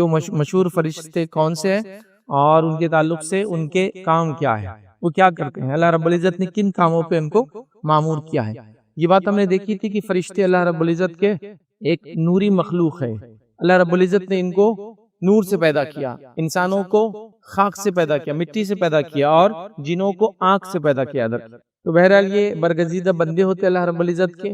جو مشہور فرشتے کون سے ہیں اور ان کے تعلق سے ان کے کام کیا ہے، وہ کیا کرتے ہیں، اللہ رب العزت نے کن کاموں پہ ان کو معمور کیا ہے۔ یہ بات ہم نے دیکھی تھی کہ فرشتے اللہ رب العزت کے ایک نوری مخلوق ہے۔ اللہ رب العزت نے ان کو نور سے پیدا کیا، انسانوں کو خاک سے پیدا کیا، مٹی سے پیدا کیا، اور جنوں کو آنکھ سے پیدا کیا۔ تو بہرحال یہ برگزیدہ بندے ہوتے اللہ رب العزت کے،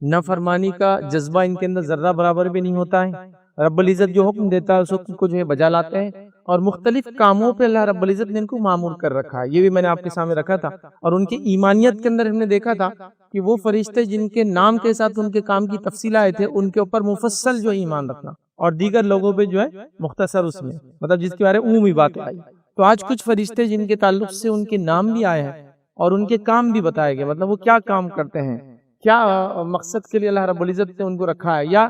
نافرمانی کا جذبہ ان کے اندر ذرہ برابر بھی نہیں ہوتا ہے۔ رب العزت جو حکم دیتا ہے اس حکم کو جو ہے بجا لاتے ہیں، اور مختلف کاموں پہ اللہ رب العزت نے ان کو معمور کر رکھا ہے۔ یہ بھی میں نے آپ کے سامنے رکھا تھا، اور ان کی ایمانیت کے اندر ہم نے دیکھا تھا کہ وہ فرشتے جن کے نام کے ساتھ ان کے کام کی تفصیل آئے تھے، ان کے اوپر مفصل جو ایمان رکھنا، اور دیگر لوگوں پہ جو ہے مختصر، اس میں مطلب جس کے بارے میں عمومی باتیں آئی۔ تو آج کچھ فرشتے جن کے تعلق سے ان کے نام بھی آئے ہیں اور ان کے کام بھی بتائے گئے، مطلب وہ کیا کام کرتے ہیں، کیا مقصد کے لیے اللہ رب العزت نے ان کو رکھا ہے، یا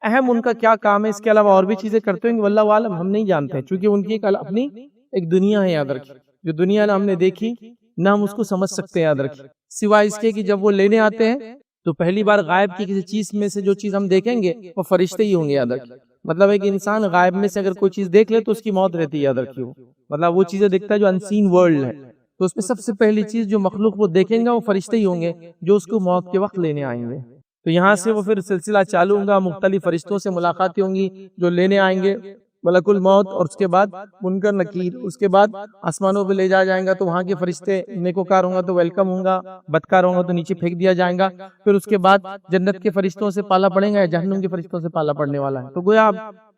اہم ان کا کیا کام ہے، اس کے علاوہ اور بھی چیزیں کرتے ہیں واللہ عالم، ہم نہیں جانتے ہیں، چونکہ ان کی ایک اپنی ایک دنیا ہے، یاد رکھیں، جو دنیا نہ ہم نے دیکھی نہ ہم اس کو سمجھ سکتے ہیں، یاد رکھیں، سوائے اس کے کہ جب وہ لینے آتے ہیں تو پہلی بار غائب کی کسی چیز میں سے جو چیز ہم دیکھیں گے وہ فرشتے ہی ہوں گے، یاد رکھیں۔ مطلب ایک انسان غائب میں سے اگر کوئی چیز دیکھ لے تو اس کی موت رہتی ہے، یاد رکھیے، مطلب وہ چیزیں دیکھتا ہے جو انسین ورلڈ ہے، تو اس میں سب سے پہلی چیز جو مخلوق وہ دیکھیں گا وہ فرشتے ہی ہوں گے جو اس کو موت کے وقت لینے آئیں گے۔ تو یہاں سے وہ پھر سلسلہ چالو ہوگا، مختلف فرشتوں سے ملاقاتیں ہوں گی جو لینے آئیں گے، ملک الموت، اور اس کے بعد منکر نکیر، اس کے بعد آسمانوں پہ لے جایا جائیں گا تو وہاں کے فرشتے، نیکوکار ہوں گا تو ویلکم ہوں گا، بدکار ہوں گا تو نیچے پھینک دیا جائیں گا۔ پھر اس کے بعد جنت کے فرشتوں سے پالا پڑے گا یا جہنم کے فرشتوں سے پالا پڑنے والا ہے۔ تو گویا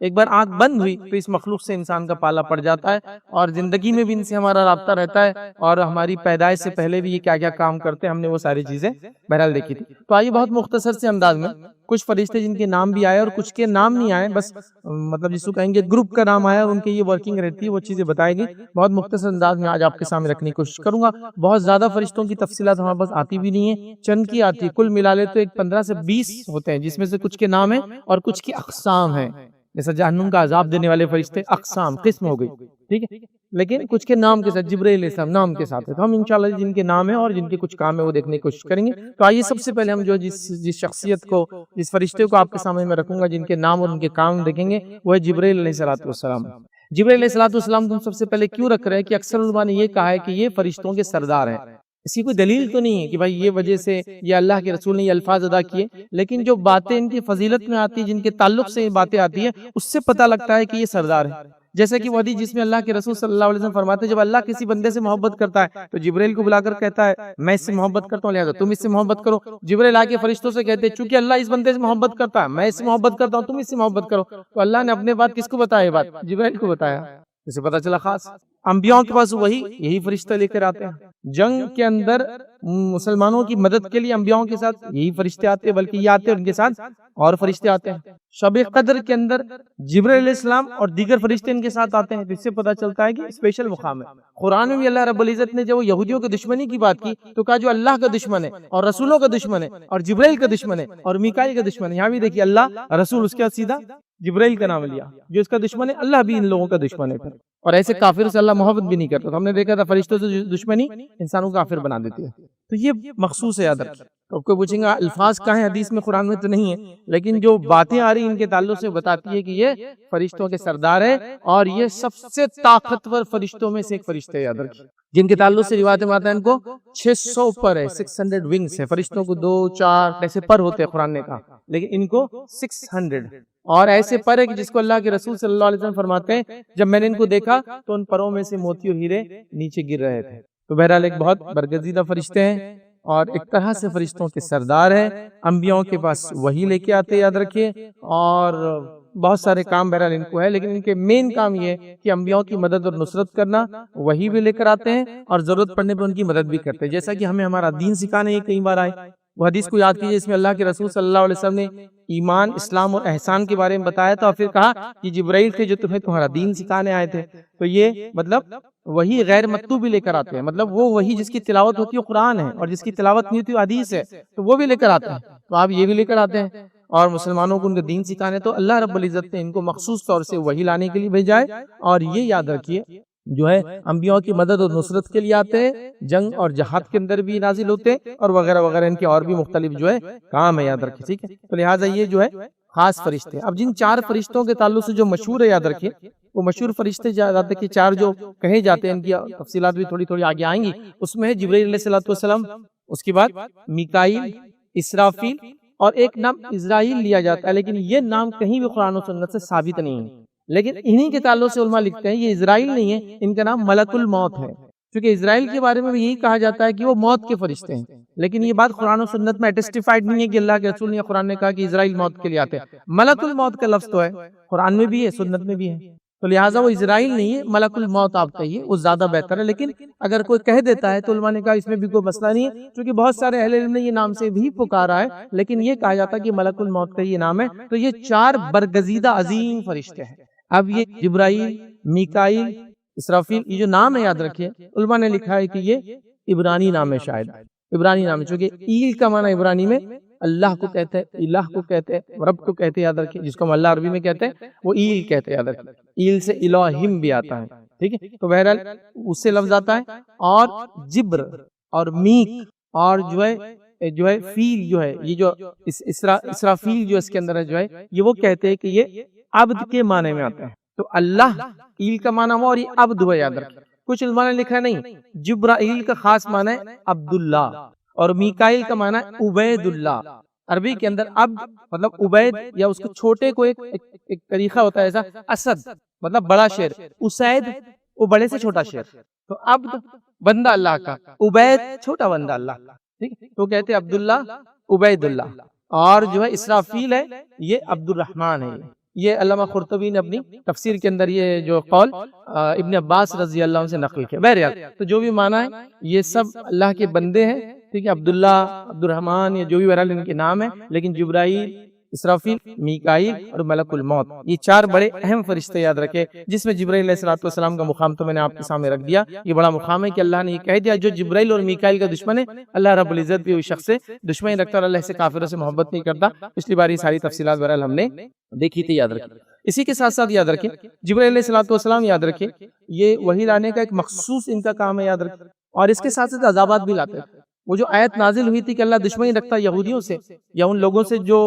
ایک بار آنکھ بند ہوئی تو اس مخلوق سے انسان کا پالا پڑ جاتا ہے، اور زندگی میں بھی ان سے ہمارا رابطہ رہتا ہے، اور ہماری پیدائش سے پہلے بھی یہ کیا کیا کام کرتے ہیں ہم نے وہ ساری چیزیں بہرحال دیکھی تھی۔ تو آئیے بہت مختصر سے انداز میں کچھ فرشتے جن کے نام بھی آئے اور کچھ کے نام نہیں آئے، بس مطلب جس کو کہیں گے گروپ کا نام آیا اور ان کے یہ ورکنگ رہتی ہے، وہ چیزیں بتائے گی، بہت مختصر انداز میں آج آپ کے سامنے رکھنے کی کوشش کروں گا۔ بہت زیادہ فرشتوں کی تفصیلات ہمارے پاس آتی بھی نہیں ہے، چند کی آتی ہے، کل ملا لے تو ایک 15 سے 20 ہوتے ہیں، جس میں سے کچھ کے نام ہیں اور کچھ کی اقسام ہیں، جیسا جہنم کا عذاب دینے والے فرشتے اقسام قسم ہو گئی، ٹھیک ہے، لیکن کچھ کے نام کے ساتھ، جبرائیل علیہ السلام نام کے ساتھ ہے۔ تو ہم انشاءاللہ جن کے نام ہیں اور جن کے کچھ کام ہے وہ دیکھنے کی کوشش کریں گے۔ تو آئیے سب سے پہلے ہم جو جس شخصیت کو، جس فرشتے کو آپ کے سامنے میں رکھوں گا جن کے نام اور ان کے کام دیکھیں گے، وہ ہے جبرائیل علیہ السلام۔ جبرائیل علیہ السلام کو ہم سب سے پہلے کیوں رکھ رہے ہیں کہ اکثر علماء نے یہ کہا ہے کہ یہ فرشتوں کے سردار ہیں۔ اس کی کوئی دلیل تو نہیں ہے کہ بھائی یہ وجہ سے یہ اللہ کے رسول نے یہ الفاظ ادا کیے، لیکن جو باتیں ان کی فضیلت میں آتی ہیں، جن کے تعلق سے یہ باتیں آتی ہیں، اس سے پتہ لگتا ہے کہ یہ سردار ہیں۔ جیسے کہ وہ حدیث جس میں اللہ کے رسول صلی اللہ علیہ وسلم فرماتے ہیں جب اللہ کسی بندے سے محبت کرتا ہے تو جبرائیل کو بلا کر کہتا ہے میں اس سے محبت کرتا ہوں لہذا تم اس سے محبت کرو۔ جبرائیل آ کے فرشتوں سے کہتے ہیں چونکہ اللہ اس بندے سے محبت کرتا ہے میں اس سے محبت کرتا ہوں تم اس سے محبت کرو۔ تو اللہ نے اپنے بات کس کو بتایا؟ یہ بات جبرائیل کو بتایا، اسے پتہ چلا خاص انبیاء کے پاس یہی فرشتہ لے کر آتے ہیں۔ جنگ کے اندر مسلمانوں کی مدد کے لیے انبیاء کے ساتھ یہی فرشتے آتے ہیں، بلکہ یہ آتے ہیں ان کے ساتھ اور فرشتے آتے ہیں۔ شب قدر کے اندر جبرائیل علیہ السلام اور دیگر فرشتے ان کے ساتھ آتے ہیں، جس سے پتہ چلتا ہے کہ اسپیشل مقام ہے۔ قرآن میں بھی اللہ رب العزت نے جب وہ یہودیوں کے دشمنی کی بات کی تو کہا جو اللہ کا دشمن ہے اور رسولوں کا دشمن ہے اور جبرائیل کا دشمن ہے اور میکائیل کا دشمن ہے، یہاں بھی دیکھیے اللہ رسول، اس کے بعد سیدھا جبرائیل کا نام لیا، جو اس کا دشمن ہے اللہ بھی ان لوگوں کا دشمن ہے پھر، اور ایسے کافر سے اللہ محبت بھی نہیں کرتا۔ تو ہم نے دیکھا تھا فرشتوں سے دشمنی انسانوں کو کافر بنا دیتی ہے، تو یہ مخصوص ہے، یاد رکھیں۔ تو کوئی پوچھیں گا الفاظ کہاں ہیں، حدیث میں قرآن میں تو نہیں ہے، لیکن جو باتیں آ رہی ان کے تعلق سے بتاتی ہے کہ یہ فرشتوں کے سردار ہے اور یہ سب سے طاقتور فرشتوں میں سے ایک فرشتے ہیں، یاد رکھیں، جن کے تعلق سے روایت میں آتا ہے ان کو 600 پر ہے، 600 ونگز ہے۔ فرشتوں کو 2 4 ایسے پر ہوتے ہیں قرآن نے کہا، لیکن ان کو 600 اور ایسے پر ہے کہ جس کو اللہ کے رسول صلی اللہ علیہ وسلم فرماتے ہیں جب میں نے ان کو دیکھا تو ان پروں میں سے موتی اور ہیرے نیچے گر رہے تھے۔ تو بہرحال ایک بہت برگزیدہ فرشتے ہیں اور ایک طرح سے فرشتوں کے سردار ہیں، انبیاء کے پاس وہی لے کے آتے، یاد رکھیے، اور بہت سارے کام بہرحال ان کو ہے، لیکن ان کے مین کام یہ کہ انبیاء کی مدد اور نصرت کرنا، وہی بھی لے کر آتے ہیں اور ضرورت پڑنے پہ ان کی مدد بھی کرتے ہیں، جیسا کہ ہمیں ہمارا دین سکھانے یہ کئی بار آئے۔ وہ حدیث کو یاد کیجئے، اس میں اللہ کے رسول صلی اللہ علیہ وسلم نے ایمان، اسلام اور احسان کے بارے میں بتایا تھا، اور پھر کہا کہ جبرائیل تھے جو تمہیں تمہارا دین سکھانے آئے تھے۔ تو یہ مطلب وہی غیر مکتوب بھی لے کر آتے ہیں، مطلب وہ وہی جس کی تلاوت ہوتی ہے قرآن ہے اور جس کی تلاوت نہیں ہوتی حدیث ہے، تو وہ بھی لے کر آتے ہیں۔ تو آپ یہ بھی لے کر آتے ہیں اور مسلمانوں کو ان کا دین سکھانے، تو اللہ رب العزت نے ان کو مخصوص طور سے وہی لانے کے لیے بھیجا ہے۔ اور یہ یاد رکھیے جو ہے انبیاء کی مدد اور نصرت کے لیے آتے ہیں، جنگ اور جہاد کے اندر بھی نازل ہوتے ہیں، اور وغیرہ وغیرہ ان کے اور بھی مختلف جو ہے کام ہے، یاد رکھیں، ٹھیک ہے۔ تو لہٰذا یہ جو ہے خاص فرشتے. اب جن 4 فرشتوں کے تعلق سے جو مشہور ہے یاد رکھیے، وہ مشہور فرشتے یاد رکھیے 4 جو کہے جاتے ہیں، ان کی تفصیلات بھی تھوڑی تھوڑی آگے آئیں گی. اس میں ہے جبرائیل علیہ السلام، اس کے بعد میکائیل، اسرافیل، اور ایک نام اسرائیل لیا جاتا ہے، لیکن یہ نام کہیں بھی قرآن و سنت سے ثابت نہیں ہے. لیکن انہی کے تعلق سے علماء لکھتے ہیں یہ اسرائیل نہیں ہے، ان کا نام ملک الموت ہے. چونکہ اسرائیل کے بارے میں بھی یہی کہا جاتا ہے کہ وہ موت کے فرشتے ہیں، لیکن یہ بات قرآن و سنت میں اٹیسٹیفائڈ نہیں ہے کہ اللہ کے رسول یا قرآن نے کہا کہ اسرائیل موت کے لیے آتے ہیں. ملک الموت کا لفظ تو ہے، قرآن میں بھی ہے، سنت میں بھی ہے، تو لہٰذا وہ اسرائیل نہیں ہے، ملک الموت آپ کہیے، وہ زیادہ بہتر ہے. لیکن اگر کوئی کہہ دیتا ہے تو علماء نے کہا اس میں بھی کوئی مسئلہ نہیں ہے، کیونکہ بہت سارے اہل علم نے یہ نام سے بھی پکارا ہے، لیکن یہ کہا جاتا ہے کہ ملک الموت کا یہ نام ہے. تو یہ 4 برگزیدہ عظیم فرشتے ہیں. اب یہ جبرائیل، میکائیل، اسرافیل، یہ جو نام ہے یاد رکھیے، علماء نے لکھا ہے کہ یہ عبرانی نام ہے، شاید عبرانی نام ہے، چونکہ ایل کا معنی عبرانی میں اللہ کو کہتے ہیں، الہ کو کہتے ہیں، رب کو کہتے ہیں یاد رکھیے، جس کو ہم اللہ عربی میں کہتے ہیں وہ ایل کہتے ہیں یاد رکھیے. ایل سے الہم بھی آتا ہے، ٹھیک ہے. تو بہرحال اس سے لفظ آتا ہے. اور جبر اور میک اور جو ہے فیل جو ہے، یہ جو اسرافیل جو اس کے اندر ہے جو ہے، یہ وہ کہتے ہیں کہ یہ عبد کے معنی میں آتا ہے. تو اللہ ایل کا معنی ہوا اور یہ عبد ہوا یاد رکھیں. کچھ علماء نے لکھا نہیں، جبرائیل کا خاص معنی ہے عبداللہ، اور میکائیل کا معنی ہے عبید اللہ. عربی کے اندر عبد مطلب عبید، یا اس کو چھوٹے کو ایک طریقہ ہوتا ہے ایسا، اسد مطلب بڑا شیر، اسید وہ بڑے سے چھوٹا شیر. تو عبد بندہ اللہ کا، عبید چھوٹا بندہ اللہ کا، ٹھیک. تو کہتے ہیں عبداللہ، عبید اللہ. اور جو ہے اسرافیل ہے یہ عبد الرحمن ہے. یہ علامہ قرطبی نے اپنی تفسیر کے اندر یہ جو قول ابن عباس رضی اللہ عنہ سے نقل کیا. بہرحال تو جو بھی معنی ہے یہ سب اللہ کے بندے ہیں، ٹھیک ہے. عبداللہ، عبد الرحمن، یہ جو بھی بہرحال ان کے نام ہیں، لیکن جبرائیل، اسرافیل، میکائیل اور ملک الموت، یہ 4 بڑے اہم فرشتے یاد رکھے. جس میں جبرائیل علیہ السلام کا مقام تو میں نے آپ کے سامنے رکھ دیا. یہ بڑا مقام ہے کہ اللہ نے یہ کہہ دیا جو جبرائیل اور میکائیل کا دشمن ہے، اللہ رب العزت بھی اس شخص سے دشمنی رکھتا اور اللہ سے کافروں سے محبت نہیں کرتا. پچھلی بار یہ ساری تفصیلات بہرحال ہم نے دیکھی تھی، یاد رکھیں. اسی کے ساتھ ساتھ یاد رکھیں جبرائیل علیہ السلام یاد رکھیں یہ وحی لانے کا ایک مخصوص ان کا کام ہے، یاد رکھیں. اور اس کے ساتھ ساتھ عذابات بھی لاتے ہیں. وہ جو آیت نازل ہوئی تھی کہ اللہ دشمنی رکھتا یہودیوں سے یا ان لوگوں سے جو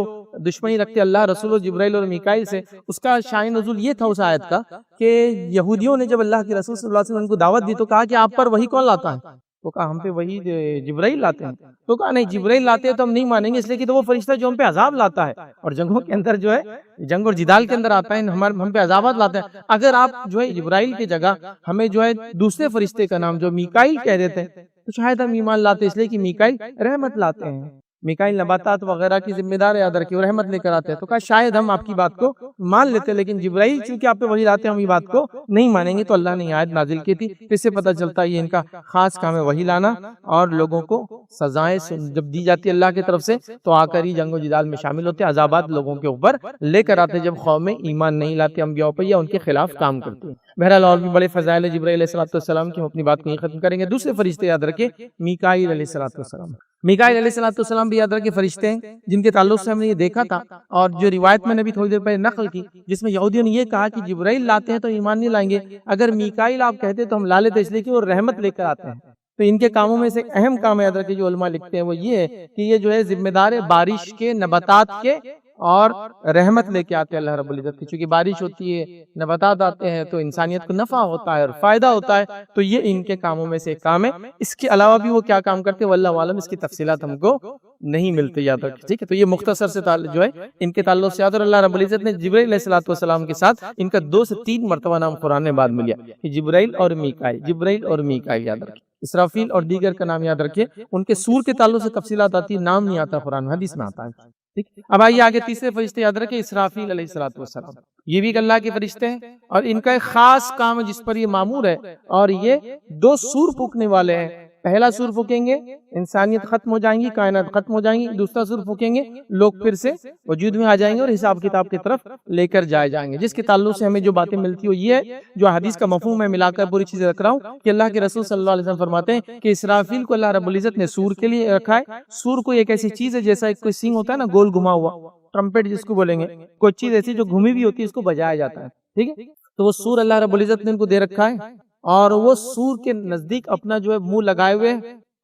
دشمنی رکھتے اللہ رسول و جبرائیل اور میکائیل سے، اس کا شان نزول یہ تھا اس آیت کا کہ یہودیوں نے جب اللہ کے رسول صلی اللہ علیہ وسلم کو دعوت دی تو کہا کہ آپ پر وحی کون لاتا ہے؟ تو کہا ہم پہ وہی جبرائیل لاتے ہیں. تو کہا نہیں، جبرائیل لاتے ہیں تو ہم نہیں مانیں گے، اس لیے کہ تو وہ فرشتہ جو ہم پہ عذاب لاتا ہے اور جنگوں کے اندر جو ہے، جنگ اور جدال کے اندر آتا ہے، ہم پہ عذابات لاتا ہے. اگر آپ جو ہے جبرائیل کی جگہ ہمیں جو ہے دوسرے فرشتے کا نام جو میکائیل کہہ دیتے ہیں تو شاید ہم ایمان لاتے، اس لیے کہ میکائیل رحمت لاتے ہیں. میکائیل نباتات وغیرہ کی ذمہ دار یاد رکھے اور رحمت لے کر آتے ہیں. تو کہا شاید ہم آپ کی بات کو مان لیتے، لیکن جبرائیل چونکہ آپ پہ وحی لاتے ہیں ہم یہ بات کو نہیں مانیں گے. تو اللہ نے یہ آیت نازل کی تھی. اس سے پتہ چلتا ہے یہ ان کا خاص کام ہے وحی لانا، اور لوگوں کو سزائیں جب دی جاتی ہے اللہ کی طرف سے تو آ کر ہی جنگ و جدال میں شامل ہوتے، عذابات لوگوں کے اوپر لے کر آتے جب قومیں ایمان نہیں لاتے انبیاء پہ یا ان کے خلاف کام کرتے ہیں. بہرحال اور بھی بڑے فضائل جبرائیل علیہ السلام کی، ہم اپنی بات کو نہیں ختم کریں گے. دوسرے فرشتے یاد رکھیں میکائیل علیہ السلام. میکائیل علیہ السلام بھی یاد رکھے فرشتے ہیں جن کے تعلق سے ہم نے یہ دیکھا تھا، اور جو روایت میں نے بھی تھوڑی دیر پہلے نقل کی جس میں یہودیوں نے یہ کہا کہ جبرائیل لاتے ہیں تو ایمان نہیں لائیں گے، اگر میکائیل آپ کہتے تو ہم لا لیتے، اس لیے کہ وہ رحمت لے کر آتے ہیں. تو ان کے کاموں میں سے ایک اہم کام یاد رکھے جو علماء لکھتے ہیں وہ یہ ہے کہ یہ جو ہے ذمہ دار ہے بارش کے، نباتات کے، اور رحمت لے کے آتے ہیں اللہ رب العزت کی. چونکہ بارش ہوتی ہے، نباتات آتے ہیں تو انسانیت کو نفع ہوتا ہے اور فائدہ ہوتا ہے. تو یہ ان کے کاموں میں سے ایک کام ہے. اس کے علاوہ بھی وہ کیا کام کرتے ہیں واللہ عالم، اس کی تفصیلات ہم کو نہیں ملتی یاد رکھیں، ٹھیک ہے. تو یہ مختصر سے جو ہے ان کے تعلق سے یاد. اور اللہ رب العزت نے جبرائیل علیہ السلام کے ساتھ ان کا 2 سے 3 مرتبہ نام قرآن نے بعد میں لیا کہ جبرائیل اور میکائیل، جبرائیل اور میکائیل یاد رکھیں. اسرافیل اور دیگر کا نام یاد رکھیں. ان کے سور کے تعلق سے تفصیلات آتی، نام نہیں آتا قرآن میں، حدیث میں آتا ہے. ٹھیک. اب آئیے آگے تیسرے فرشتے یاد رکھیں اسرافیل علیہ السلام. یہ بھی اللہ کے فرشتے ہیں اور ان کا ایک خاص کام ہے جس پر یہ مامور ہے، اور یہ 2 سور پھونکنے والے ہیں. پہلا سور پھونکیں گے انسانیت ختم ہو جائیں گی، کائنات ختم ہو جائیں گی. دوسرا سور پھونکیں گے لوگ پھر سے وجود میں آ جائیں گے اور حساب کتاب کی طرف لے کر جائے جائیں گے. جس کے تعلق سے ہمیں جو باتیں ملتی ہو یہ ہے جو حدیث کا مفہوم میں ملا کر پوری چیزیں رکھ رہا ہوں کہ اللہ کے رسول صلی اللہ علیہ وسلم فرماتے ہیں کہ اسرافیل کو اللہ رب العزت نے سور کے لیے رکھا ہے. سور کو ایک ایسی چیز ہے جیسا ایک کوئی سینگ ہوتا ہے نا گول گھما ہوا، ٹرمپٹ جس کو بولیں گے، کوئی چیز ایسی جو گھمی بھی ہوتی ہے اس کو بجایا جاتا ہے. ٹھیک ہے. تو وہ سور اللہ رب العزت نے ان کو دے رکھا ہے، اور وہ سور کے نزدیک اپنا جو ہے منہ لگائے ہوئے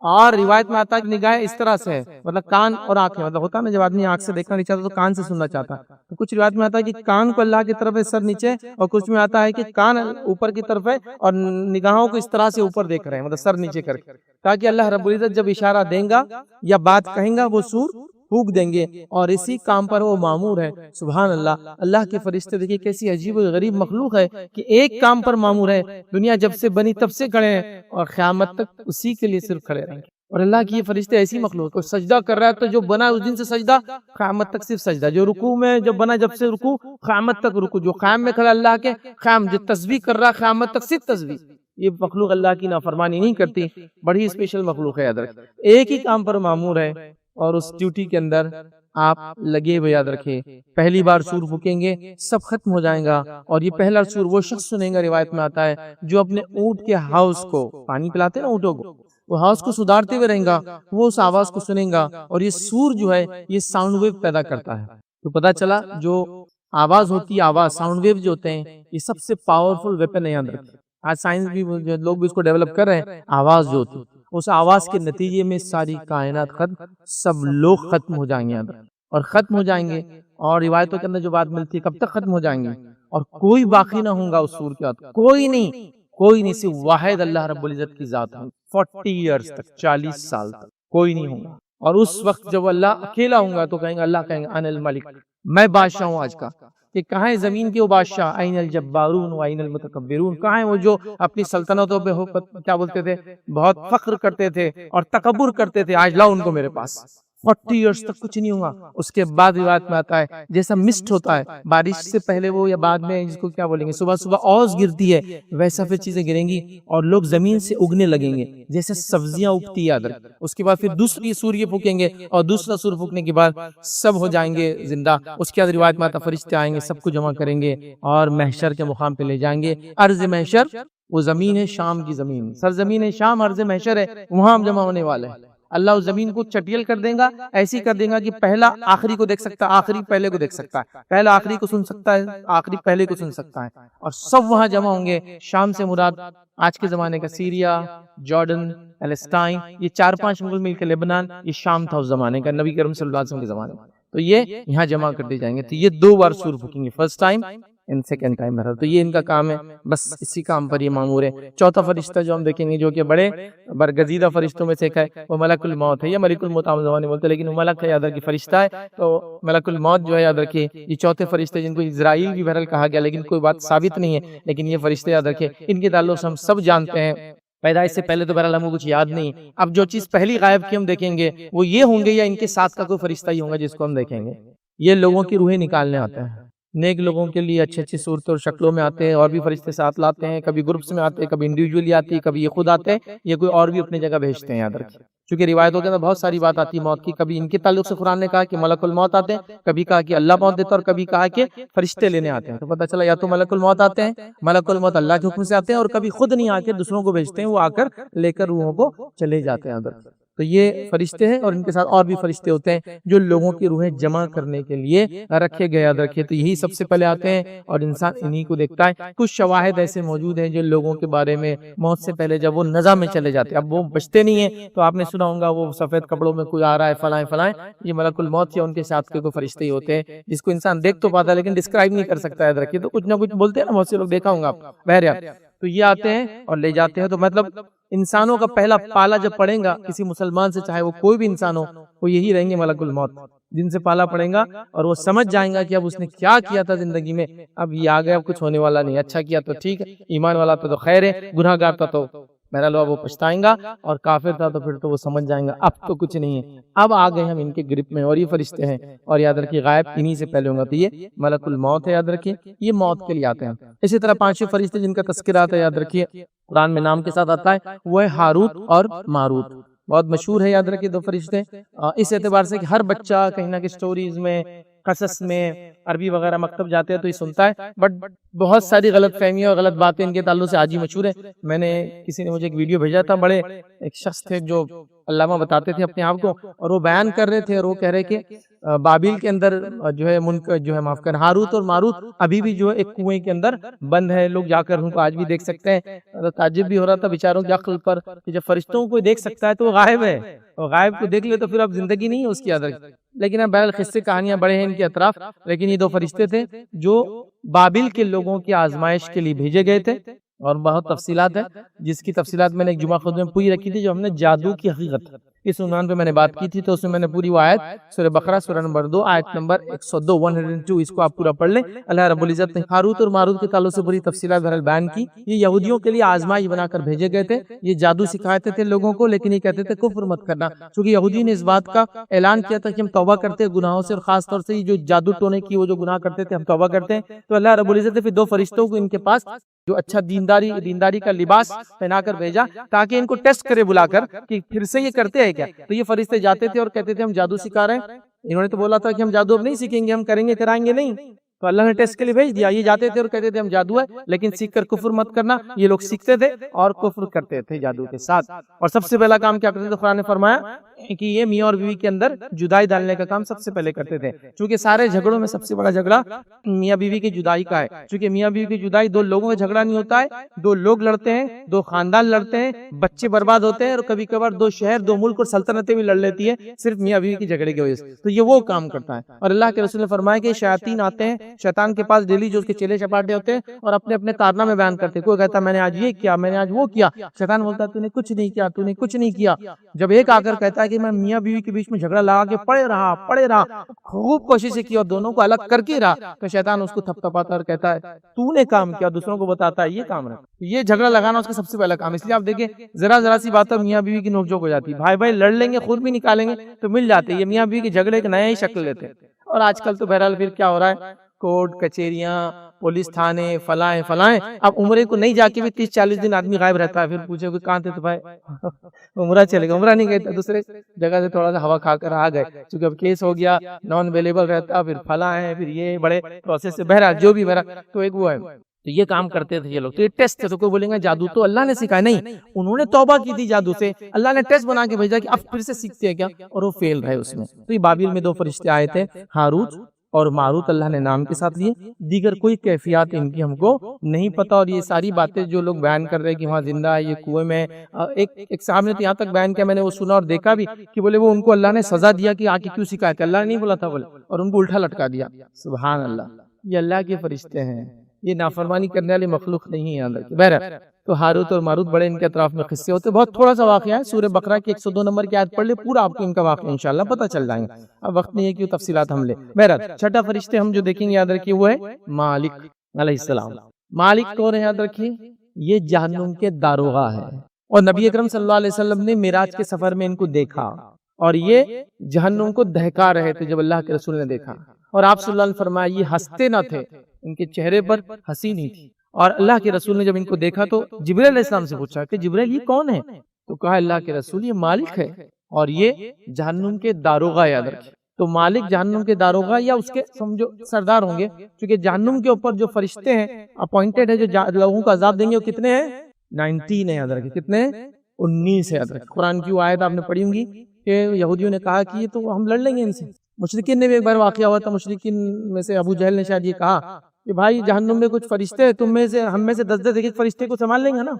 اور روایت میں آتا ہے کہ نگاہ اس طرح سے ہے، مطلب کان اور آنکھیں، مطلب ہوتا ہے نا جب آدمی آنکھ سے دیکھنا نہیں چاہتا تو کان سے سننا چاہتا ہے، تو کچھ روایت میں آتا ہے کہ کان کو اللہ کی طرف ہے، سر نیچے، اور کچھ میں آتا ہے کہ کان اوپر کی طرف ہے اور نگاہوں کو اس طرح سے اوپر دیکھ رہے ہیں، مطلب سر نیچے کر کے، تاکہ اللہ رب العزت جب اشارہ دیں گا یا بات کہیں گا وہ سور پھونک دیں گے، اور اسی کام پر وہ معمور ہے۔ سبحان اللہ، اللہ کے فرشتے دیکھیے کیسی عجیب و غریب مخلوق ہے کہ ایک کام پر معمور ہے، دنیا جب سے بنی تب سے کھڑے ہیں اور قیامت تک اسی کے لیے صرف کھڑے رہیں گے۔ اور اللہ کی یہ فرشتے ایسی مخلوق ہے، سجدہ کر رہا ہے تو جو بنا اس دن سے سجدہ، قیامت تک صرف سجدہ، جو رکوع میں جو بنا جب سے رکوع، قیامت تک رکوع، جو قیام میں کھڑا اللہ کے قیام، جو تسبیح کر رہا قیامت تک صرف تسبیح۔ یہ مخلوق اللہ کی نافرمانی نہیں کرتی، بڑی اسپیشل مخلوق ہے، یاد رکھیں ایک ہی کام پر معمور ہے، اور اس ڈیوٹی کے اندر آپ لگے ہوئے، یاد رکھیں پہلی بار سور پھونکیں گے سب ختم ہو جائے گا، اور یہ پہلا سور وہ شخص سنے گا، روایت میں آتا ہے جو اپنے اونٹ کے ہاؤس کو، پانی پلاتے ہیں نا اونٹوں کو، وہ ہاؤس کو سدھارتے ہوئے رہیں گا، وہ اس آواز کو سنیں گا، اور یہ سور جو ہے یہ ساؤنڈ ویو پیدا کرتا ہے۔ تو پتا چلا جو آواز ہوتی ہے، آواز ساؤنڈ ویو جو ہوتے ہیں، یہ سب سے پاورفل ویپن ہے، یاد رکھیں آج سائنس بھی لوگ بھی اس کو ڈیولپ کر رہے ہیں۔ آواز جو ہوتی ہے، اس آواز کے نتیجے میں ساری کائنات ختم، سب لوگ ختم ہو جائیں گے، یاد رکھیں اور ختم ہو جائیں گے، اور روایتوں کے اندر جو بات ملتی ہے کب تک ختم ہو جائیں گے، اور کوئی باقی نہ ہوگا اس سور کے بعد، کوئی نہیں، صرف واحد اللہ رب العزت کی ذات ہے، 40 ایئرز تک، 40 سال تک کوئی نہیں ہوگا، اور اس وقت جب اللہ اکیلا ہوگا تو کہیں گے، اللہ کہیں گے انا الملک، میں بادشاہ ہوں آج کا، کہ کہاں ہے زمین کے وہ بادشاہ، این الجبارون و این المتکبرون، کہاں ہیں وہ جو اپنی سلطنتوں پہ کیا بولتے تھے، بہت فخر کرتے تھے اور تکبر کرتے تھے، آج لاؤ ان کو میرے پاس۔ 40 ایئرز تک کچھ نہیں ہوگا، اس کے بعد روایت میں آتا ہے جیسا مسٹ ہوتا ہے بارش سے پہلے وہ یا بعد میں، جس کو کیا بولیں گے، صبح صبح اوس گرتی ہے، ویسا پھر چیزیں گریں گی اور لوگ زمین سے اگنے لگیں گے جیسے سبزیاں اگتی ہے، ادرک، اس کے بعد پھر دوسری سور یہ پھونکیں گے، اور دوسرا سور پھونکنے کے بعد سب ہو جائیں گے زندہ، اس کے بعد روایت میں آتا فرشتے آئیں گے، سب کو جمع کریں گے اور محشر کے مقام پہ لے جائیں گے۔ ارض محشر وہ زمین ہے، شام کی زمین، سرزمین ہے شام، ارض محشر ہے، وہاں ہم جمع ہونے والے ہیں۔ اللہ اس زمین کو چٹیل کر دیں گا، ایسی کر دیں گا کہ پہلا آخری کو دیکھ سکتا ہے، آخری پہلے کو دیکھ سکتا ہے، پہلا آخری کو سن سکتا ہے، آخری پہلے کو سن سکتا ہے، اور سب وہاں جمع ہوں گے۔ شام سے مراد آج کے زمانے کا سیریا، جارڈن، پیلسٹائن، یہ 4-5 ملک مل کے لیبنان، یہ شام تھا اس زمانے کا، نبی کریم صلی اللہ علیہ وسلم کے زمانے میں، تو یہ یہاں جمع کر دی جائیں گے۔ تو یہ 2 بار سور پھونکیں گے، first time and second time, تو یہ ان کا کام ہے، بس اسی کام پر یہ معمور ہے۔ چوتھا فرشتہ جو ہم دیکھیں گے، جو کہ بڑے برگزیدہ فرشتوں میں سے ایک ہے، وہ ملک الموت ہے، یا ملک الموت عام زبان میں بولتے ہیں، لیکن وہ ملک ہے، یاد رکھیے فرشتہ ہے، تو ملک الموت جو ہے یاد رکھیے، یہ چوتھے فرشتے جن کو اسرائیل بھی بہرحال کہا گیا، لیکن کوئی بات ثابت نہیں ہے، لیکن یہ فرشتے یاد رکھیے، ان کے تعلق سے ہم سب جانتے ہیں، پیدائش سے پہلے تو بہرحال ہم کو کچھ یاد نہیں، اب جو چیز پہلی غائب کی ہم دیکھیں گے وہ یہ ہوں گے، یا ان کے ساتھ کا کوئی فرشتہ ہی ہوگا جس کو ہم دیکھیں گے۔ یہ لوگوں کی روحیں نکالنے آتے ہیں، نیک لوگوں کے لیے اچھی اچھی صورتوں اور شکلوں میں آتے ہیں، اور بھی فرشتے ساتھ لاتے ہیں، کبھی گروپس میں آتے ہیں، کبھی انڈیویجولی آتی ہے، کبھی یہ خود آتے ہیں، یہ کوئی اور بھی اپنی جگہ بھیجتے ہیں، یاد رکھیں، چونکہ روایتوں کے اندر بہت ساری بات آتی ہے موت کی، کبھی ان کے تعلق سے قرآن نے کہا کہ ملک الموت آتے ہیں، کبھی کہا کہ اللہ موت دیتا ہے، اور کبھی کہا کہ فرشتے لینے آتے ہیں، تو پتہ چلا یا تو ملک الموت آتے ہیں، ملک الموت اللہ کے حکم سے آتے ہیں، اور کبھی خود نہیں آ کے دوسروں کو بھیجتے ہیں، وہ آ کر لے کر روحوں کو چلے جاتے ہیں ادھر۔ تو یہ فرشتے ہیں، اور ان کے ساتھ اور بھی فرشتے ہوتے ہیں جو لوگوں کی روحیں جمع کرنے کے لیے رکھے گئے، یاد رکھیے، تو یہی سب سے پہلے آتے ہیں اور انسان انہی کو دیکھتا ہے۔ کچھ شواہد ایسے موجود ہیں جو لوگوں کے بارے میں موت سے پہلے جب وہ نزع میں چلے جاتے ہیں، اب وہ بچتے نہیں ہیں، تو آپ نے سنا ہوگا وہ سفید کپڑوں میں کوئی آ رہا ہے، فلائیں فلائیں، یہ ملک الموت یا ان کے ساتھ کے کوئی فرشتے ہی ہوتے ہیں، جس کو انسان دیکھ تو پاتا ہے لیکن ڈسکرائب نہیں کر سکتا، یاد رکھیے، تو کچھ نہ کچھ بولتے ہیں نا، بہت سے لوگ دیکھا ہوگا آپ، بہرحال تو یہ آتے ہیں اور لے جاتے ہیں۔ تو مطلب انسانوں کا پہلا پالا جب پڑے گا کسی مسلمان سے، چاہے وہ کوئی بھی انسان ہو، وہ یہی رہیں گے ملک الموت، جن سے پالا پڑے گا، اور وہ سمجھ جائیں گا کہ اب اس نے کیا کیا تھا زندگی میں، اب یہ آ گیا، اب کچھ ہونے والا نہیں، اچھا کیا تو ٹھیک ہے، ایمان والا تو خیر ہے، گناہ گار تھا تو بہرحال وہ پچھتائیں گا، اور کافر تھا تو پھر تو وہ سمجھ جائیں گا اب تو کچھ نہیں ہے، اب آ گئے ہم ان کے گرپ میں، اور یہ فرشتے ہیں، اور یاد رکھیے غائب انہی سے پہلے ہوگا، تو یہ ملک الموت ہے، یاد رکھیے، یہ موت کے لیے آتے ہیں۔ اسی طرح 5 فرشتے جن کا تذکرہ آتا ہے، یاد رکھیے قرآن میں نام کے ساتھ آتا ہے، وہ ہے ہاروت اور ماروت، بہت مشہور ہے، یاد رکھیے 2 فرشتے، اس اعتبار سے کہ ہر بچہ کہیں نہ کہیں سٹوریز میں، قصص میں، عربی وغیرہ مکتب جاتے ہیں تو یہ سنتا ہے، بٹ بہت ساری غلط فہمیاں اور غلط باتیں ان کے تعلق سے آج ہی مشہور ہے۔ میں نے کسی نے مجھے ایک ویڈیو بھیجا تھا، بڑے ایک شخص تھے جو علامہ بتاتے تھے اپنے آپ کو، اور وہ بیان کر رہے تھے، اور وہ کہہ رہے کہ بابل کے اندر جو ہے معاف کر ہاروت اور ماروت ابھی بھی جو ہے ایک کنویں کے اندر بند ہے، لوگ جا کر ان کو آج بھی دیکھ سکتے ہیں۔ تعجب بھی ہو رہا تھا بیچاروں کی عقل پر کہ جب فرشتوں کو دیکھ سکتا ہے تو وہ غائب ہے، اور غائب کو دیکھ لے تو پھر اب زندگی نہیں ہے اس کی ادر۔ لیکن اب بہرحال قصے کہانیاں بڑے ہیں ان کے اطراف، لیکن یہ دو فرشتے تھے جو بابل کے لوگوں کی آزمائش کے لیے بھیجے گئے تھے، اور بہت تفصیلات ہے جس کی تفصیلات میں نے ایک جمعہ خود میں پوری رکھی تھی، جو ہم نے جادو کی حقیقت اس عنوان پہ میں نے بات کی تھی، تو اس میں میں نے پوری وہ آیت سورہ بقرہ سورہ نمبر 2 آیت نمبر 102 اس کو آپ پورا پڑھ لیں۔ اللہ رب العزت نے ہاروت اور ماروت کے تعلق سے پوری تفصیلات بہرحال بیان کی۔ یہ یہودیوں کے لیے آزمائش بنا کر بھیجے گئے تھے، یہ جادو سکھاتے تھے لوگوں کو، لیکن یہ کہتے تھے کفر مت کرنا، چونکہ یہودی نے اس بات کا اعلان کیا تھا کہ ہم توبہ کرتے ہیں گناہوں سے، اور خاص طور سے یہ جو جادو ٹونے کی وہ جو گناہ کرتے تھے ہم توبہ کرتے ہیں۔ تو اللہ رب العزت نے پھر دو فرشتوں کو ان کے پاس جو اچھا دینداری کا لباس پہنا کر بھیجا، تاکہ ان کو ٹیسٹ کرے بلا کر کہ پھر سے یہ کرتے ہیں کیا۔ تو یہ فرشتے جاتے تھے اور کہتے تھے ہم جادو سکھا رہے ہیں، انہوں نے تو بولا تھا کہ ہم جادو اب نہیں سیکھیں گے، ہم کریں گے کرائیں گے نہیں، تو اللہ نے ٹیسٹ کے لیے بھیج دیا۔ یہ جاتے تھے اور کہتے تھے ہم جادو ہے، لیکن سیکھ کر کفر مت کرنا۔ یہ لوگ سیکھتے تھے اور کفر کرتے تھے جادو کے ساتھ، اور سب سے پہلا کام کیا کرتے تھے؟ قرآن نے فرمایا کہ یہ میاں اور بیوی کے اندر جدائی ڈالنے کا کام سب سے پہلے کرتے تھے، چونکہ سارے جھگڑوں میں سب سے بڑا جھگڑا میاں بیوی کی جدائی کا ہے۔ چونکہ میاں بیوی کی جدائی دو لوگوں کا جھگڑا نہیں ہوتا ہے، دو لوگ لڑتے ہیں، دو خاندان لڑتے ہیں، بچے برباد ہوتے ہیں، اور کبھی کبھار دو شہر، دو ملک اور سلطنتیں بھی لڑ لیتی ہیں صرف میاں بیوی کی جھگڑے کی وجہ سے۔ تو یہ وہ کام کرتا ہے، اور اللہ کے رسول نے فرمایا کہ شیاطین آتے ہیں شیطان کے پاس ڈیلی، جو اس کے چیلے چپاٹے ہوتے ہیں، اور اپنے اپنے کارنامے بیان کرتے ہیں۔ کوئی کہتا ہے میں نے آج یہ کیا، میں نے آج وہ کیا، شیطان بولتا ہے تو نے کچھ نہیں کیا، تو نے کچھ نہیں کیا۔ جب ایک آ کر کہتا ہے کہ میں میاں بیوی کے بیچ میں جھگڑا لگا کے پڑے رہا، خوب کوششیں کی اور دونوں کو الگ کر کے رہا، تو شیطان اس کو تھپ تھپاتا اور کہتا ہے تو نے کام کیا، دوسروں کو بتاتا ہے یہ کام ہے۔ یہ جھگڑا لگانا اس کا سب سے پہلا کام، اس لیے آپ دیکھیں ذرا سی بات پر میاں بیوی کی نوک جھوک ہو جاتی ہے، بھائی لڑ لیں گے، خود بھی نکالیں گے تو مل جاتے، یہ میاں بیوی کے جھگڑے ایک نیا ہی شکل لیتے ہیں۔ اور آج کل تو بہرحال پھر کیا ہو رہا ہے، کورٹ کچہریاں، پولیس تھانے، فلائیں۔ اب عمرے کو نہیں جا کے بھی 30-40 دن آدمی غائب رہتا ہے، پھر پوچھے کوئی کہاں تھے تو بھائی عمرہ چلے گا، عمرہ نہیں گئے، دوسرے جگہ سے تھوڑا سا ہوا کھا کر آ گئے، چونکہ اب کیس ہو گیا، نان اویلیبل رہتا، پھر فلاں پھر یہ بڑے پروسیس سے بہرحال جو بھی بہرحال تو ایک وہ ہے، تو یہ کام کرتے تھے یہ لوگ۔ تو یہ ٹیسٹ ہے، تو کوئی بولیں گا جادو تو اللہ نے سکھایا، نہیں، انہوں نے توبہ کی تھی جادو سے، اللہ نے ٹیسٹ بنا کے بھیجا کہ اب پھر سے سیکھتے ہیں کیا، اور وہ فیل رہے اس میں۔ تو یہ بابل میں دو فرشتے آئے تھے، ہاروت اور ماروت، اللہ نے نام کے ساتھ لیے، دیگر کوئی کیفیات ان کی ہم کو نہیں پتا۔ اور یہ ساری باتیں جو لوگ بیان کر رہے ہیں کہ وہاں زندہ ہے، یہ کنویں میں، ایک صاحب نے تو یہاں تک بیان کیا، میں نے وہ سنا اور دیکھا بھی کہ بولے وہ ان کو اللہ نے سزا دیا کہ آ کے کیوں سکھایا تھا، اللہ نے نہیں بولا تھا بولے، اور ان کو الٹا لٹکا دیا۔ سبحان اللہ، یہ اللہ کے فرشتے ہیں، یہ نافرمانی کرنے والے مخلوق نہیں ہے اندر۔ بہرحال تو ہاروت اور ماروت بڑے ان کے اطراف میں قصے ہوتے، بہت تھوڑا سا واقعہ ہے، سورہ بقرہ کی 102 نمبر کی آیت پڑھ لے، پورا آپ کو ان کا واقعہ انشاءاللہ پتہ چل جائیں گے، اب وقت نہیں ہے کہ تفصیلات ہم لے۔ بہرحال چھٹا فرشتے ہم جو دیکھیں گے یاد رکھیے وہ ہے مالک علیہ السلام۔ مالک کون ہے یاد رکھیے، یہ جہنم کے داروغہ ہے، اور نبی اکرم صلی اللہ علیہ وسلم نے معراج کے سفر میں ان کو دیکھا، اور یہ جہنم کو دہکا رہے تھے جب اللہ کے رسول نے دیکھا، اور آپ صلی اللہ علیہ وسلم نے فرمایا یہ ہنستے نہ تھے، ان کے چہرے پر ہنسی نہیں تھی۔ اور اللہ کے رسول نے جب ان کو دیکھا تو جبرائیل علیہ السلام سے پوچھا کہ جبرائیل یہ کون ہے، تو کہا اللہ کے رسول یہ مالک ہے، اور یہ جہنم کے داروغہ یاد رکھیں۔ تو مالک جہنم کے داروغہ یا اس کے سمجھو سردار ہوں گے، کیونکہ جہنم کے اوپر جو فرشتے ہیں اپوائنٹڈ ہے جو لوگوں کو عذاب دیں گے، وہ کتنے ہیں؟ 19 ہے یاد رکھیں، کتنے ہیں؟ 19 ہے یاد رکھیں۔ قرآن کی وہ آیت آپ نے پڑھی ہوں گی کہ یہودیوں نے کہا کہ یہ تو ہم لڑ لیں گے ان سے، مشرکین نے بھی ایک بار واقعہ ہوا تھا، مشرکین میں سے ابو جہل نے شاید یہ کہا کہ بھائی جہنم میں کچھ فرشتے ہیں، تم میں سے ہم میں سے 10 ایک فرشتے کو سنبھال لیں گے نا؟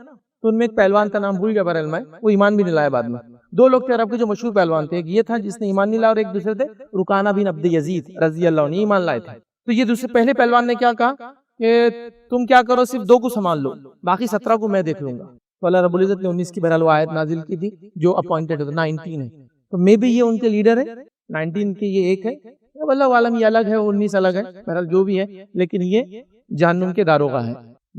تو ان میں ایک پہلوان کا نام بھول گیا بہرحال میں، وہ ایمان بھی نہیں لایا بعد میں۔ دو لوگ تھے عرب کے جو مشہور پہلوان تھے، ایک یہ تھا جس نے ایمان نہیں لایا، اور ایک دوسرے تھے رکانہ بن عبد یزید رضی اللہ عنہ، ایمان لائے تھے۔ تو یہ دوسرے پہلے پہلوان نے کیا کہا کہ تم کیا کرو، صرف 2 کو سنبھال لو، باقی 17 کو میں دیکھ لوں گا۔ تو اللہ رب العزت نے 19 کی بہرحال وہ آیت نازل کی تھی جو اپوائنٹڈ ہوتا، 19 ہے، تو میں بھی یہ ان کے لیڈر ہے، 19 کے یہ ایک ہے، اب اللہ عالم یہ الگ ہے، 19 الگ ہے، بہرحال جو بھی ہے، لیکن یہ جہنم کے داروغہ ہے،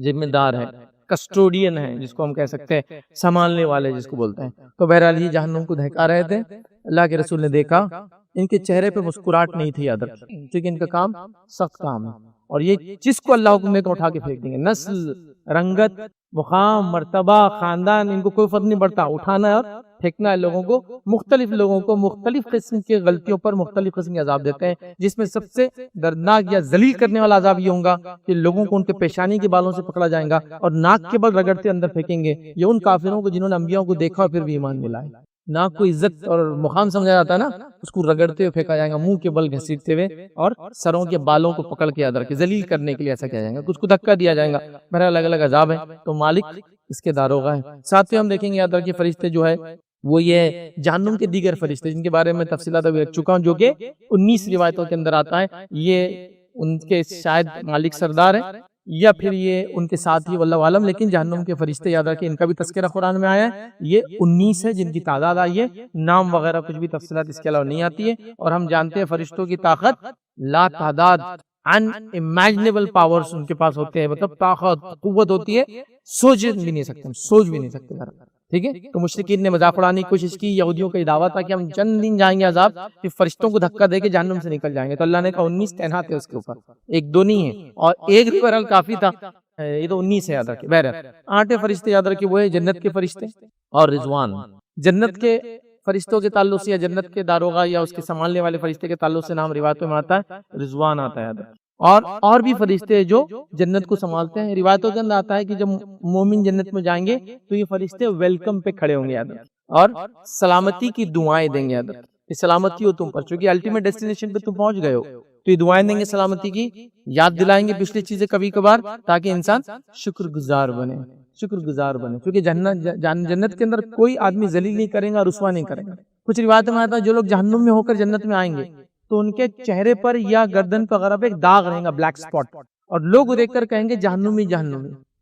ذمہ دار ہے، کسٹوڈین ہے جس کو ہم کہہ سکتے ہیں، سنبھالنے والے جس کو بولتے ہیں۔ تو بہرحال یہ جہنم کو دہکا رہے تھے، اللہ کے رسول نے دیکھا، ان کے چہرے پہ مسکراہٹ نہیں تھی یاد رکھیں، کیونکہ ان کا کام سخت کام ہے، اور یہ جس کو اللہ حکم دے تو اٹھا کے پھینک دیں گے، نسل، رنگت، مقام، مرتبہ، خاندان، ان کو کوئی فرق نہیں پڑتا، اٹھانا ہے اور پھینکنا ہے لوگوں کو، مختلف لوگوں کو مختلف قسم کے غلطیوں پر مختلف قسم کے عذاب دیتے ہیں، جس میں سب سے دردناک یا ذلیل کرنے والا عذاب یہ ہوگا کہ لوگوں کو ان کے پیشانی کے بالوں سے پکڑا جائے گا اور ناک کے بل رگڑتے اندر پھینکیں گے، یہ ان کافروں کو جنہوں نے انبیاء کو دیکھا اور پھر بھی ایمان نہیں لائے۔ ناک کو عزت اور مقام سمجھا جاتا ہے نا، اس کو رگڑتے ہوئے پھینکا جائے گا، منہ کے بل گھسیٹتے ہوئے اور سروں کے بالوں کو پکڑ کے یاد رکھے ذلیل کرنے کے لیے ایسا کیا جائے گا، اس کو دھکا دیا جائے گا. بہرحال الگ الگ عذاب ہے، تو مالک اس کے داروغہ ہے. ساتھ میں ہم دیکھیں گے یاد رکھیے فرشتے جو ہے وہ یہ جہنم کے دیگر فرشتے جن کے بارے میں تفصیلات ابھی رکھ چکا ہوں، جو کہ 19 روایتوں کے اندر آتا ہے. یہ ان کے شاید مالک سردار ہے یا پھر یہ ان کے ساتھ ہی واللہ عالم، لیکن جہنم کے فرشتے یاد رکھیں ان کا بھی تذکرہ قرآن میں آیا ہے. یہ 19 ہے جن کی تعداد آئی ہے، نام وغیرہ کچھ بھی تفصیلات اس کے علاوہ نہیں آتی ہے. اور ہم جانتے ہیں فرشتوں کی طاقت لا تعداد unimaginable powers ان کے پاس ہوتے ہیں، مطلب طاقت قوت ہوتی ہے سوچ بھی نہیں سکتے، ہم سوچ بھی نہیں سکتے. ٹھیک ہے، تو مشرکین نے مذاق اڑانے کی کوشش کی، یہودیوں کا یہ دعویٰ تھا کہ ہم چند دن جائیں گے عذاب، پھر فرشتوں کو دھکا دے کے جہنم سے نکل جائیں گے. تو اللہ نے کہا 19 تعینات ہے اس کے اوپر، ایک دو نہیں ہے، اور ایک بھی بہرحال کافی تھا. یہ تو 19 ہے یاد رکھے. بہرحال 8 فرشتے یاد رکھے وہ ہے جنت کے فرشتے اور رضوان. جنت کے فرشتوں کے تعلق سے یا جنت کے داروغہ یا اس کے سنبھالنے والے فرشتے کے تعلق سے نام روایتوں میں آتا ہے رضوان آتا ہے یاد رکھے. اور بھی فرشتے جو جنت کو سنبھالتے ہیں. روایتوں کے اندر آتا ہے کہ جب مومن جنت میں جائیں گے تو یہ فرشتے ویلکم پہ کھڑے ہوں گے یاد رکھیں، اور سلامتی کی دعائیں دیں گے یاد رکھیں، سلامتی ہو تم پر، چونکہ الٹیمیٹ ڈیسٹینیشن پہ تم پہنچ گئے ہو، تو یہ دعائیں دیں گے سلامتی کی، یاد دلائیں گے پچھلی چیزیں کبھی کبھار، تاکہ انسان شکر گزار بنے. کیونکہ جنت کے اندر کوئی آدمی ذلیل نہیں کرے گا، رسوا نہیں کرے گا. کچھ روایتوں میں آتا ہے جو لوگ جہنم میں ہو کر جنت میں آئیں گے تو ان کے چہرے پر یا گردن پر غرب ایک داغ رہے گا، بلیک سپاٹ، اور لوگ دیکھ کر کہیں گے جہنمی.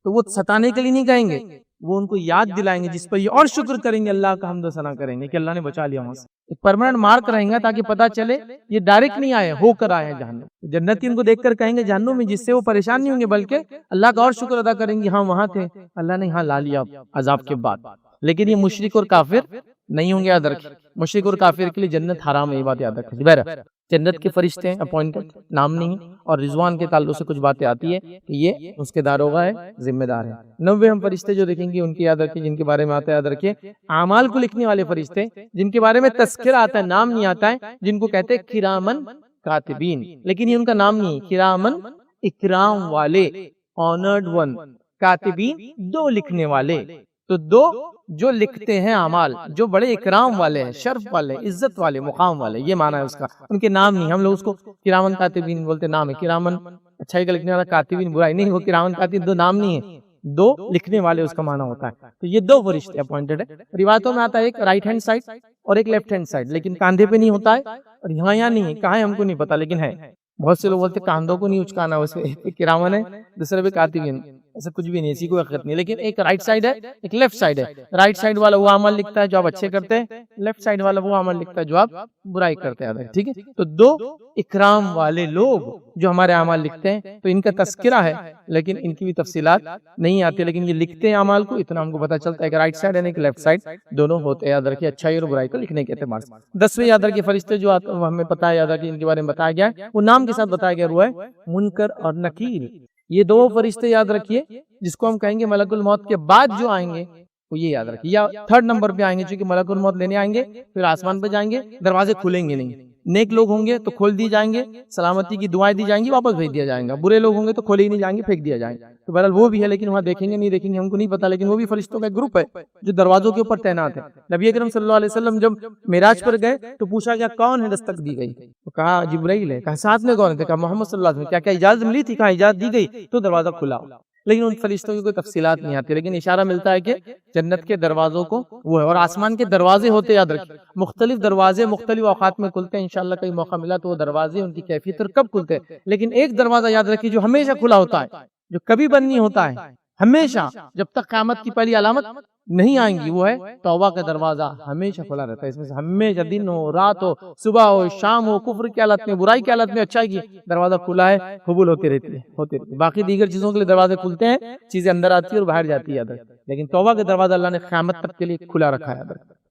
تو وہ ستانے کے لیے نہیں کہیں گے، وہ ان کو یاد دلائیں گے، جس پر یہ اور شکر کریں گے، اللہ کا حمد و ثنا کریں گے کہ اللہ نے بچا لیا وہاں سے. ایک پرماننٹ مارک رہیں گا تاکہ پتہ چلے یہ ڈائریکٹ نہیں آئے، ہو کر آئے جہنم. جنتی ان کو دیکھ کر کہیں گے جہنم میں، جس سے وہ پریشان نہیں ہوں گے بلکہ اللہ کا اور شکر ادا کریں گے، ہاں وہاں تھے، اللہ نے یہاں لا لیا عذاب کے بعد. لیکن یہ مشرک اور کافر نہیں ہوں گے یاد رکھیں. مشرک اور کافر کے لیے جنت حرام ہے، یہ بات یاد رکھیں. بہرحال جنت کے فرشتے ہیں اپوائنٹڈ، نام نہیں ہے. اور رضوان کے تعلق سے کچھ باتیں آتی ہے کہ یہ اس کے داروغہ ہے، ذمہ دار ہے. 90 ہم فرشتے جو دیکھیں گے ان کی یاد رکھیں، جن کے بارے میں آتا ہے یاد رکھیں اعمال کو لکھنے والے فرشتے، جن کے بارے میں تذکرہ آتا ہے، نام نہیں آتا ہے، جن کو کہتے ہیں کرامن کاتبین، لیکن یہ ان کا نام نہیں. کرامن اکرام والے، آنرڈ ون، کاتبین دو لکھنے والے. تو دو جو لکھتے ہیں اعمال، جو بڑے اکرام والے ہیں، شرف والے، عزت والے، مقام والے، یہ معنی ہے اس کا. ان کے نام نہیں، ہم لوگ اس کو کرامن کاتبین بولتے، نام ہے کرامن اچھائی کا لکھنے والا، کاتبین برائی نہیں. وہ کرامن کاتبین دو نام نہیں ہے، دو لکھنے والے اس کا معنی ہوتا ہے. تو یہ دو فرشتے اپوائنٹڈ ہے. روایتوں میں آتا ہے ایک رائٹ ہینڈ سائڈ اور ایک لیفٹ ہینڈ سائڈ، لیکن کاندھے پہ نہیں ہوتا ہے، اور یہاں نہیں ہے، کہاں ہے ہم کو نہیں پتا، لیکن ہے. بہت سے لوگ بولتے کاندھوں کو نہیں اچکانا، ویسے ایک کرامن ہے، دوسرے پہ کاتبین، ایسا کچھ بھی نہیں، اسی کو حقیقت نہیں. لیکن ایک رائٹ سائڈ ہے، ایک لیفٹ سائڈ ہے. رائٹ سائڈ والا وہ عمل لکھتا ہے جو آپ اچھے کرتے ہیں، لیفٹ سائڈ والا وہ عمل لکھتا ہے جو آپ برائی کرتے ہیں. ٹھیک ہے، تو دو اکرام والے لوگ جو ہمارے اعمال لکھتے ہیں، تو ان کا تذکرہ ہے لیکن ان کی بھی تفصیلات نہیں آتی، لیکن یہ لکھتے ہیں اعمال کو، اتنا ہم کو پتا چلتا ہے کہ رائٹ سائڈ ہے ایک لیفٹ سائڈ، دونوں ہوتے ہیں. یاد رکھیے اچھائی اور برائی کو لکھنے کے اعتبار سے. 10ویں یاد رکھیے فرشتے جو ہمیں پتا ہے، یاد رکھیے ان کے بارے میں بتایا گیا ہے، وہ نام کے ساتھ بتایا گیا ہوا ہے منکر اور نکیر. یہ دو فرشتے یاد رکھیے جس کو ہم کہیں گے ملک الموت کے بعد جو آئیں گے، وہ یہ یاد رکھیے، یا 3rd نمبر پہ آئیں گے، چونکہ ملک الموت لینے آئیں گے، پھر آسمان پہ جائیں گے، دروازے کھلیں گے نہیں. نیک لوگ ہوں گے تو کھول دی جائیں گے، سلامتی کی دعائیں دی جائیں گی، واپس بھیج دیا جائے گا. برے لوگ ہوں گے تو کھولے ہی نہیں جائیں گے، پھینک دیا جائیں گے. تو بہرحال وہ بھی ہے، لیکن وہاں دیکھیں گے نہیں دیکھیں گے ہم کو نہیں پتا، لیکن وہ بھی فرشتوں کا ایک گروپ ہے جو دروازوں کے اوپر تعینات ہے. نبی اکرم صلی اللہ علیہ وسلم جب معراج پر گئے تو پوچھا گیا کون ہے، دستک دی گئی، تو کہا جبرائیل ہے. کہا ساتھ میں کون ہے، کہا محمد صلی اللہ علیہ وسلم. کیا اجازت ملی تھی، کہا اجازت دی گئی، تو دروازہ کھلا. لیکن ان فرشتوں کی کوئی تفصیلات نہیں آتی، لیکن اشارہ ملتا ہے کہ جنت کے دروازوں کو وہ ہے. اور آسمان کے دروازے ہوتے یاد رکھیں، مختلف دروازے مختلف اوقات میں کھلتے ہیں. انشاءاللہ کئی موقع ملا تو وہ دروازے ان کی کیفیت اور کب کھلتے ہیں. لیکن ایک دروازہ یاد رکھیے جو ہمیشہ کھلا ہوتا ہے، جو کبھی بند نہیں ہوتا ہے، ہمیشہ جب تک قیامت کی پہلی علامت نہیں آئیں گی، وہ ہے توبہ کا دروازہ. ہمیشہ کھلا رہتا ہے، اس میں سے ہمیشہ دن ہو رات ہو، صبح ہو شام ہو، کفر کی حالت میں، برائی کی حالت میں، اچھائی کی، دروازہ کھلا ہے، قبول ہوتی رہتی ہے. باقی دیگر چیزوں کے لیے دروازے کھلتے ہیں، چیزیں اندر آتی ہیں اور باہر جاتی ہے، لیکن توبہ کا دروازہ اللہ نے قیامت تک کے لیے کھلا رکھا ہے.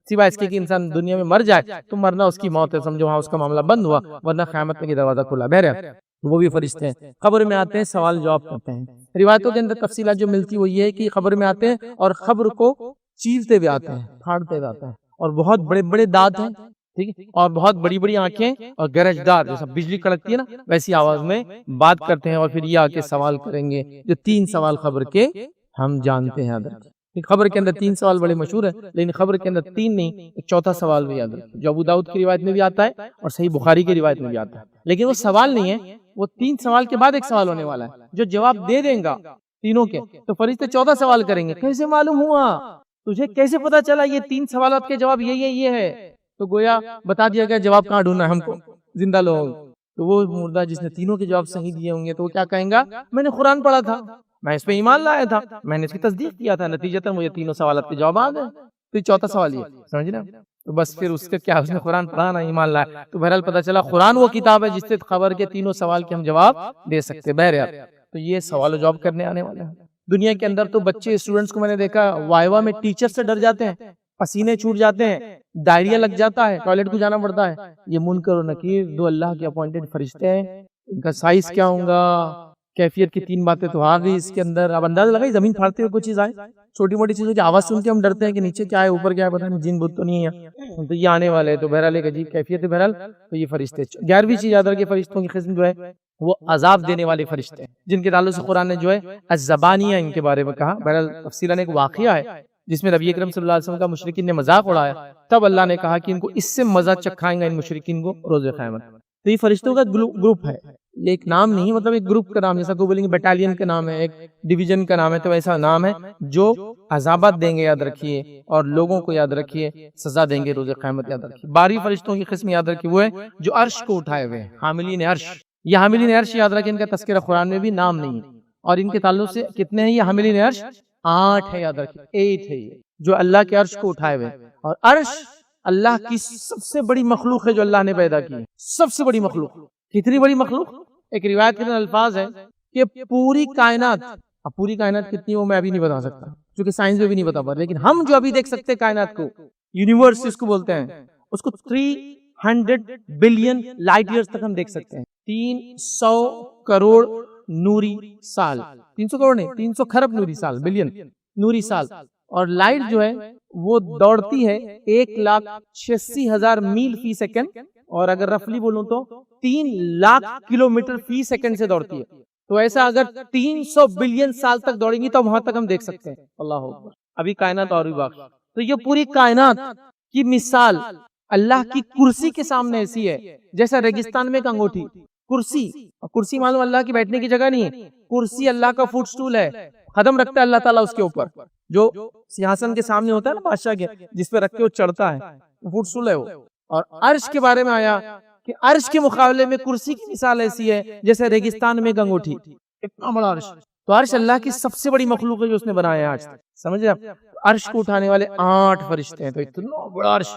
سوائے اس کے کہ انسان دنیا میں مر جائے تو مرنا اس کی موت ہے، سمجھو وہاں اس کا معاملہ بند ہوا، ورنہ قیامت میں دروازہ کھلا. بہرحال وہ بھی فرشتے ہیں. قبر میں آتے ہیں، سوال جواب کرتے ہیں. روایتوں کے اندر تفصیلات جو ملتی وہ یہ ہے کہ قبر میں آتے ہیں اور قبر کو چیرتے ہوئے آتے ہیں، پھاڑتے ہوئے آتے ہیں، اور بہت بڑے بڑے دانت ہیں، ٹھیک ہے، اور بہت بڑی بڑی آنکھیں، اور گرجدار جیسا بجلی کڑکتی ہے نا ویسی آواز میں بات کرتے ہیں، اور پھر یہ آ کے سوال کریں گے. جو 3 سوال قبر کے ہم جانتے ہیں. خبر کے اندر 3 سوال بڑے مشہور ہیں، لیکن خبر کے اندر 3 نہیں، ایک چوتھا سوال بھی یاد رکھیں جو ابو داؤد کی روایت میں بھی آتا ہے اور صحیح بخاری کی روایت میں بھی آتا ہے، لیکن وہ سوال نہیں ہے، وہ 3 سوال کے بعد ایک سوال ہونے والا ہے جو جواب دے دیں گا تینوں کے، تو فرشتے 14 سوال کریں گے، کیسے معلوم ہوا تجھے، کیسے پتا چلا یہ 3 سوالات کے جواب یہ ہے، تو گویا بتا دیا گیا جواب کہاں ڈھونڈنا ہے ہم کو، زندہ لوگ۔ تو وہ مردہ جس نے تینوں کے جواب صحیح دیے ہوں گے تو وہ کیا کہیں گا، میں نے قرآن پڑھا تھا، میں اس پہ ایمان لایا تھا، میں نے اس کی تصدیق کیا تھا، نتیجتاً مجھے تینوں سوالات کے جواب آ گئے۔ تو یہ چوتھا سوال یہ سمجھ رہے ہیں، تو بس پھر اس کے کیا، اس نے قرآن پڑھا نہ ایمان لایا، تو بہرحال پتہ چلا قرآن وہ کتاب ہے جس سے خبر کے تینوں سوال کے ہم جواب دے سکتے۔ بہرحال تو یہ سوال و جواب کرنے آنے والے ہیں۔ دنیا کے اندر تو بچے اسٹوڈنٹس کو میں نے دیکھا وائوا میں ٹیچر سے ڈر جاتے ہیں، پسینے چھوٹ جاتے ہیں، ڈائریا لگ جاتا ہے، ٹوائلٹ کو جانا پڑتا ہے۔ یہ منکر و نکیر 2 اللہ کے اپوائنٹڈ فرشتے ہیں، ان کا سائز کیا ہوگا، کیفیت کی 3 باتیں تو آ گئی اس کے اندر۔ اب اندازہ لگائی زمین پھاڑتے ہوئے کوئی چیز آئے، چھوٹی موٹی چیزوں کی آواز سن کے ہم ڈرتے ہیں کہ نیچے کیا ہے اوپر کیا ہے، پتہ نہیں جن بت تو نہیں ہے، تو یہ آنے والے، تو بہرحال ایک عجیب کیفیت ہے۔ بہرحال تو یہ فرشتے 11ویں چیز یاد رکھیں، فرشتوں کی قسم جو ہے وہ عذاب دینے والے فرشتے ہیں، جن کے تعلق سے قرآن نے جو ہے الزبانیہ ان کے بارے میں کہا۔ بہرحال تفصیلاً ایک واقعہ ہے جس میں نبی اکرم صلی اللہ علیہ وسلم کا مشرکین نے مذاق اڑایا، تب اللہ نے کہا کہ ان کو اس سے مزہ چکھائیں گا ان مشرکین کو روز قیامت۔ تو یہ فرشتوں کا گروپ ہے، یہ ایک نام نہیں، مطلب ایک گروپ کا نام، جیسا کوئی بولیں گے بیٹالین کا نام ہے، ایک ڈویژن کا نام ہے، تو ایسا نام ہے جو عذابات دیں گے، یاد رکھیے، اور لوگوں کو یاد رکھیے سزا دیں گے روز قیامت، یاد رکھیے۔ 12 فرشتوں کی قسم یاد رکھیے وہ ہے جو عرش کو اٹھائے ہوئے ہیں، حاملین عرش۔ یہ حاملین عرش یاد رکھیں، ان کا تذکرہ قرآن میں بھی نام نہیں ہے، اور ان کے تعلق سے کتنے ہیں یہ حاملین عرش؟ 8 ہے، یاد رکھیے 8 ہے یہ جو اللہ کے عرش کو اٹھائے ہوئے، اور عرش اللہ کی سب سے بڑی مخلوق ہے جو اللہ نے پیدا کی ہے، سب سے بڑی مخلوق۔ کتنی بڑی مخلوق؟ ایک روایت کے اندر الفاظ ہے کہ پوری کائنات، اب پوری کائنات کتنی ہو میں ابھی نہیں بتا سکتا کیونکہ سائنس میں بھی نہیں بتا پاتا، لیکن ہم جو ابھی دیکھ سکتے کائنات کو، یونیورس اس کو بولتے ہیں، اس کو 300 بلین لائٹ ایئرز تک ہم دیکھ سکتے ہیں، 300 کروڑ نوری سال، 300 کروڑ نہیں، 300 کھرب نوری سال، بلین نوری سال، اور لائٹ جو ہے وہ دوڑتی ہے 1,86,000 میل فی سیکنڈ، اور اگر رفلی بولوں تو 3 لاکھ کلومیٹر فی سیکنڈ سے دوڑتی ہے۔ تو ایسا اگر 300 بلین سال تک دوڑیں گی تو وہاں تک ہم دیکھ سکتے ہیں، اللہ اکبر، ابھی کائنات اور بھی باقی۔ تو یہ پوری کائنات کی مثال اللہ کی کرسی کے سامنے ایسی ہے جیسا ریگستان میں ایک انگوٹھی، کرسی معلوم اللہ کی بیٹھنے کی جگہ نہیں ہے، کرسی اللہ کا فٹ سٹول ہے، قدم رکھتا ہے اللہ تعالیٰ اس کے اوپر، جو سیاسن کے سامنے ہوتا ہے نا بادشاہ کے، جس پہ رکھ کے وہ چڑھتا ہے، فٹ سٹول ہے وہ۔ اور عرش کے بارے میں آیا کہ عرش کے مقابلے میں کرسی کی مثال ایسی ہے جیسے ریگستان میں ایک انگوٹھی، اتنا بڑا عرش۔ تو عرش اللہ کی سب سے بڑی مخلوق ہے جو اس نے بنایا ہے آج تک، سمجھے آپ؟ عرش کو اٹھانے والے 8 فرشتے ہیں، تو اتنا بڑا عرش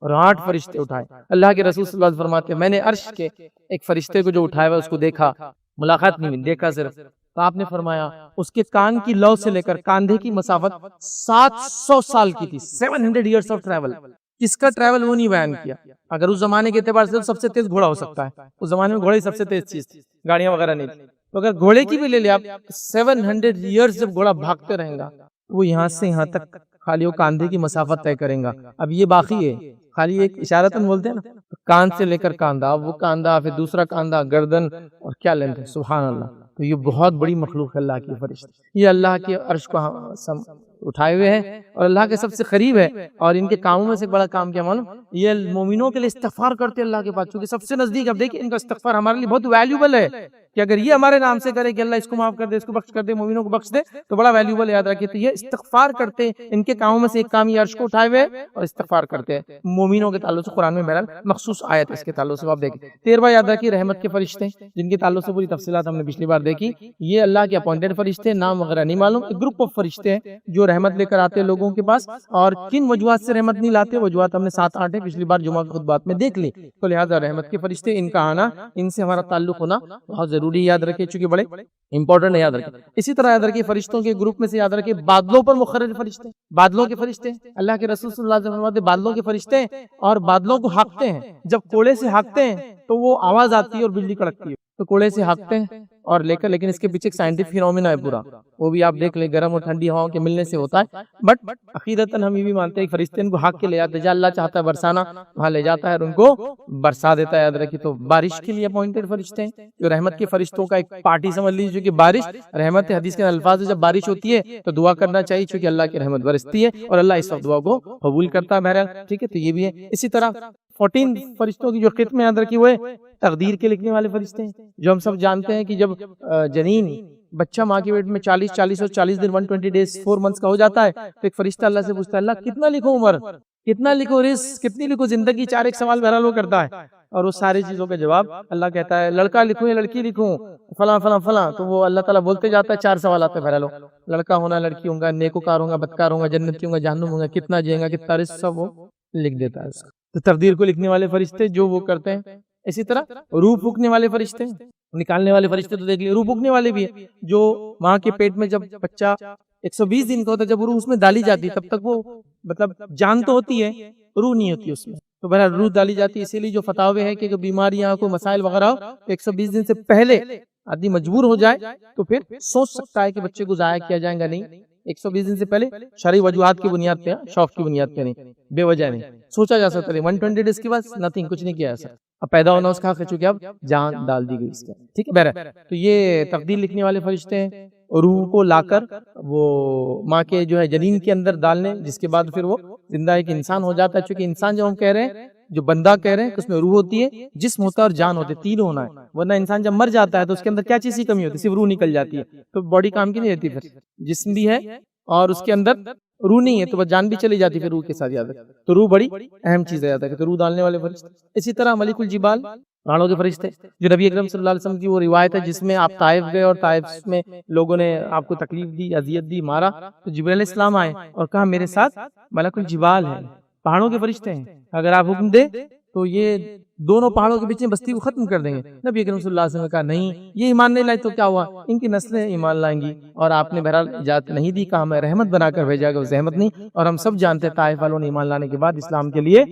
اور 8 فرشتے اٹھائے۔ اللہ کے رسول صلی اللہ علیہ وسلم فرماتے ہیں میں نے عرش کے ایک فرشتے کو جو اٹھایا ہوا اس کو دیکھا، ملاقات نہیں ہوئی، دیکھا صرف، تو آپ نے فرمایا اس کے کان کی لو سے لے کر کاندھے کی مسافت 700 سال کی تھی، 700 ایئرس آف ٹریول۔ کس کا ٹریول وہ نہیں بیان کیا، اگر اس زمانے کے اعتبار سے سب سے تیز گھوڑا ہو سکتا ہے، اس زمانے میں گھوڑے سب سے تیز چیز تھی، گاڑیاں وغیرہ نہیں تھی، تو اگر گھوڑے کی بھی لے لیں آپ، 700 ایئرس جب گھوڑا بھاگتے رہیں گا وہ یہاں سے یہاں تک خالی وہ کاندھے کی مسافت طے کریں گا۔ اب یہ باقی ہے، خالی ایک اشارتاً بولتے ہیں نا، کان سے لے کر کاندھا، وہ کاندھا پھر دوسرا کاندھا، گردن، اور کیا لینتھ ہے، سبحان اللہ۔ تو یہ بہت بڑی مخلوق ہے اللہ کی فرشتے، یہ اللہ کے عرش کو اٹھائے ہوئے ہیں اور اللہ کے سب سے قریب ہے، اور ان کے کاموں میں سے بڑا کام کیا معلوم، یہ مومنوں کے لیے استغفار کرتے اللہ کے پاس، چونکہ سب سے نزدیک۔ اب دیکھیں ان کا استغفار ہمارے لیے بہت ویلیوبل ہے کہ اگر یہ ہمارے نام سے کرے کہ اللہ اس کو معاف کر دے، اس کو بخش کر دے، مومنوں کو بخش دے، تو بڑا ویلیوبل یاد رکھیے۔ تو یہ استغفار کرتے، ان کے کاموں میں سے ایک کام یہ عرش کو اٹھائے ہوئے اور استغفار کرتے ہیں مومنوں کے تعلق سے۔ قرآن میں بہرحال مخصوص آیت اس کے تعلق سے آپ دیکھیں۔ 13واں یاد رکھیے رحمت کے فرشتے، جن کے تعلق سے پوری تفصیلات ہم نے پچھلی بار دیکھی۔ یہ اللہ کے اپوائنٹڈ فرشتے، نام وغیرہ نہیں معلوم، ایک گروپ آف فرشتے ہیں جو رحمت لے کر آتے ہیں لوگوں کے پاس، اور کن وجوہات سے رحمت نہیں لاتے، وجوہات ہم نے 7-8 پچھلی بار جمعہ کے خطبات میں دیکھ لی۔ تو لہٰذا رحمت کے فرشتے، ان کا آنا، ان سے ہمارا تعلق ہونا بہت ضروری، یاد رکھیں چونکہ بڑے امپورٹنٹ ہے، یاد رکھیں۔ اسی طرح یاد رکھیں فرشتوں کے گروپ میں سے یاد رکھیں بادلوں پر مقرر فرشتے، بادلوں کے فرشتے، اللہ کے رسول صلی اللہ علیہ وسلم فرماتے ہیں بادلوں کے فرشتے ہیں اور بادلوں کو ہانکتے ہیں، جب کوڑے سے ہانکتے ہیں تو وہ آواز آتی ہے اور بجلی کڑکتی ہے، تو کوڑے سے ہانکتے ہیں اور لے کر، لیکن اس کے پیچھے ایک سائنٹیفک فینومینا ہے پورا، وہ بھی آپ دیکھ لیں، گرم اور ٹھنڈی ہواؤں کے ملنے سے ہوتا ہے. بٹ عقیدتاً ہم یہ بھی مانتے ہیں کہ فرشتے ان کو ہاک کے لے جاتے ہیں، جہاں اللہ چاہتا ہے برسانا وہاں لے جاتا ہے اور ان کو برسا دیتا ہے. یاد رکھیے تو بارش کے لیے اپوائنٹڈ فرشتے ہیں، جو رحمت کے فرشتوں کا ایک پارٹی سمجھ لیجیے، کہ بارش رحمت ہے. حدیث کے الفاظ ہے جب بارش ہوتی ہے تو دعا کرنا چاہیے، چونکہ اللہ کی رحمت برستی ہے اور اللہ اس وقت دعا کو قبول کرتا ہے. بہرحال ٹھیک ہے، تو یہ بھی ہے. اسی طرح 14 فرشتوں کی جو ختم یاد رکھی وہ ہے تقدیر کے لکھنے والے فرشتے ہیں، جو ہم سب جانتے ہیں کہ جب جنین بچہ ماں کے پیٹ میں 40 اور 40 دن 120 ڈیز 4 منتھس کا ہو جاتا ہے تو ایک فرشتہ اللہ سے پوچھتا ہے اللہ کتنا لکھوں عمر، کتنا لکھوں رزق، کتنی لکھوں زندگی، 4 سوال بہرحال وہ کرتا ہے. اور وہ ساری چیزوں کا جواب اللہ کہتا ہے لڑکا لکھوں یا لڑکی لکھوں، فلاں فلاں فلاں. تو وہ اللہ تعالیٰ بولتے جاتا ہے 4 سوال آتے ہیں بہرحال، لڑکا ہونا، لڑکی ہوں گا، نیکوکار ہوں گا، بدکار ہوں گا، جنتی ہوں گا، جہنم ہوں گا، کتنا جئیں گا، کتنا رزق، سب وہ لکھ دیتا ہے. تو تقدیر کو لکھنے والے فرشتے جو وہ کرتے ہیں. اسی طرح روح پھونکنے والے فرشتے، نکالنے والے فرشتے تو دیکھ لیے، روح پھونکنے والے بھی ہیں، جو ماں کے پیٹ میں جب بچہ 120 دن کا ہوتا ہے، جب روح اس میں ڈالی جاتی ہے تب تک وہ مطلب جان تو ہوتی ہے، روح نہیں ہوتی اس میں. تو بہرحال روح ڈالی جاتی ہے. اسی لیے جو فتاوے ہے کہ بیماریاں کوئی مسائل وغیرہ ہو 120 دن سے پہلے آدمی مجبور ہو جائے تو پھر سوچ سکتا ہے کہ بچے کو ضائع کیا جائے گا. نہیں، 120 دن سے پہلے شرعی وجوہات کی بنیاد پہ، شوق کی بنیاد پہ نہیں، بے وجہ نہیں سوچا جا سکتا. 120 ڈیز کے بعد نتھنگ، کچھ نہیں کیا جا سکتا. اب پیدا ہونا اس کا حق ہے، چونکہ اب جان ڈال دی گئی اس کا. ٹھیک ہے بہرحال. تو یہ تقدیر لکھنے والے فرشتے ہیں، روح کو لا کر وہ ماں کے جو ہے جنین کے اندر ڈالنے، جس کے بعد پھر وہ زندہ ایک انسان ہو جاتا ہے. چونکہ انسان جو ہم کہہ رہے ہیں، جو بندہ کہہ رہے ہیں کہ اس میں روح ہوتی ہے، جسم ہوتا ہے اور جان ہوتی ہے، تینوں ہونا ہے. ورنہ انسان جب مر جاتا ہے تو اس کے اندر کیا چیز کی کمی ہوتی ہے؟ صرف روح نکل جاتی ہے، تو باڈی کام کی نہیں رہتی. پھر جسم بھی ہے اور اس کے اندر روح نہیں ہے تو بس جان بھی چلی جاتی پھر روح کے ساتھ. یاد ہے تو روح بڑی اہم چیز ہے، یاد ہے تو روح ڈالنے والے فرشتے. اسی طرح ملک الجبال، پہاڑوں کے فرشتے، جو نبی اکرم صلی اللہ علیہ وسلم کی وہ روایت ہے جس میں آپ طائف گئے اور طائف میں لوگوں نے آپ کو تکلیف دی، اذیت دی، مارا، تو جبرائیل علیہ السلام آئے اور کہا میرے ساتھ ملک الجبال ہے، پہاڑوں کے فرشتے ہیں، اگر آپ حکم دے تو یہ دونوں پہاڑوں کے بیچ میں بستی کو ختم کر دیں گے. نبی اکرم صلی اللہ علیہ وسلم نے کہا نہیں، یہ ایمان نہیں لائے تو کیا ہوا، ان کی نسلیں ایمان لائیں گی. اور آپ نے بہرحال اجازت نہیں دی، کہا میں رحمت بنا کر بھیجا گا، زحمت نہیں. اور ہم سب جانتے ہیں طائف والوں نے ایمان لانے کے بعد اسلام کے لیے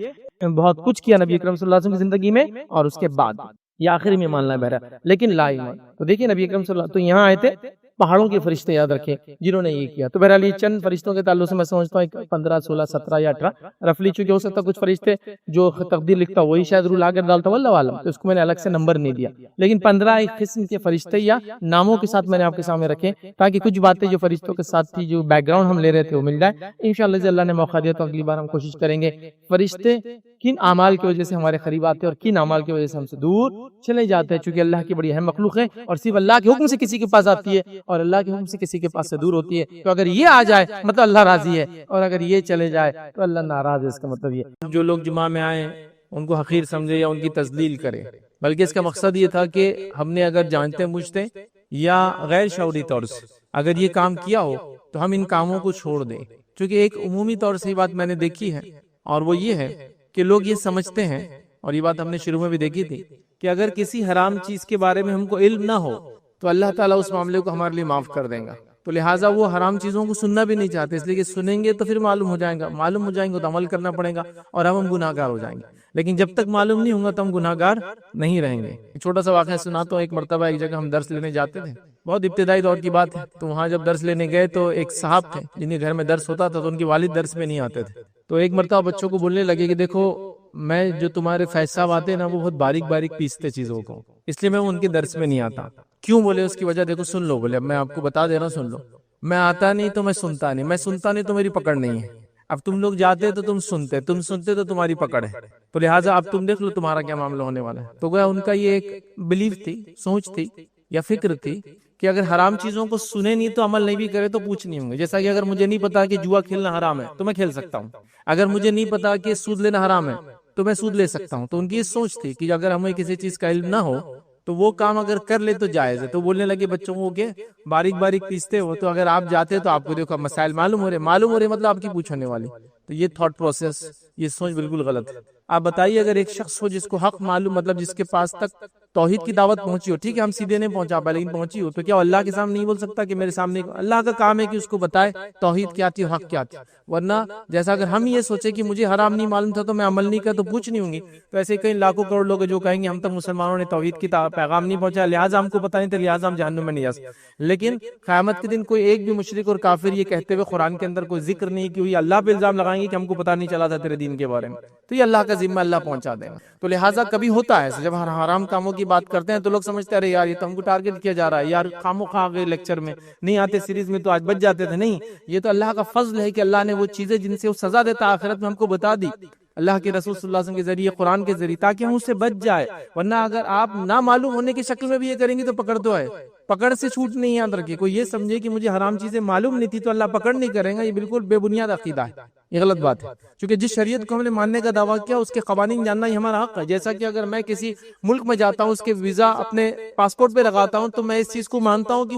بہت کچھ کیا نبی اکرم صلی اللہ علیہ وسلم کی زندگی میں، اور اس کے بعد یہ آخری میں ایمان لائے بہرحال، لیکن لا ایمان. تو دیکھیں نبی اکرم صلی اللہ علیہ وسلم تو یہاں آئے تھے پہاڑوں کے فرشتے، یاد رکھیں جنہوں نے یہ کیا. تو بہرحال یہ چند فرشتوں کے تعلق سے میں سمجھتا ہوں 15 16 17 یا 18 رفلی، چونکہ ہو سکتا کچھ فرشتے جو تقدیر لکھتا وہی شاید روح لا کر ڈالتا، واللہ عالم، تو اس کو میں نے الگ سے نمبر نہیں دیا. لیکن 15 ایک قسم کے فرشتے یا ناموں کے ساتھ میں نے آپ کے سامنے رکھے تاکہ کچھ باتیں جو فرشتوں کے ساتھ تھی، جو بیک گراؤنڈ ہم لے رہے تھے، وہ مل جائے انشاءاللہ. اللہ نے موقع دیا تو اگلی بار ہم کوشش کریں گے فرشتے کن اعمال کی وجہ سے ہمارے قریب آتے ہیں اور کن اعمال کی وجہ سے ہم سے دور چلے جاتے ہیں. چونکہ اللہ کی بڑی اہم مخلوق ہے اور صرف اللہ کے حکم سے کسی کے پاس آتی ہے اور اللہ کے حکم سے کسی کے پاس سے دور ہوتی ہے. تو اگر یہ آ جائے مطلب اللہ راضی ہے، اور اگر یہ چلے جائے تو اللہ ناراض ہے. اس کا مطلب یہ جو لوگ جمعہ میں آئے ان کو حقیر سمجھے یا ان کی تذلیل کرے، بلکہ اس کا مقصد یہ تھا کہ ہم نے اگر جانتے بوجھتے یا غیر شعوری طور سے اگر یہ کام کیا ہو تو ہم ان کاموں کو چھوڑ دیں. چونکہ ایک عمومی طور سے یہ بات میں نے دیکھی ہے، اور وہ یہ ہے کہ لوگ یہ سمجھتے ہیں، اور یہ بات ہم نے شروع میں بھی دیکھی تھی، کہ اگر کسی حرام چیز کے بارے میں ہم کو علم نہ ہو تو اللہ تعالیٰ اس معاملے کو ہمارے لیے معاف کر دیں گا. تو لہٰذا وہ حرام چیزوں کو سننا بھی نہیں چاہتے، اس لیے کہ سنیں گے تو پھر معلوم ہو جائیں گے تو عمل کرنا پڑے گا اور ہم گناہ گار ہو جائیں گے. لیکن جب تک معلوم نہیں ہوگا تو ہم گناہ گار نہیں رہیں گے. چھوٹا سا واقعہ سناتا ہوں. ایک مرتبہ ایک جگہ ہم درس لینے جاتے تھے، بہت ابتدائی دور کی بات ہے. تو وہاں جب درس لینے گئے تو ایک صاحب تھے جن کے گھر میں درس ہوتا تھا، تو ان کی والد درس میں نہیں آتے تھے. تو ایک مرتبہ بچوں کو بولنے لگے کہ دیکھو میں جو تمہارے فیض صاحب آتے ہیں نا، وہ بہت باریک باریک پیستے چیزوں کو، اس لیے میں ان کے درس میں نہیں آتا. کیوں؟ بولے اس کی وجہ دیکھو سن لو. بولے اب میں آپ کو بتا دے رہا ہوں، سن لو. میں آتا نہیں تو میں سنتا نہیں، میں سنتا نہیں تو میری پکڑ نہیں ہے. اب تم لوگ جاتے تو تم سنتے تو تمہاری پکڑ ہے. تو لہٰذا اب تم دیکھ لو تمہارا کیا معاملہ ہونے والا ہے. تو گویا ان کا یہ ایک بلیف تھی، سوچ تھی یا فکر تھی کہ اگر حرام چیزوں کو سنے نہیں تو عمل نہیں بھی کرے تو پوچھ نہیں ہوں گے. جیسا کہ اگر مجھے نہیں پتا کہ جوا کھیلنا حرام ہے تو میں کھیل سکتا ہوں، اگر مجھے نہیں پتا کہ سود لینا حرام ہے تو میں سود لے سکتا ہوں. تو ان کی یہ سوچ تھی کہ اگر ہمیں کسی چیز کا علم نہ ہو تو وہ کام اگر کر لے تو جائز ہے. تو بولنے لگے بچوں کو کہ باریک باریک پیستے ہو، تو اگر آپ جاتے تو آپ کو دیکھو مسائل معلوم ہو رہے مطلب آپ کی پوچھنے والی. تو یہ تھاٹ پروسیس، یہ سوچ بالکل غلط ہے. آپ بتائیے اگر ایک شخص ہو جس کو حق معلوم، مطلب جس کے پاس تک توحید کی دعوت پہنچی ہو، ٹھیک ہے ہم سیدھے نہیں پہنچا پائے لیکن پہنچی ہو، تو کیا اللہ کے سامنے نہیں بول سکتا کہ میرے سامنے؟ اللہ کا کام ہے کہ اس کو بتائے توحید کیا تھی، حق کیا تھی. ورنہ جیسا اگر ہم یہ سوچے کہ مجھے حرام نہیں معلوم تھا تو میں عمل نہیں کر تو پوچھ نہیں ہوں گی، تو ایسے کئی لاکھوں کروڑ لوگ جو کہیں گے ہم تک مسلمانوں نے توحید کی پیغام نہیں پہنچا لہٰذا ہم کو پتہ نہیں تھا لہٰذا ہم جہنم میں نہیں جا سکتے. لیکن قیامت کے دن کوئی ایک بھی مشرک اور کافر یہ کہتے ہوئے قرآن کے اندر کوئی ذکر نہیں کہ اللہ پہ الزام لگائیں گے کہ ہم کو پتہ نہیں چلا تھا تیرے دین کے بارے میں، تو یہ اللہ کا ذمہ اللہ پہنچا دے گا. تو لہٰذا کبھی ہوتا ہے جب حرام کاموں کی بات کرتے ہیں تو لوگ سمجھتے ہیں ارے یار یہ تو ہم کو ٹارگٹ کیا جا رہا ہے، یار خامو خواہ گئے لیکچر میں نہیں آتے سیریز میں تو آج بچ جاتے تھے. نہیں، یہ تو اللہ کا فضل ہے کہ اللہ نے وہ چیزیں جن سے وہ سزا دیتا آخرت میں ہم کو بتا دی اللہ کے رسول صلی اللہ علیہ وسلم کے ذریعے، قرآن کے ذریعے، تاکہ ہم اس سے بچ جائے. ورنہ اگر آپ نہ معلوم ہونے کی شکل میں بھی یہ کریں گے تو پکڑ تو ہے، پکڑ سے چھوٹ نہیں. یاد رکھیے کوئی یہ سمجھے کہ مجھے حرام چیزیں معلوم نہیں تھی تو اللہ پکڑ نہیں کرے گا، یہ بالکل بے بنیاد عقیدہ ہے، یہ غلط بات ہے. کیونکہ جس شریعت کو ہم نے ماننے کا دعویٰ کیا اس کے قوانین جاننا ہی ہمارا حق ہے. جیسا کہ اگر میں کسی ملک میں جاتا ہوں اس کے ویزا اپنے پاسپورٹ پہ لگاتا ہوں تو میں اس چیز کو مانتا ہوں کہ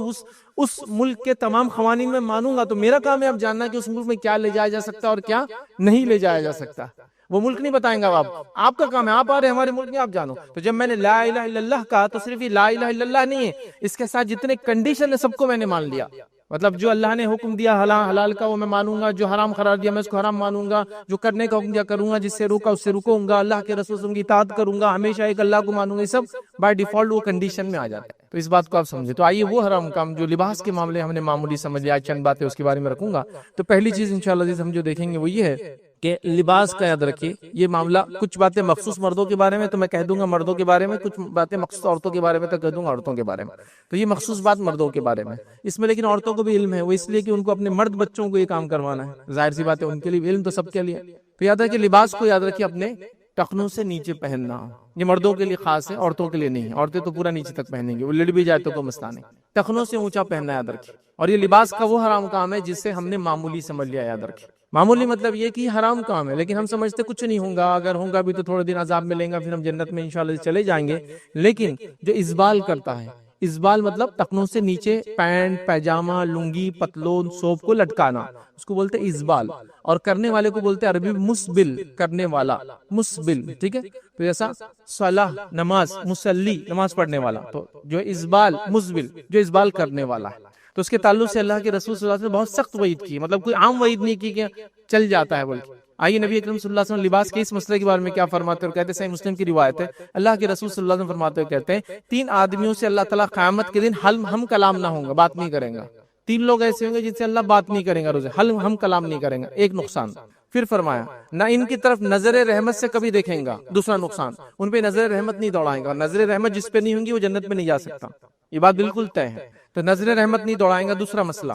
اس ملک کے تمام قوانین میں مانوں گا. تو میرا کام ہے اب جاننا کہ اس ملک میں کیا لے جایا جا سکتا ہے اور کیا نہیں لے جایا جا سکتا. وہ ملک نہیں بتائیں گا آپ کا کام ہے، آپ آ رہے ہیں ہمارے ملک میں آپ جانو. تو جب میں نے لا الہ الا اللہ کہا تو صرف یہ لا الہ الا اللہ نہیں ہے، اس کے ساتھ جتنے کنڈیشن ہے سب کو میں نے مان لیا. مطلب جو اللہ نے حکم دیا حلال کا وہ میں مانوں گا، جو حرام قرار دیا میں اس کو حرام مانوں گا، جو کرنے کا حکم دیا کروں گا، جس سے روکا اس سے رکوں گا، اللہ کے رسول کی اطاعت کروں گا، ہمیشہ ایک اللہ کو مانوں گا. یہ سب بائی ڈیفالٹ وہ کنڈیشن میں آ جاتا ہے. تو اس بات کو آپ سمجھے. تو آئیے وہ حرام کام جو لباس کے معاملے ہم نے معمولی سمجھ لیا، چند باتیں اس کے بارے میں رکھوں گا. تو پہلی چیز انشاءاللہ ہم جو دیکھیں گے وہ یہ ہے کہ لباس کا یاد رکھیے. یہ معاملہ کچھ باتیں مخصوص مردوں کے بارے میں تو میں کہہ دوں گا مردوں کے بارے میں، کچھ باتیں مخصوص عورتوں کے بارے میں تو کہہ دوں گا عورتوں کے بارے میں. تو یہ مخصوص بات مردوں کے بارے میں، اس میں لیکن عورتوں کو بھی علم ہے، وہ اس لیے کہ ان کو اپنے مرد بچوں کو یہ کام کروانا ہے. ظاہر سی بات ہے ان کے لیے علم تو سب کے لیے. تو یاد رکھیے لباس کو یاد رکھیے اپنے ٹخنوں سے نیچے پہننا. یہ مردوں کے لیے خاص ہے، عورتوں کے لیے نہیں ہے. عورتیں تو پورا نیچے تک پہنیں گے، وہ لڑ بھی جائے تو کوئی مسئلہ نہیں. ٹخنوں سے اونچا پہننا یاد رکھیے. اور یہ لباس کا وہ حرام کام ہے جس سے ہم نے معمولی سمجھ لیا. یاد رکھیے معمولی مطلب یہ کہ حرام کام ہے لیکن ہم سمجھتے کچھ نہیں ہوگا، اگر ہوگا بھی تو تھوڑے دن عذاب ملیں گا پھر ہم جنت میں انشاءاللہ چلے جائیں گے. لیکن جو ازبال کرتا ہے، ازبال مطلب ٹخنوں سے نیچے پینٹ، پیجامہ، لنگی، پتلون، سوپ کو لٹکانا، اس کو بولتے ازبال. اور کرنے والے کو بولتے عربی مسبل، کرنے والا مسبل. ٹھیک ہے، تو جیسا صلاح نماز، مسلی نماز پڑھنے والا، تو جو ازبال مسبل جو ازبال کرنے والا ہے. تو اس کے تعلق سے اللہ کے رسول صلی اللہ علیہ وسلم نے بہت سخت وعید کی، مطلب کوئی عام وعید نہیں کی کہ چل جاتا ہے بلکہ. آئیے نبی اکرم صلی اللہ علیہ وسلم لباس کے اس مسئلے کے بارے میں کیا فرماتے ہیں اور کہتے ہیں. صحیح مسلم کی روایت ہے، اللہ کے رسول صلی اللہ علیہ وسلم فرماتے ہیں کہتے ہیں 3 آدمیوں سے اللہ تعالیٰ قیامت کے دن ہم کلام نہ ہوں گا، بات نہیں کریں گا. 3 لوگ ایسے ہوں گے جن سے اللہ بات نہیں کریں گا روزے، ہم کلام نہیں کریں گا. ایک نقصان. پھر فرمایا نہ ان کی طرف نظر رحمت سے کبھی دیکھیں گا. دوسرا نقصان، ان پہ نظر رحمت نہیں دوڑائیں گا. نظر رحمت جس پہ نہیں ہوں گی وہ جنت میں نہیں جا سکتا. یہ بات بالکل طے ہے. تو نظر رحمت نہیں دوڑائیں گا، دوسرا مسئلہ.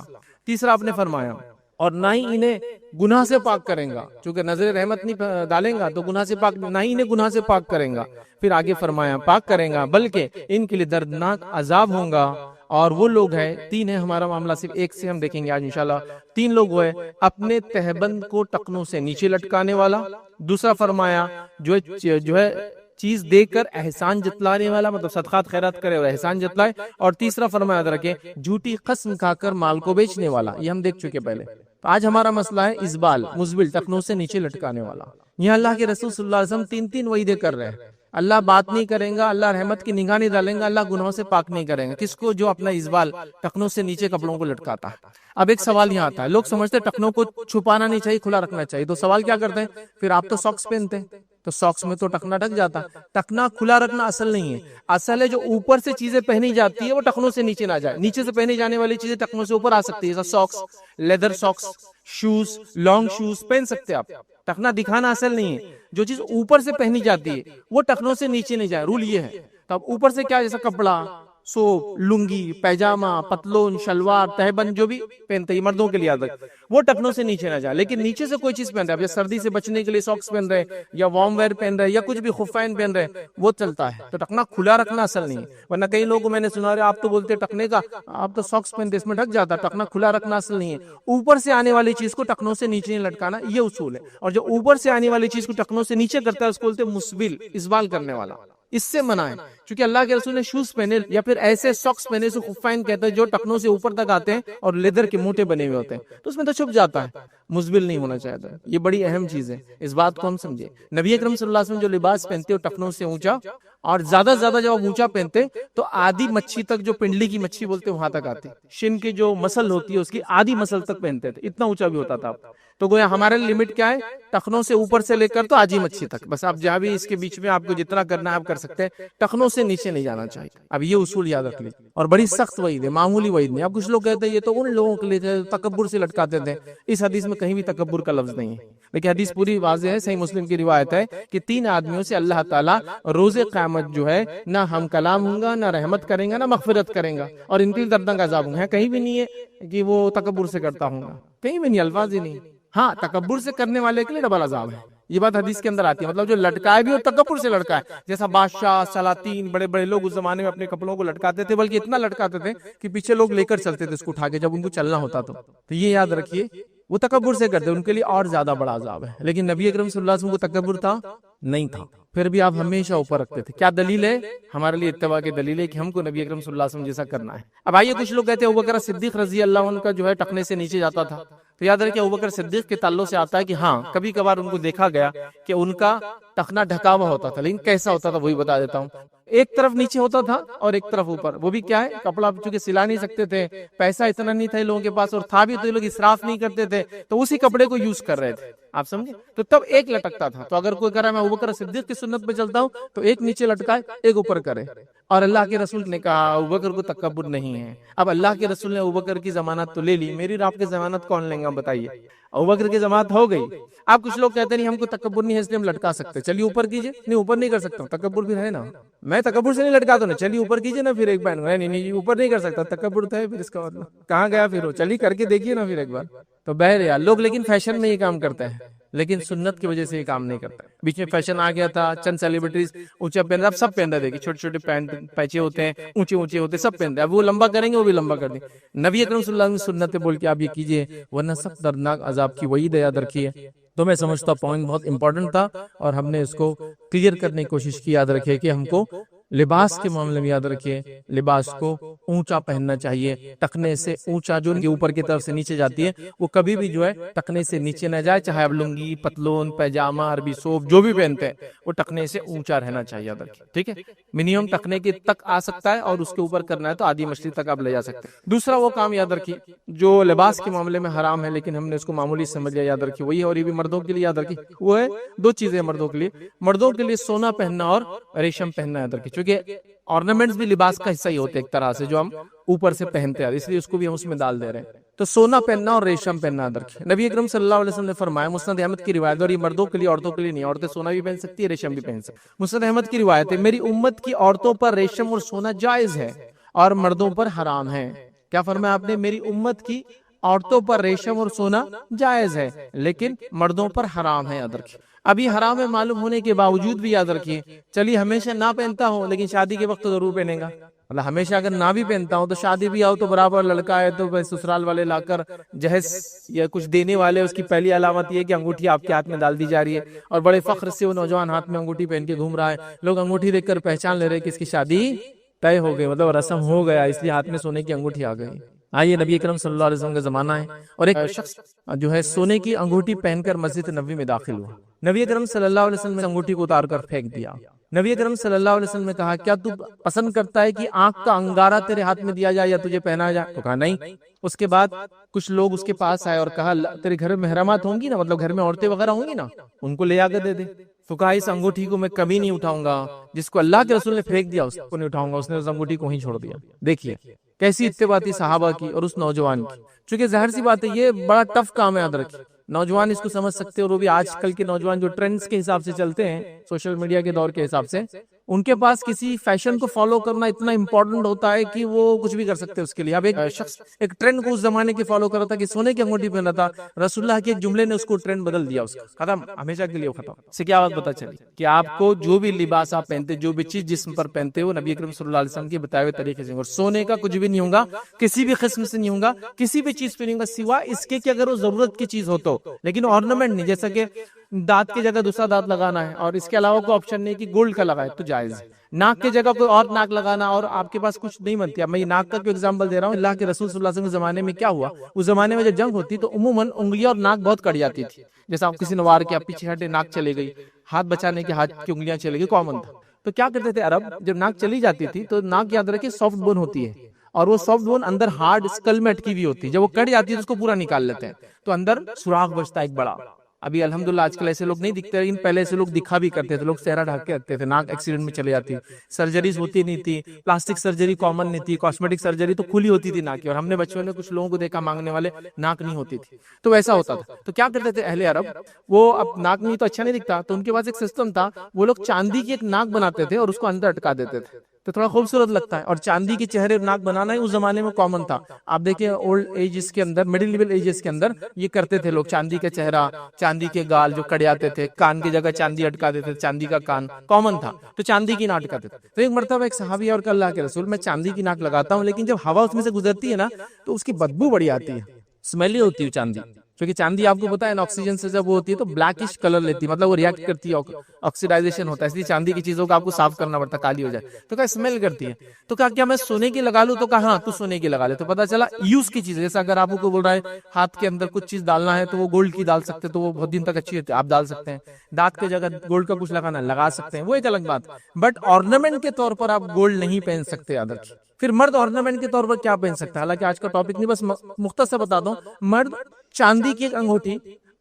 تیسرا آپ نے فرمایا اور نہ ہی انہیں گناہ سے پاک کریں گا، چونکہ نظر رحمت نہیں ڈالیں گا تو گناہ سے پاک، نہ ہی انہیں گناہ سے پاک کریں گا. پھر آگے فرمایا پاک کریں گا بلکہ ان کے لیے دردناک عذاب ہوں گا. اور وہ لوگ ہیں 3 ہیں، ہمارا معاملہ صرف ایک سے ہم دیکھیں گے آج انشاءاللہ. 3 لوگ وہ ہیں اپنے تہبند کو ٹخنوں سے نیچے لٹکانے والا. دوسرا فرمایا جو ہے چیز دے کر احسان جتلانے والا، مطلب صدقات خیرات کرے اور احسان جتلائے. اور تیسرا فرمایا یاد رکھیں جھوٹی قسم کھا کر مال کو بیچنے والا. یہ ہم دیکھ چکے پہلے. تو آج ہمارا مسئلہ ہے ازبال، مزبل، ٹخنوں سے نیچے لٹکانے والا. یہ اللہ کے رسول صلی اللہ علیہ وسلم 3 وعیدیں کر رہے ہیں. اللہ بات نہیں کریں گا، اللہ رحمت کی نگاہ نہیں ڈالیں گا، اللہ گناہوں سے پاک نہیں کریں گا. کس کو؟ جو اپنا ازبال ٹخنوں سے نیچے کپڑوں کو لٹکاتا ہے. اب ایک سوال یہاں آتا ہے، لوگ سمجھتے ہیں ٹخنوں کو چھپانا نہیں چاہیے، کھلا رکھنا چاہیے. تو سوال کیا کرتے ہیں پھر آپ تو ساکس پہنتے ہیں تو ساکس میں تو ٹخنا ڈھک جاتا. ٹخنا کھلا رکھنا اصل نہیں ہے. اصل ہے جو اوپر سے چیزیں پہنی جاتی ہے وہ ٹخنوں سے نیچے نہ جائے. نیچے سے پہنی جانے والی چیزیں ٹخنوں سے اوپر آ سکتی ہے، جیسا socks, leather socks, shoes, long shoes پہن سکتے آپ. ٹخنا دکھانا اصل نہیں ہے. جو چیز اوپر سے پہنی جاتی ہے وہ ٹخنوں سے نیچے نہیں جائے، رول یہ ہے. تو اب اوپر سے کیا، جیسا کپڑا، سوپ، لنگی، پیجامہ، پتلون، شلوار، تہبند جو بھی پہنتے ہیں مردوں کے لیے یاد رکھ، وہ ٹخنوں سے نیچے نہ جائے. لیکن نیچے سے کوئی چیز پہن رہے ہیں، اب سردی سے بچنے کے لیے ساکس پہن رہے ہیں یا وارم ویئر پہن رہے ہیں یا کچھ بھی خفین پہن رہے ہیں وہ چلتا ہے. تو ٹخنا کھلا رکھنا اصل نہیں ہے. ورنہ کئی لوگوں کو میں نے سنا رہے آپ تو بولتے ٹخنے کا، آپ تو ساکس پہنتے اس میں ڈھک جاتا. ٹخنا کھلا رکھنا اصل نہیں ہے. اوپر سے آنے والی چیز کو ٹخنوں سے نیچے نہیں لٹکانا، یہ اصول ہے. اور جو اوپر سے آنے والی چیز کو ٹخنوں سے نیچے کرتا ہے اس کو بولتے ہیں مسبل، ازبال کرنے والا. اس سے منع ہے. چونکہ اللہ کے رسول نے شوز پہنے یا پھر ایسے ساکس پہنے سے خفین کہتے ہیں جو ٹخنوں سے اوپر تک آتے ہیں اور لیدر کے موٹے بنے ہوئے ہوتے ہیں, تو اس میں تو چھپ جاتا ہے, مزبل نہیں ہونا چاہتا. یہ بڑی اہم چیز ہے, اس بات کو ہم سمجھے. نبی اکرم صلی اللہ علیہ وسلم جو لباس پہنتے وہ ٹخنوں سے اونچا, اور زیادہ سے زیادہ جب آپ اونچا پہنتے تو آدھی مچھی تک, جو پنڈلی کی مچھی بولتے وہاں تک آتی, شن کی جو مسل ہوتی ہے اس کی آدھی مسل تک پہنتے تھے, اتنا اونچا بھی ہوتا تھا. تو گویا ہمارے لمٹ کیا ہے, ٹخنوں سے اوپر سے لے کر تو آدھی مچھی تک, بس آپ جہاں بھی اس کے بیچ میں آپ کو جتنا کرنا ہے آپ کر سکتے ہیں, ٹخنوں سے نیچے نہیں جانا چاہیے. اب یہ اصول یاد رکھ لیجیے, اور بڑی سخت وعید ہے, معمولی وعید نہیں. اب کچھ لوگ کہتے ہیں یہ تو ان لوگوں کے لیے تکبر سے لٹکاتے تھے, اس حدیث میں کہیں بھی تکبر کا لفظ نہیں ہے. لیکن حدیث پوری واضح ہے, صحیح مسلم کی روایت ہے کہ 3 آدمیوں سے اللہ تعالیٰ روز قیامت جو ہے نہ ہم کلام ہوں گا, نہ رحمت کریں گا, نہ مغفرت کریں گا, اور ان کے لیے دردناک عذاب ہوں گے. کہیں بھی نہیں ہے کہ وہ تکبر سے کرتا ہوں گا, کہیں بھی نہیں, الفاظ ہی نہیں. ہاں, تکبر سے کرنے والے کے لیے ڈبل عذاب ہے, یہ بات حدیث کے اندر آتی ہے. مطلب جو لٹکائے بھی اور تکبر سے لٹکائے, جیسا بادشاہ, سلاطین, بڑے بڑے لوگ اس زمانے میں اپنے کپڑوں کو لٹکاتے تھے, بلکہ اتنا لٹکاتے تھے کہ پیچھے لوگ لے کر چلتے تھے اس کو اٹھا کے جب ان کو چلنا ہوتا. تو یہ یاد رکھیے, وہ تکبر سے کرتے, ان کے لیے اور زیادہ بڑا عذاب ہے. لیکن نبی اکرم صلی اللہ علیہ وسلم کو تکبر تھا نہیں تھا, پھر بھی آپ ہمیشہ اوپر رکھتے تھے. کیا دلیل ہے ہمارے لیے؟ اتباع کی دلیل ہے کہ ہم کو نبی اکرم صلی اللہ علیہ وسلم جیسا کرنا ہے. اب آئیے, کچھ لوگ کہتے ہیں ابوبکر صدیق رضی اللہ عنہ کا جو ہے ٹخنے سے نیچے جاتا تھا. تو یاد رکھیں ابوبکر صدیق کے تعلق سے آتا ہے کہ ہاں کبھی کبھار ان کو دیکھا گیا کہ ان کا ٹخنا ڈھکا ہوا ہوتا تھا, لیکن کیسا ہوتا تھا وہی بتا دیتا ہوں. ایک طرف نیچے ہوتا تھا اور ایک طرف اوپر. وہ بھی کیا ہے, کپڑا چونکہ سلا نہیں سکتے تھے, پیسہ اتنا نہیں تھا لوگوں کے پاس, اور تھا بھی تو یہ لوگ اسراف نہیں کرتے تھے, تو اسی کپڑے کو یوز کر رہے تھے. آپ سمجھے؟ تو تب ایک لٹکتا تھا. تو اگر کوئی کہہ رہا ہے میں ابوبکر صدیق کی سنت پہ چلتا ہوں, تو ایک نیچے لٹکائے ایک اوپر کرے. اور اللہ کے رسول نے کہا ابوبکر کو تکبر نہیں ہے. اب اللہ کے رسول نے ابوبکر کی ضمانت تو لے لی, میری اور آپ کی ضمانت کون لیں گا بتائیے؟ ابوبکر کی ضمانت ہو گئی. اب کچھ لوگ کہتے نہیں ہم کو تکبر نہیں ہے اس لیے ہم لٹکا سکتے, چلیے اوپر کیجئے. نہیں, اوپر نہیں کر سکتا ہوں, تکبر بھی ہے نا, میں تکبر سے نہیں لٹکاتا ہوں, چلیے اوپر کیجئے نا. پھر ایک بار نہیں اوپر نہیں کر سکتا, تکبر تو ہے, پھر اس کا مطلب کہاں گیا پھر وہ, چلیے کر کے دیکھیے نا پھر ایک بار. تو بہرحال لوگ لیکن فیشن میں یہ کام کرتے ہیں, لیکن سنت کی وجہ سے یہ کام نہیں کرتا. بیچ میں فیشن آ گیا تھا, چند سیلیبریٹیز اونچا پہن رہا, اب سب پہنتا, دیکھیے چھوٹے چھوٹے پینٹ پیچے ہوتے ہیں, اونچے اونچے ہوتے ہیں, سب پہنتے ہیں. اب وہ لمبا کریں گے وہ بھی لمبا کر دیں. نبی اکرم صلی اللہ علیہ وسلم سنت بول کے آپ یہ کیجئے, ورنہ سخت دردناک عذاب کی وعید یاد رکھیے. تو میں سمجھتا پوائنٹ بہت امپورٹنٹ تھا, اور ہم نے اس کو کلیئر کرنے کی کوشش کی. یاد رکھیے کہ ہم کو لباس کے معاملے میں یاد رکھیے لباس کو اونچا پہننا چاہیے. ٹخنے سے اونچا جو اوپر کی طرف سے نیچے جاتی ہے وہ کبھی بھی جو ہے ٹخنے سے نیچے نہ جائے, چاہے آپ لنگی, پتلون, پیجامہ, عربی سوپ جو بھی پہنتے ہیں وہ ٹخنے سے اونچا رہنا چاہیے. یاد رکھیے, ٹھیک ہے, منیمم ٹخنے کے تک آ سکتا ہے, اور اس کے اوپر کرنا ہے تو آدھی مچھلی تک آپ لے جا سکتے ہیں. دوسرا وہ کام یاد رکھیے جو لباس کے معاملے میں حرام ہے لیکن ہم نے اس کو معمولی سمجھ لیا, یاد رکھیے وہی ہے, اور یہ بھی مردوں کے لیے یاد رکھیے. وہ ہے 2 چیزیں مردوں کے لیے. مردوں کے لیے سونا پہننا اور ریشم پہننا یاد رکھیے, چونکہ آرنامنٹس بھی لباس کا حصہ ہی ہوتے ایک طرح سے, جو ہم اوپر سے پہنتے ہیں, اس لیے اس کو بھی ہم اس میں ڈال دے رہے ہیں. تو سونا پہننا اور ریشم پہننا یاد رکھیں. نبی اکرم صلی اللہ علیہ وسلم نے فرمایا, مسند احمد کی روایت, اور یہ مردوں کے لیے, عورتوں کے لیے نہیں, عورتیں سونا بھی پہن سکتی ہے, ریشم بھی پہن سکتی. مسند احمد کی روایت ہے, میری امت کی عورتوں پر ریشم اور سونا جائز ہے اور مردوں پر حرام ہے. کیا فرمایا آپ نے؟ میری امت کی عورتوں پر ریشم اور سونا جائز ہے لیکن مردوں پر حرام ہے. یاد رکھیں, ابھی حرام معلوم ہونے کے باوجود بھی یاد رکھیے, چلیے ہمیشہ نہ پہنتا ہوں لیکن شادی کے وقت تو ضرور پہنے گا. مطلب ہمیشہ اگر نہ بھی پہنتا ہوں تو شادی بھی آؤ تو برابر, لڑکا ہے تو سسرال والے لا کر جہیز یا کچھ دینے والے, اس کی پہلی علامت یہ کہ انگوٹھی آپ کے ہاتھ میں ڈال دی جا رہی ہے, اور بڑے فخر سے وہ نوجوان ہاتھ میں انگوٹھی پہن کے گھوم رہا ہے. لوگ انگوٹھی دیکھ کر پہچان لے رہے کہ اس کی شادی طے ہو گئی, مطلب رسم ہو گیا, اس لیے ہاتھ میں سونے کی انگوٹھی آ گئی. آئیے, نبی اکرم صلی اللہ علیہ وسلم کا زمانہ ہے, اور ایک شخص جو ہے سونے کی انگوٹھی پہن کر مسجد نبوی میں داخل ہوا. نبی اکرم صلی اللہ علیہ وسلم نے انگوٹھی کو اتار کر پھینک دیا. نبی اکرم صلی اللہ علیہ وسلم نے کہا, کیا تو پسند کرتا ہے کہ آنکھ کا انگارہ تیرے ہاتھ میں دیا جائے یا تجھے پہنا جائے؟ تو کہا نہیں. اس کے بعد کچھ لوگ اس کے پاس آئے اور کہا, تیرے گھر میں محرمات ہوں گی نا, مطلب گھر میں عورتیں وغیرہ ہوں گی نا, ان کو لے آ کر دے دے. تو کہا اس انگوٹھی کو میں کبھی نہیں اٹھاؤں گا, جس کو اللہ کے رسول نے پھینک دیا اس کو نہیں اٹھاؤں گا. اس نے اس انگوٹھی کو ہی چھوڑ دیا. دیکھیے کیسی اتباع تھی صحابہ کی اور اس نوجوان کی. چونکہ ظاہر سی بات ہے یہ بڑا ٹف کام ہے, یاد رکھیے. نوجوان اس کو سمجھ سکتے ہیں, اور وہ بھی آج کل کے نوجوان جو ٹرینڈز کے حساب سے چلتے ہیں, سوشل میڈیا کے دور کے حساب سے, ان کے پاس کسی فیشن کو فالو کرنا اتنا امپورٹنٹ ہوتا ہے کہ وہ کچھ بھی کر سکتے ہیں اس کے لیے. اب ایک شخص ایک ٹرینڈ کو اس زمانے کے فالو کر رہا تھا کہ سونے کی انگوٹھی پہنا تھا, رسول اللہ کے ایک جملے نے اس کو ٹرینڈ بدل دیا, اس کا ختم, ہمیشہ کے لیے ختم. اس سے کیا بات پتہ چلی کہ آپ کو جو بھی لباس آپ پہنتے, جو بھی چیز جسم پر پہنتے وہ نبی اکرم صلی اللہ علیہ وسلم کے بتائے ہوئے طریقے سے, اور سونے کا کچھ بھی نہیں ہوگا, کسی بھی قسم سے نہیں ہوگا, کسی بھی چیز پہ نہیں ہوگا, سوا اس کے کہ اگر وہ ضرورت کی چیز ہو تو, لیکن آرنامنٹ نہیں. جیسا کہ دانت کی جگہ دوسرا دانت لگانا ہے اور اس کے علاوہ کوئی آپشن نہیں کہ گولڈ کا لگائے تو جائز ہے. ناک کی جگہ کوئی اور ناک لگانا اور آپ کے پاس کچھ نہیں بنتی. اب میں یہ ناک کا کیوں ایگزامپل دے رہا ہوں, اللہ کے رسول صلی اللہ علیہ وسلم کے زمانے میں کیا ہوا, اس زمانے میں جب جنگ ہوتی تو عموماً انگلیاں اور ناک بہت کٹ جاتی تھی. جیسا آپ کسی نے وار کیا, پیچھے ہٹے, ناک چلے گئی, ہاتھ بچانے کے ہاتھ کی انگلیاں چلے گئی, کامن تھا. تو کیا کرتے تھے عرب, جب ناک چلی جاتی تھی تو ناک یاد رکھے سافٹ بون ہوتی ہے اور وہ سافٹ بون اندر ہارڈ اسکل میں اٹکی ہوئی ہوتی ہے. جب وہ کٹ جاتی ہے تو اس کو پورا نکال لیتے ہیں تو اندر سوراخ بچتا ہے ایک بڑا. ابھی الحمدللہ آج کل ایسے لوگ نہیں دکھتے, لیکن پہلے ایسے لوگ دکھا بھی کرتے تھے. لوگ چہرہ ڈھک کے رکھتے تھے, ناک ایکسیڈنٹ میں چلے جاتی, سرجریز ہوتی نہیں تھی, پلاسٹک سرجری کامن نہیں تھی, کاسمیٹک سرجری تو کھلی ہوتی تھی ناک کی. اور ہم نے بچپن میں کچھ لوگوں کو دیکھا مانگنے والے ناک نہیں ہوتی تھی, تو ویسا ہوتا تھا. تو کیا کرتے تھے اہل عرب, وہ اب ناک نہیں تو اچھا نہیں دکھتا, تو ان کے پاس ایک سسٹم تھا, وہ لوگ چاندی کی ایک ناک بناتے تھے اور اس کو اندر اٹکا دیتے تھے تو تھوڑا خوبصورت لگتا ہے. اور چاندی کے چہرے ناک بنانا ہی اس زمانے میں کامن تھا. آپ دیکھیں اولڈ ایجز کے اندر, مڈل لیول ایجز کے اندر یہ کرتے تھے لوگ. چاندی کا چہرہ, چاندی کے گال جو کٹ جاتے تھے, کان کی جگہ چاندی اٹکا دیتے تھے, چاندی کا کان کامن تھا, تو چاندی کی ناک اٹکاتے تھے. تو ایک مرتبہ ایک صحابی اور کہ اللہ کے رسول, میں چاندی کی ناک لگاتا ہوں لیکن جب ہوا اس میں سے گزرتی ہے نا تو اس کی بدبو بڑی آتی ہے, اسمیلی ہوتی ہے چاندی. کیونکہ چاندی آپ کو پتا ہے آکسیجن سے جب وہ ہوتی ہے تو بلیکش کلر لیتی ہے, مطلب وہ ریئیکٹ کرتی ہے, آکسیڈائزیشن ہوتا ہے, اس لیے چاندی کی چیزوں کو آپ کو صاف کرنا پڑتا ہے, کالی ہو جائے تو کیا اسمیل کرتی ہے. تو کیا میں سونے کی لگا لوں, تو کہا ہاں تو سونے کی لگا لے. تو پتا چلا یوز کی چیز, جیسا اگر آپ کو بول رہا ہے ہاتھ کے اندر کچھ چیز ڈالنا ہے تو وہ گولڈ کی ڈال سکتے, تو وہ بہت دن تک اچھی ہوتی ہے, آپ ڈال سکتے ہیں. دانت کی جگہ گولڈ کا کچھ لگانا لگا سکتے ہیں, وہ ایک الگ بات. بٹ آرنامنٹ کے طور پر آپ گولڈ نہیں پہن سکتے یاد رکھیے. پھر مرد آرنامنٹ کے طور پر کیا پہن سکتا ہے, حالانکہ آج کا ٹاپک نہیں, بس مختصر بتا دوں. مرد چاندی کی ایک انگوٹھی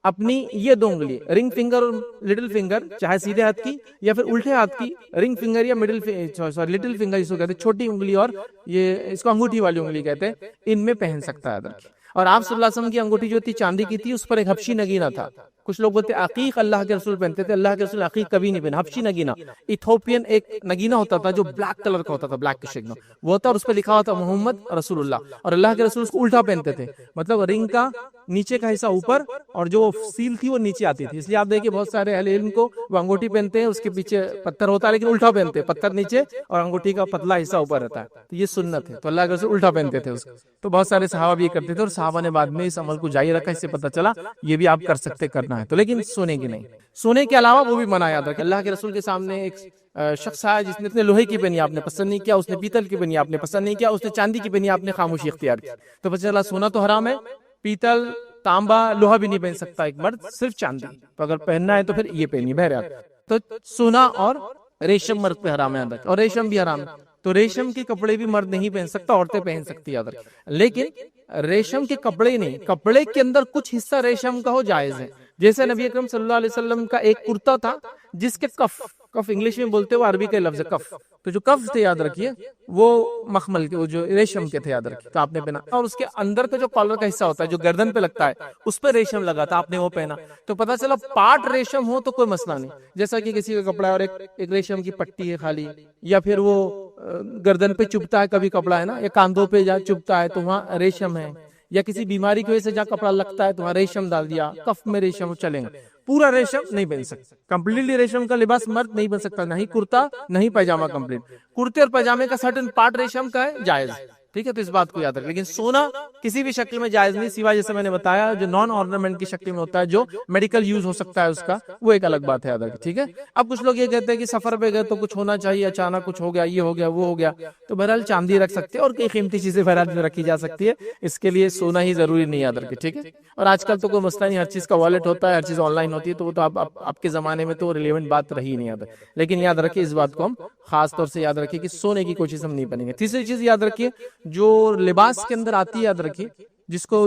اپنی یہ دو انگلی, رنگ فنگر اور لٹل فنگر, چاہے سیدھے ہاتھ کی یا پھر الٹے ہاتھ کی رنگ فنگر یا لٹل فنگر جس کو کہتے ہیں, چھوٹی انگلی اور یہ اس کو انگوٹھی والی انگلی کہتے ہیں, ان میں پہن سکتا ہے. اور آپ صلی اللہ علیہ وسلم کی انگوٹھی جو تھی چاندی کی تھی, اس پر ایک حبشی نگینہ تھا. کچھ لوگ بولتے عقیق اللہ کے رسول پہنتے تھے, اللہ کے رسول عقیق کبھی نہیں پہنا. حبشی نگینہ ایتھوپین ایک نگینہ ہوتا تھا جو بلیک کلر کا ہوتا تھا, بلیک کے شکل میں وہ ہوتا, اور اس پہ لکھا ہوتا محمد رسول اللہ. اور اللہ کے رسول اس کو الٹا پہنتے تھے, مطلب رنگ کا نیچے کا حصہ اوپر اور جو سیل تھی وہ نیچے آتی تھی. اس لیے آپ دیکھیں بہت سارے اہل علم کو وہ انگوٹھی پہنتے ہیں, اس کے پیچھے پتھر ہوتا ہے لیکن الٹا پہنتے ہیں, پتھر نیچے اور انگوٹھی کا پتلا حصہ اوپر رہتا ہے. تو یہ سنت ہے, تو اللہ کے رسول الٹا پہنتے تھے اس کو. تو بہت سارے صحابہ بھی یہ کرتے تھے, اور صحابہ نے بعد میں اس عمل کو جاری رکھا. اس سے پتہ چلا یہ بھی آپ کر سکتے, کرنا ہے تو, لیکن سونے کی نہیں. سونے کے علاوہ وہ بھی منع یاد رکھیں. اللہ کے رسول کے سامنے ایک شخص آیا جس نے لوہے کی پہنی, آپ نے پسند نہیں کیا, اس نے پیتل کی پہنی, آپ نے پسند نہیں کیا, اس نے چاندی کی پہنی, آپ نے خاموشی اختیار کی. تو پتہ چلا سونا تو حرام ہے, پیتل تانبا لوہا بھی نہیں پہن سکتا ایک مرد, صرف چاندی. تو اگر پہننا ہے تو پھر یہ پہنی بہرحال. تو سونا اور ریشم مرد پہ حرام ہے یاد رکھیں, اور ریشم بھی حرام ہے. تو ریشم کے کپڑے بھی مرد نہیں پہن سکتا, عورتیں پہن سکتی یاد رکھیں. لیکن ریشم کے کپڑے نہیں, کپڑے کے اندر کچھ حصہ ریشم کا ہو جائز ہے. جیسے نبی اکرم صلی اللہ علیہ وسلم کا ایک کرتا تھا جس کے کف انگلش میں بولتے, وہ عربی کا لفظ ہے کف. تو جو کف تھے یاد رکھیے وہ مخمل کے, وہ جو ریشم کے تھے یاد رکھیے, تو آپ نے پہنا. اور اس کے اندر کا جو کالر کا حصہ ہوتا ہے جو گردن پہ لگتا ہے, اس پہ ریشم لگا تھا, آپ نے وہ پہنا. تو پتا چلا پارٹ ریشم ہو تو کوئی مسئلہ نہیں, جیسا کہ کسی کا کپڑا ہے اور ایک ریشم کی پٹی ہے خالی, یا پھر وہ گردن پہ چبھتا ہے کبھی کپڑا ہے نا, یا کاندھوں پہ جا چبھتا ہے تو وہاں ریشم ہے, یا کسی بیماری کی وجہ سے جہاں کپڑا لگتا ہے تو وہاں ریشم ڈال دیا, کف میں ریشم چلیں گا. پورا ریشم نہیں پہن سکتا, کمپلیٹلی ریشم کا لباس مرد نہیں بن سکتا, نہ ہی کرتا نہ ہی پیجامہ کمپلیٹ. کرتے اور پیجامے کا سرٹن پارٹ ریشم کا ہے, جائز. ٹھیک ہے, تو اس بات کو یاد رکھ. لیکن سونا کسی بھی شکل میں جائز نہیں, سوائے جیسے میں نے بتایا جو نان آرنامنٹ کی شکل میں ہوتا ہے, جو میڈیکل یوز ہو سکتا ہے اس کا, وہ ایک الگ بات ہے یاد رکھ. ٹھیک ہے. اب کچھ لوگ یہ کہتے ہیں کہ سفر پہ گئے تو کچھ ہونا چاہیے, اچانک کچھ ہو گیا, یہ ہو گیا, وہ ہو گیا, تو بہرحال چاندی رکھ سکتے ہیں, اور کئی قیمتی چیزیں بہرحال رکھی جا سکتی ہے. اس کے لیے سونا ہی ضروری نہیں یاد رکھے. ٹھیک ہے. اور آج کل تو کوئی مسئلہ نہیں, ہر چیز کا والیٹ ہوتا ہے, ہر چیز آن لائن ہوتی ہے, تو وہ تو آپ کے زمانے میں تو ریلیونٹ بات رہی نہیں یاد. لیکن یاد رکھیے اس بات کو ہم خاص طور سے یاد رکھیے کہ سونے کی کوئی چیز ہم نہیں پہنیں گے. تیسری چیز یاد رکھیے جو لباس کے اندر آتی ہے یاد رکھیے, جس کو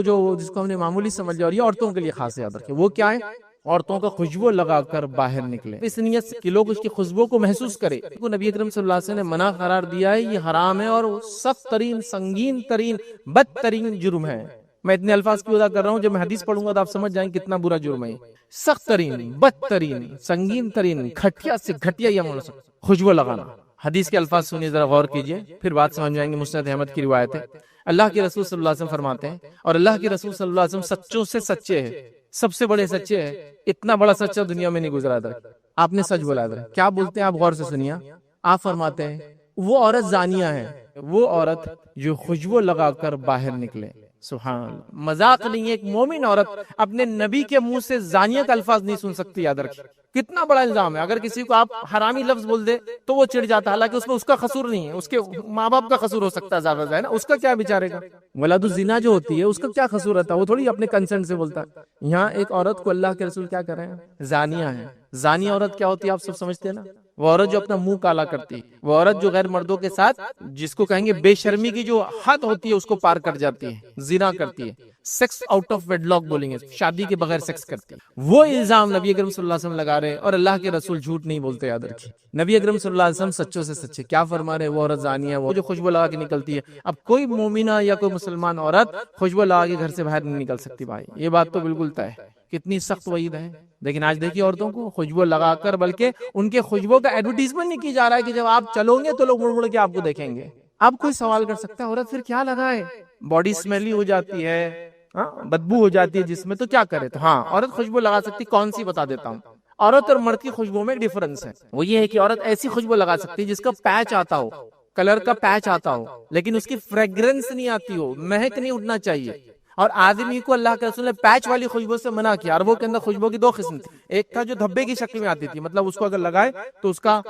ہم نے معمولی سمجھ لیا, اور یہ عورتوں کے لیے خاص یاد رکھیے, وہ کیا ہے, عورتوں کا خوشبو لگا کر باہر نکلے, اس نیت سے کہ لوگ اس کی خوشبو کو محسوس کرے. نبی اکرم صلی اللہ علیہ وسلم نے منع قرار دیا ہے, یہ حرام ہے اور سخت ترین, سنگین ترین, بدترین جرم ہے. میں اتنے الفاظ کیوں ادا کر رہا ہوں, جب میں حدیث پڑھوں گا تو آپ سمجھ جائیں کتنا برا جرم ہے. سخت ترین, بدترین, سنگین ترین, گھٹیا سے گھٹیا یہ خوشبو لگانا. حدیث کے الفاظ سنیے, ذرا غور کیجئے, پھر بات سمجھ جائیں گے. مسند احمد کی روایت ہے, اللہ کے رسول صلی اللہ علیہ وسلم فرماتے ہیں, اور اللہ کے رسول صلی اللہ علیہ وسلم سچوں سے سچے ہیں, سب سے بڑے سچے ہیں, اتنا بڑا سچا دنیا میں نہیں گزرا تھا. آپ نے سچ بولا تھا. کیا بولتے ہیں آپ, غور سے سنیے. آپ فرماتے ہیں وہ عورت زانیہ ہے, وہ عورت جو خوشبو لگا کر باہر نکلے. سبحان اللہ، مذاق نہیں ہے، ایک مومن عورت اپنے نبی کے منہ سے زانیہ کا الفاظ نہیں سن سکتی، یاد رکھیں کتنا بڑا الزام ہے۔ اگر کسی کو آپ حرامی لفظ بول دے تو وہ چڑ جاتا ہے، حالانکہ اس میں اس کا قصور نہیں ہے، اس کے ماں باپ کا قصور ہو سکتا ہے زیادہ سے، ہے نا، اس کا کیا بیچارے گا، ولاد الزنا جو ہوتی ہے اس کا کیا قصور رہتا ہے، وہ تھوڑی اپنے کنسنٹ سے بولتا ہے۔ یہاں ایک عورت کو اللہ کے رسول کیا کر رہے ہیں، زانیہ ہے۔ زانی عورت کیا ہوتی ہے آپ سب سمجھتے ہیں نا، وہ عورت جو اپنا منہ کالا کرتی ہے، وہ عورت جو غیر مردوں کے ساتھ، جس کو کہیں گے بے شرمی کی جو حد ہوتی ہے اس کو پار کر جاتی ہے، زنا کرتی ہے، sex out of wedlock بولیں گے، شادی کے بغیر سیکس کرتی ہے۔ وہ الزام نبی اکرم صلی اللہ علیہ وسلم لگا رہے ہیں، اور اللہ کے رسول جھوٹ نہیں بولتے، یاد رکھیے۔ نبی اکرم صلی اللہ علیہ وسلم سچوں سے سچے کیا فرما رہے ہیں، وہ عورت زانی ہے، وہ جو خوشبو لگا کے نکلتی ہے۔ اب کوئی مومنہ یا کوئی مسلمان عورت خوشبو لگا کے گھر سے باہر نہیں نکل سکتی، بھائی یہ بات تو بالکل طے ہے۔ کتنی سخت وعید ہے، لیکن آج دیکھیے عورتوں کو خوشبو لگا کر، بلکہ ان کے خوشبو کا ایڈورٹیزمنٹ نہیں کی جا رہا ہے کہ جب آپ چلو گے تو لوگ مڑ مڑ کے آپ کو دیکھیں گے۔ اب کوئی سوال کر سکتا ہے عورت پھر کیا لگائے، باڈی اسمیلی ہو جاتی ہے، بدبو ہو جاتی ہے جس میں، تو کیا کرے؟ تو ہاں عورت خوشبو لگا سکتی، کون سی بتا دیتا ہوں۔ عورت اور مرد کی خوشبو میں ڈیفرنس ہے، وہ یہ ہے کہ عورت ایسی خوشبو لگا سکتی ہے جس کا پیچ آتا ہو، کلر کا پیچ آتا ہو، لیکن اس کی فریگرنس نہیں آتی ہو، مہک نہیں اٹھنا چاہیے۔ اور آدمی کو اللہ کے رسول نے پیچ والی خوشبو سے منع کیا، اور وہ کے اندر خوشبو کی دو قسم تھی، ایک تھا جو دھبے کی شکل میں آتی تھی، مطلب اس کو اگر لگائے تو اس کا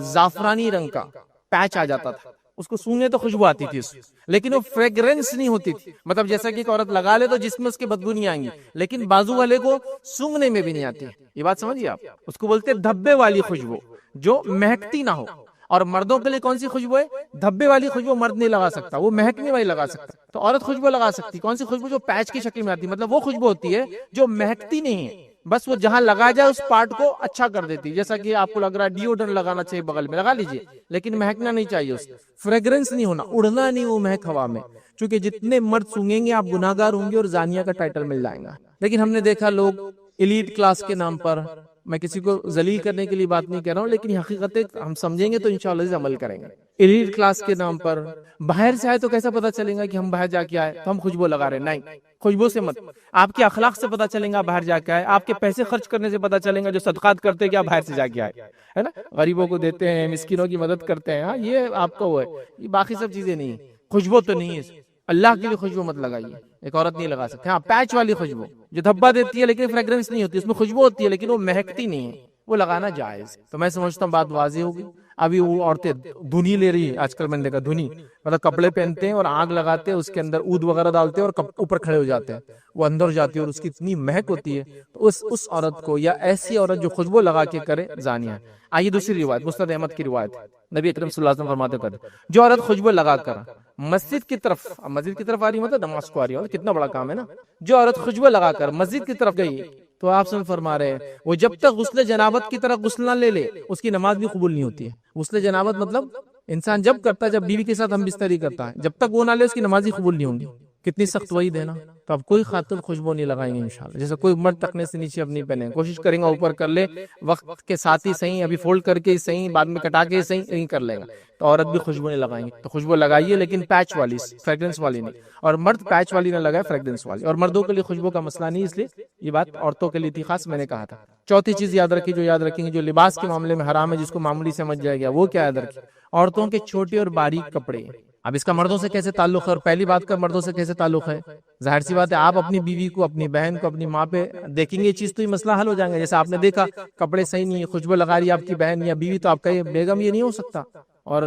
زعفرانی رنگ کا پیچ آ جاتا تھا، اس کو سونگے تو خوشبو آتی تھی، لیکن وہ فریگرنس نہیں ہوتی تھی، مطلب جیسا کہ ایک عورت لگا لے تو جس میں اس کی بدبو نہیں آئیں گی، لیکن بازو والے کو سونگنے میں بھی نہیں آتی۔ یہ بات سمجھیے آپ، اس کو بولتے دھبے والی خوشبو جو مہکتی نہ ہو۔ اور مردوں کے لیے کون سی خوشبو ہے؟ دھبے والی خوشبو مرد نہیں لگا سکتا، وہ مہکنے والی لگا سکتا۔ تو عورت خوشبو لگا سکتی، کون سی خوشبو؟ جو پیچ کی شکل میں آتی، مطلب وہ خوشبو ہوتی ہے جو مہکتی نہیں ہے، بس وہ جہاں لگا جائے اس پارٹ کو اچھا کر دیتی، جیسا کہ آپ کو لگ رہا ہے ڈیوڈرنٹ لگانا چاہیے بغل میں، لگا لیجئے، لیکن مہکنا نہیں چاہیے، اس فریگرنس نہیں ہونا، اڑنا نہیں وہ مہک ہوا میں، چونکہ جتنے مرد سونگیں گے آپ گناہگار ہوں گے اور زانیہ کا ٹائٹل مل جائے گا۔ لیکن ہم نے دیکھا لوگ ایلیٹ کلاس کے نام پر، میں کسی کو ذلیل کرنے کے لیے بات نہیں کہہ رہا ہوں، لیکن حقیقت ہم سمجھیں گے تو انشاءاللہ عمل کریں گے۔ ایلیٹ کلاس کے نام پر باہر سے آئے تو کیسا پتا چلے گا کہ ہم باہر جا کے آئے تو ہم خوشبو لگا رہے ہیں؟ نہیں، خوشبو سے مت، آپ کے اخلاق سے پتا چلے گا باہر جا کے آئے، آپ کے پیسے خرچ کرنے سے پتا چلے گا، جو صدقات کرتے ہیں کیا باہر سے جا کے آئے، ہے نا، غریبوں کو دیتے ہیں، مسکینوں کی مدد کرتے ہیں، ہاں یہ آپ کا وہ ہے، یہ باقی سب چیزیں نہیں، خوشبو تو نہیں ہے، اللہ کے لیے خوشبو مت لگائیے، ایک عورت نہیں لگا سکتے۔ ہاں پیچ والی خوشبو جو دھبا دیتی ہے لیکن فریگرنس نہیں ہوتی، اس میں خوشبو ہوتی ہے لیکن وہ مہکتی نہیں ہے، وہ لگانا جائز۔ تو میں سمجھتا ہوں بات واضح ہوگی۔ ابھی وہ عورتیں دھنی لے رہی ہیں، آج کل میں نے دیکھا دھنی، مطلب کپڑے پہنتے ہیں اور آگ لگاتے ہیں، اس کے اندر عود وغیرہ ڈالتے ہیں اور اوپر کھڑے ہو جاتے ہیں، وہ اندر جاتی ہے اور اس کی اتنی مہک ہوتی ہے، تو اس عورت کو، یا ایسی عورت جو خوشبو لگا کے کرے، زانیہ ہے۔ آئیے دوسری روایت، مسند احمد کی روایت، نبی اکرم صلی اللہ علیہ وسلم فرماتے ہیں جو عورت خوشبو لگا کر مسجد کی طرف، مسجد کی طرف آ رہی مطلب نماز کو آ رہی ہے، کتنا بڑا کام ہے نا، جو عورت خوشبو لگا کر مسجد کی طرف گئی تو آپ سے فرما رہے ہیں وہ جب تک غسل جنابت کی طرح غسل نہ لے لے اس کی نماز بھی قبول نہیں ہوتی ہے۔ غسل جنابت مطلب انسان جب کرتا ہے، جب بیوی کے ساتھ ہم بستری کرتا ہے، جب تک وہ نہ لے اس کی نماز ہی قبول نہیں ہوں گی۔ کتنی سخت وعید ہے نا۔ تو اب کوئی خاتون خوشبو نہیں لگائیں گے انشاءاللہ، جیسے کوئی مرد تکنے سے نیچے اپنی پہنے، کوشش کریں گا اوپر کر لے، وقت کے ساتھ ہی صحیح، ابھی فولڈ کر کے صحیح، بعد میں کٹا کے صحیح، نہیں کر لے گا تو عورت بھی خوشبو نہیں لگائیں گے۔ تو خوشبو لگائیے لیکن پیچ والی، فریگرنس والی نہیں، اور مرد پیچ والی نہ لگائے، فریگرنس والی۔ اور مردوں کے لیے خوشبو کا مسئلہ نہیں، اس لیے یہ بات عورتوں کے لیے تھی خاص، میں نے کہا تھا۔ چوتھی چیز یاد رکھی، جو یاد رکھیں گے، جو لباس کے معاملے میں حرام ہے، جس کو معمولی سمجھ جائے گا، وہ کیا یاد رکھیں؟ عورتوں کے چھوٹے اور باریک کپڑے۔ اب اس کا مردوں سے کیسے تعلق ہے؟ اور پہلی بات کا مردوں سے کیسے تعلق ہے؟ ظاہر سی بات ہے، آپ اپنی بیوی کو، اپنی بہن کو، اپنی ماں پہ دیکھیں گے یہ چیز تو یہ مسئلہ حل ہو جائے گا۔ جیسے آپ نے دیکھا کپڑے صحیح نہیں ہے، خوشبو لگا رہی ہے آپ کی بہن یا بیوی، تو آپ کا یہ بیگم یہ نہیں ہو سکتا، اور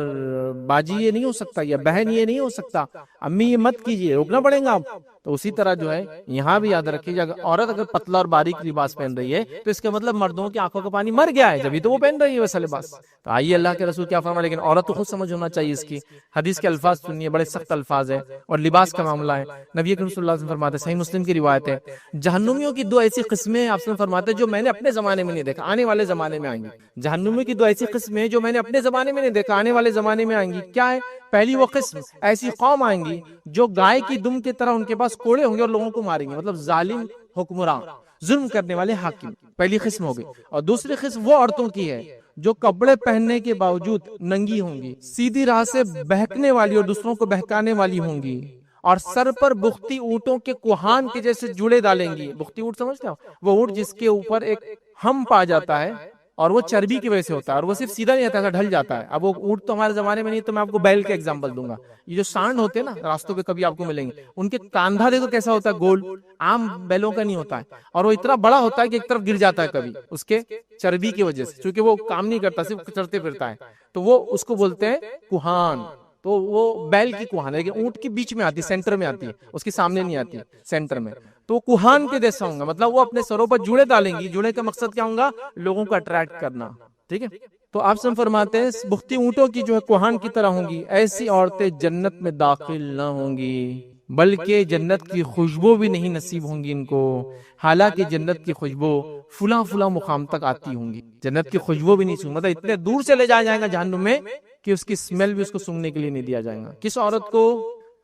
باجی یہ نہیں ہو سکتا، یا بہن یہ نہیں ہو سکتا، امی یہ مت کیجیے، روکنا پڑے گا آپ۔ تو اسی طرح جو ہے یہاں بھی یاد رکھیے، اگر عورت اگر پتلا اور باریک لباس پہن رہی ہے تو اس کا مطلب مردوں کی آنکھوں کا پانی مر گیا ہے، جبھی تو وہ پہن رہی ہے ویسا لباس۔ تو آئیے اللہ کے رسول کیا فرمایا، لیکن عورت تو خود سمجھ ہونا چاہیے اس کی، حدیث کے الفاظ سنیے، بڑے سخت الفاظ ہیں، اور لباس کا معاملہ ہے۔ نبی اکرم صلی اللہ علیہ وسلم فرماتے ہیں، صحیح مسلم کی روایت ہے، جہنمیوں کی دو ایسی قسمیں آپ سے فرماتے ہیں جو میں نے اپنے زمانے میں نہیں دیکھا، آنے والے زمانے میں آئیں گی۔ جہنمیوں کی دو ایسی قسمیں جو میں نے اپنے زمانے میں نہیں دیکھا، آنے والے زمانے میں آئیں گی۔ کیا ہے؟ پہلی وہ قسم، ایسی قوم آئیں گی جو گائے کی دم کی طرح ان کے پاس کوڑے ہوں گے اور لوگوں کو ماریں گے، مطلب ظالم حکمراں، ظلم کرنے والے حاکم، پہلی قسم ہوگی۔ اور دوسری قسم وہ عورتوں کی ہے جو کپڑے پہننے کے باوجود ننگی ہوں گی، سیدھی راہ سے بہکنے والی اور دوسروں کو بہکانے والی ہوں گی، اور سر پر بختی اونٹوں کے کوہان کے جیسے جوڑے ڈالیں گی۔ بختی اونٹ سمجھتے ہو؟ وہ اونٹ جس کے اوپر ایک ہم پا جاتا ہے اور وہ چربی کی وجہ سے ہوتا ہے، اور وہ صرف سیدھا نہیں رہتا، ڈھل جاتا ہے. اب وہ اونٹ تو ہمارے زمانے میں نہیں، تو میں آپ کو بیل کا ایگزامپل دوں گا. یہ جو سانڈ ہوتے ہیں نا راستوں پہ کبھی آپ کو ملیں گے، ان کے کاندھا دیکھو کیسا ہوتا ہے، گول، عام بیلوں کا نہیں ہوتا ہے، اور وہ اتنا بڑا ہوتا ہے کہ ایک طرف گر جاتا ہے کبھی اس کے چربی کی وجہ سے، چونکہ وہ کام نہیں کرتا، صرف چرتے پھرتا ہے. تو وہ اس کو بولتے ہیں کوہان. تو وہ بیل کی کوہان ہے، لیکن اونٹ کے بیچ میں آتی ہے، سینٹر میں آتی ہے، اس کے سامنے نہیں آتی، سینٹر میں. تو کوہان کے جیسا ہوں گا، مطلب وہ اپنے سروں پر جوڑے ڈالیں گی. جوڑے کا مقصد کیا ہوگا؟ لوگوں کو اٹریکٹ کرنا. ٹھیک ہے. تو آپ سب فرماتے ہیں بختی اونٹوں کی جو ہے کوہان کی طرح ہوں گی. ایسی عورتیں جنت میں داخل نہ ہوں گی، بلکہ جنت کی خوشبو بھی نہیں نصیب ہوں گی ان کو. حالانکہ جنت کی خوشبو فلاں فلاں مقام تک آتی ہوں گی، جنت کی خوشبو بھی نہیں سونگ، مطلب اتنے دور سے لے جایا جائے گا جہنم میں کہ اس کی اسمیل بھی اس کو سونگنے کے لیے نہیں دیا جائے گا. کس عورت کو؟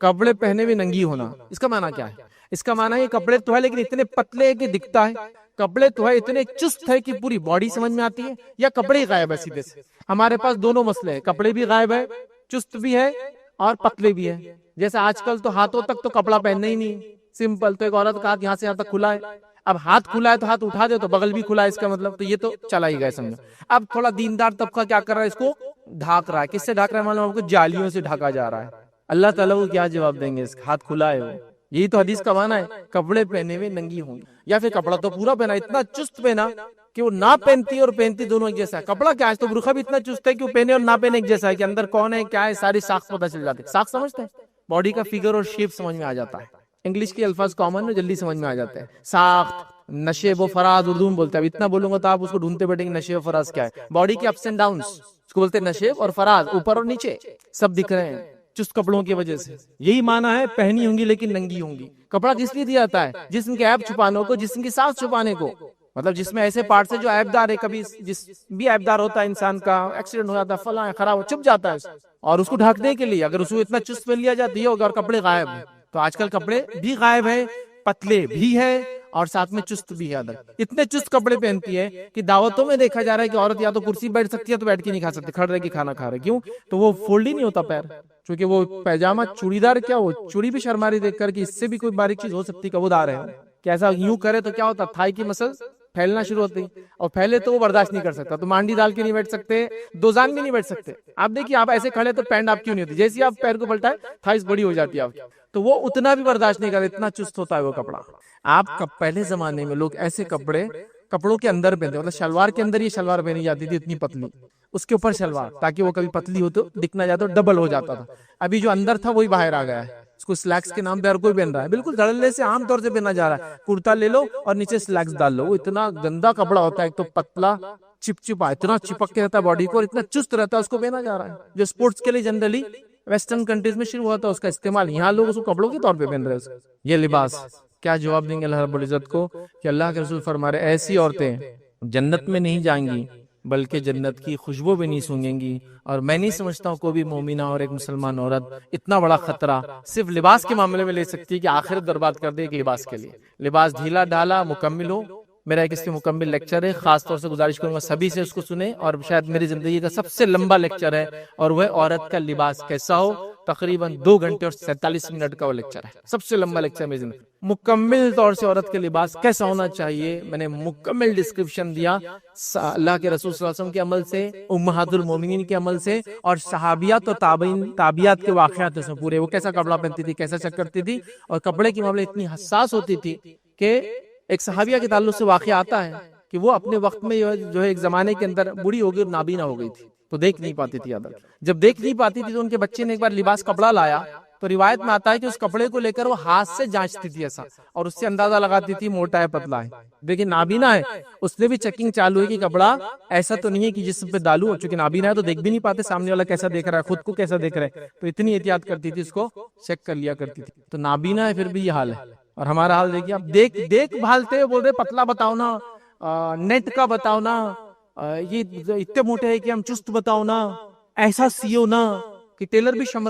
کپڑے پہنے بھی ننگی ہونا. اس کا معنی کیا ہے؟ اس کا معنی یہ کپڑے تو ہے لیکن اتنے پتلے کہ دکھتا ہے، کپڑے تو ہے اتنے چست ہے کہ پوری باڈی سمجھ میں آتی ہے، یا کپڑے ہی غائب ہے سیدھے سے. ہمارے پاس دونوں مسئلے ہیں، کپڑے بھی غائب ہے، چست بھی ہے، اور پتلے بھی ہے. جیسے آج کل تو ہاتھوں تک تو کپڑا پہننا ہی نہیں، سمپل. تو ایک عورت کا ہاتھ یہاں سے یہاں تک کھلا ہے، اب ہاتھ کھلا ہے تو ہاتھ اٹھا دے تو بغل بھی کھلا ہے، اس کا مطلب تو یہ تو چلا ہی گیا سمجھو. اب تھوڑا دیندار طبقہ کیا کر رہا ہے؟ اس کو ڈھاک رہا ہے. کس سے ڈھاک رہا ہے معلوم؟ آپ کو جالیوں سے ڈھاکا جا رہا ہے. اللہ تعالیٰ کو کیا جواب دیں گے؟ اس ہاتھ کھلا ہے وہ. یہی تو حدیث کا معنی ہے، کپڑے پہنے ہوئے ننگی ہوں گی. یا پھر کپڑا تو پورا پہنا، اتنا چست پہنا کہ وہ نہ پہنتی اور پہنتی دونوں ایک جیسا ہے. کپڑا کیا ہے تو برقع بھی اتنا چست ہے کہ وہ پہنے اور نہ پہنے ایک جیسا ہے، کہ اندر کون ہے کیا ہے ساری ساخت پتہ چل جاتی ہے. ساخت سمجھتے ہیں؟ باڈی کا فگر اور شیپ سمجھ میں آ جاتا ہے. انگلش کے الفاظ کامن ہے، جلدی سمجھ میں آ جاتے ہیں. ساخت، نشیب و فراز اردو میں بولتے ہیں. اب اتنا بولوں گا تو آپ اس کو ڈھونڈتے بیٹھیں گے نشیب و فراز کیا ہے. باڈی کے اپس اینڈ ڈاؤنس اس کو بولتے ہیں نشیب اور فراز، اوپر اور نیچے سب دکھ رہے ہیں چست کپڑوں کی وجہ سے. یہی معنی ہے پہنی ہوں گی لیکن ننگی ہوں گی. کپڑا کس لیے دیا جاتا ہے؟ جسم کے عیب چھپانے کو، جسم کی ساخت چھپانے کو. مطلب جس میں ایسے پارٹس ہیں جو عیب دار ہے، کبھی جس بھی عیب دار ہوتا ہے انسان کا، ایکسیڈنٹ ہو جاتا ہے، فلاں خراب چھپ جاتا ہے، اور اس کو ڈھانکنے کے لیے اگر اس کو اتنا چست پہن لیا جاتا ہے اور کپڑے غائب ہیں. تو آج کل کپڑے بھی غائب ہیں، پتلے بھی ہے، اور ساتھ میں چست بھی ہے. اتنے چست کپڑے پہنتی ہے کہ دعوتوں میں دیکھا جا رہا ہے کہ عورت یا تو کرسی بیٹھ سکتی ہے تو بیٹھ کے نہیں کھا سکتی، کھڑ رہ کے کھانا کھا رہے. کیوں؟ تو وہ فولڈ ہی نہیں ہوتا پیر، کیونکہ وہ پیجامہ چوڑی دار، کیا وہ چوڑی بھی شرماری دیکھ کر کہ اس سے بھی کوئی باریک چیز ہو سکتی ہے، وہ دار ہے کہ ایسا یوں کرے تو کیا ہوتا، تھائی کی مسلز پھیلنا شروع ہوتی، اور پھیلے تو وہ برداشت نہیں کر سکتا. تو مانڈی ڈال کے نہیں بیٹھ سکتے، دوزان بھی نہیں بیٹھ سکتے. آپ دیکھیے آپ ایسے کھڑے تو پینٹ آپ کیوں نہیں ہوتی، جیسے آپ پیر کو پلٹائے تھائیز بڑی ہو جاتی ہے آپ کی. تو وہ اتنا بھی برداشت نہیں کرتا، اتنا چست ہوتا ہے وہ کپڑا. آپ پہلے زمانے میں لوگ ایسے کپڑوں کے اندر پہنتے، مطلب شلوار کے اندر یہ شلوار پہنی جاتی تھی اتنی پتلی، اس کے اوپر شلوار، تاکہ وہ کبھی پتلی ہو تو دکھنا جاتا تو ڈبل ہو جاتا تھا. ابھی جو اندر تھا وہی باہر آ گیا ہے، اس کو سلیکس کے نام پہ ہر کوئی پہن رہا ہے. بالکل دھڑلے سے عام طور سے پہنا جا رہا ہے. کرتا لے لو اور نیچے سلیکس ڈال لو. وہ اتنا گندا کپڑا ہوتا ہے، ایک تو پتلا چپچپا، اتنا چپک کے رہتا ہے باڈی کو، اور اتنا چست رہتا ہے، اس کو پہنا جا رہا ہے. جو اسپورٹس کے لیے جنرلی ویسٹرن کنٹریز میں شروع ہوا تھا اس کا استعمال، یہاں لوگ اس کو کپڑوں کے طور پہ پہن رہے ہیں. یہ لباس کیا جواب دیں گے اللہ رب العزت کو؟ کہ اللہ کے رسول فرما رہے ایسی عورتیں جنت میں نہیں جائیں گی بلکہ جنت کی خوشبو بھی نہیں سونگیں گی. اور میں نہیں سمجھتا ہوں کوئی بھی مومنہ اور ایک مسلمان عورت اتنا بڑا خطرہ صرف لباس کے معاملے میں لے سکتی ہے کہ آخرت برباد کر دے ایک لباس کے لیے. لباس ڈھیلا ڈالا مکمل ہو. میرا ایک اس پہ مکمل لیکچر ہے، خاص طور سے گزارش کروں گا سبھی سے اس کو سنیں، اور شاید میری زندگی کا سب سے لمبا لیکچر ہے، اور وہ عورت کا لباس کیسا ہو. تقریباً 2 گھنٹے اور 47 منٹ کا وہ لیکچر ہے، سب سے لمبا لیکچر میری زندگی. مکمل طور سے عورت کے لباس کیسا ہونا چاہیے میں نے مکمل ڈسکرپشن دیا، اللہ کے رسول صلی اللہ علیہ وسلم کے عمل سے، امہات المومنین کے عمل سے، اور صحابیات اور تابعیات کے واقعات اس میں پورے. وہ کیسا کپڑا پہنتی تھی، کیسا چیک کرتی تھی، اور کپڑے کے معاملے اتنی حساس ہوتی تھی کہ ایک صحابیہ کے تعلق سے واقعہ آتا ہے کہ وہ اپنے وقت میں جو ہے ایک زمانے کے اندر بوڑھی ہو گئی اور نابینا ہو گئی تھی، تو دیکھ نہیں پاتی تھی. جب دیکھ نہیں پاتی تھی تو ان کے بچے نے ایک بار لباس کپڑا لایا، تو روایت میں آتا ہے کہ اس کپڑے کو لے کر وہ ہاتھ سے جانچتی تھی ایسا، اور اس سے اندازہ لگاتی تھی موٹا ہے پتلا ہے. لیکن نابینا ہے، اس نے بھی چیکنگ چالو ہے کہ کپڑا ایسا تو نہیں ہے کہ جسم پہ ڈالوں، چونکہ نابینا ہے تو دیکھ بھی نہیں پاتے سامنے والا کیسا دیکھ رہا ہے، خود کو کیسا دیکھ رہا ہے. تو اتنی احتیاط کرتی تھی، اس کو چیک کر لیا کرتی تھی. تو نابینا ہے پھر بھی یہ حال ہے، اور ہمارا حال دیکھیے. اب دیکھ بھالتے ہوئے بول رہے پتلا بتاؤ نا، نیٹ کا بتاؤ نا، یہ اتنے موٹے ہے کہ ہم چست بتاؤ نا، ایسا سیو نا. کہ ٹیلر بھی شرما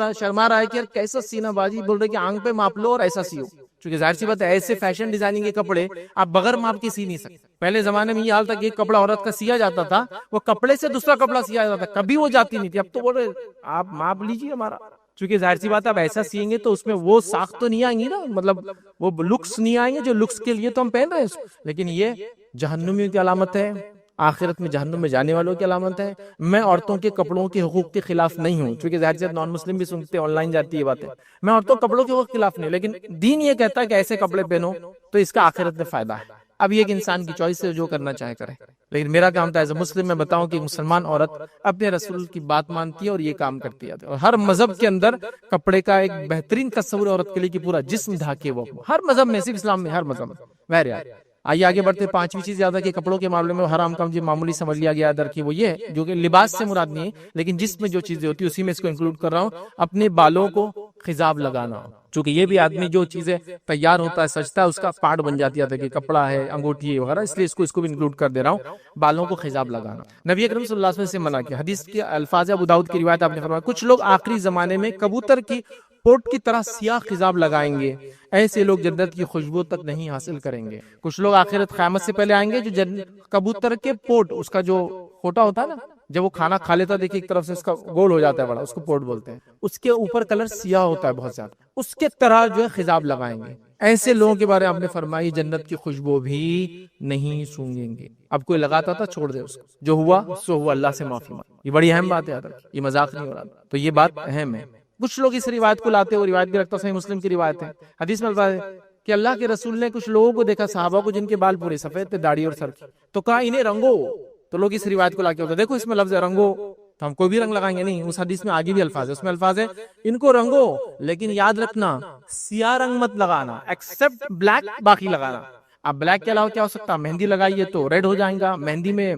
رہا ہے کہ یار کیسا سینا بازی، بول رہے کہ آنکھ پہ ماپ لو اور ایسا سیو. چونکہ ظاہر سی بات ہے ایسے فیشن ڈیزائننگ کے کپڑے آپ بغیر ماپ کے سی نہیں سکتے. پہلے زمانے میں یہ حال تھا کہ ایک کپڑا عورت کا سیا جاتا تھا، وہ کپڑے سے دوسرا کپڑا سیا جاتا تھا، کبھی وہ جاتی نہیں تھی. اب تو بول رہے آپ ماپ لیجیے ہمارا، چونکہ ظاہر سی بات ہے اب ایسا سیئیں گے تو اس میں وہ ساخت تو نہیں آئیں گی نا، مطلب وہ لکس نہیں آئیں گے جو لکس کے لیے تو ہم پہن رہے ہیں. لیکن یہ جہنمیوں کی علامت ہے، آخرت میں جہنم میں جانے والوں کی علامت ہے۔ میں عورتوں کے کپڑوں کے حقوق کے خلاف نہیں ہوں، چونکہ ظاہر سے نان مسلم بھی سنتے ہیں، آن لائن جاتی ہے باتیں، میں عورتوں کے کپڑوں کے حقوق کے خلاف نہیں، لیکن دین یہ کہتا ہے کہ ایسے کپڑے پہنو تو اس کا آخرت میں فائدہ ہے۔ اب یہ ایک انسان کی چوائس ہے، جو کرنا چاہے کرے، لیکن میرا کام تھا ایز اے مسلم میں بتاؤں کہ مسلمان عورت اپنے رسول کی بات مانتی ہے اور یہ کام کرتی ہے، اور ہر مذہب کے اندر کپڑے کا ایک بہترین تصور عورت کے لیے کہ پورا جسم ڈھاکے، وہ ہر مذہب میں، صرف اسلام میں، ہر مذہب میں۔ بہرحال آئیے آگے بڑھتے، پانچویں چیز یاد ہے کہ کپڑوں کے معاملے میں حرام کام جو معمولی سمجھ لیا گیا ادھر کی، وہ یہ ہے جو کہ لباس سے مراد نہیں ہے، لیکن جس میں جو چیزیں ہوتی ہیں اسی میں اس کو انکلوڈ کر رہا ہوں، اپنے بالوں کو خضاب لگانا، چونکہ یہ بھی آدمی جو چیزیں تیار ہوتا ہے سجتا ہے اس کا پارٹ بن جاتی ہے کہ کپڑا ہے، انگوٹھی وغیرہ، اس لیے اس کو بھی انکلوڈ کر دے رہا ہوں، بالوں کو خضاب لگانا۔ نبی اکرم صلی اللہ علیہ وسلم سے منع کیا، حدیث کے الفاظ ابو داؤد کی روایت آپ نے فرمایا، کچھ لوگ آخری زمانے میں کبوتر کی پوٹ کی طرح سیاہ خضاب لگائیں گے، ایسے لوگ جنت کی خوشبو تک نہیں حاصل کریں گے۔ کچھ لوگ آخرت قیامت سے پہلے آئیں گے جو کبوتر کے پوٹ، اس کا جو کھوٹا ہوتا ہے نا، جب وہ کھانا کھا لیتا ہے دیکھیے ایک طرف سے اس کا گول ہو جاتا ہے بڑا، اس کو پوٹ بولتے ہیں، اس کے اوپر کلر سیاہ ہوتا ہے بہت زیادہ، اس کے طرح جو ہے خضاب لگائیں گے، ایسے لوگوں کے بارے میں آپ نے فرمائی جنت کی خوشبو بھی نہیں سونگیں گے۔ اب کوئی لگاتا تھا چھوڑ دے اس کو، جو ہوا سو ہوا، اللہ سے معافی مانگ، یہ بڑی اہم بات ہے، یہ مذاق نہیں ہو رہا، تو یہ بات اہم ہے۔ کچھ لوگ اس روایت کو لاتے، وہ روایت بھی رکھتا، صحیح مسلم کی روایت ہے، حدیث میں الفاظ ہے کہ اللہ کے رسول نے کچھ لوگوں کو دیکھا، صحابہ کو، جن کے بال پورے سفید تھے، داڑھی اور سر کی، تو کہا انہیں رنگو، تو لوگ اس روایت کو لا کے ہوتا دیکھو اس میں لفظ ہے رنگو، تو ہم کوئی بھی رنگ لگائیں گے نہیں، اس حدیث میں آگے بھی الفاظ ہے، اس میں الفاظ ہے ان کو رنگو، لیکن یاد رکھنا سیاہ رنگ مت لگانا، ایکسپٹ بلیک، باقی لگانا۔ اب بلیک کے علاوہ کیا ہو سکتا ہے، مہندی لگائیے تو ریڈ ہو جائیں گا، مہندی میں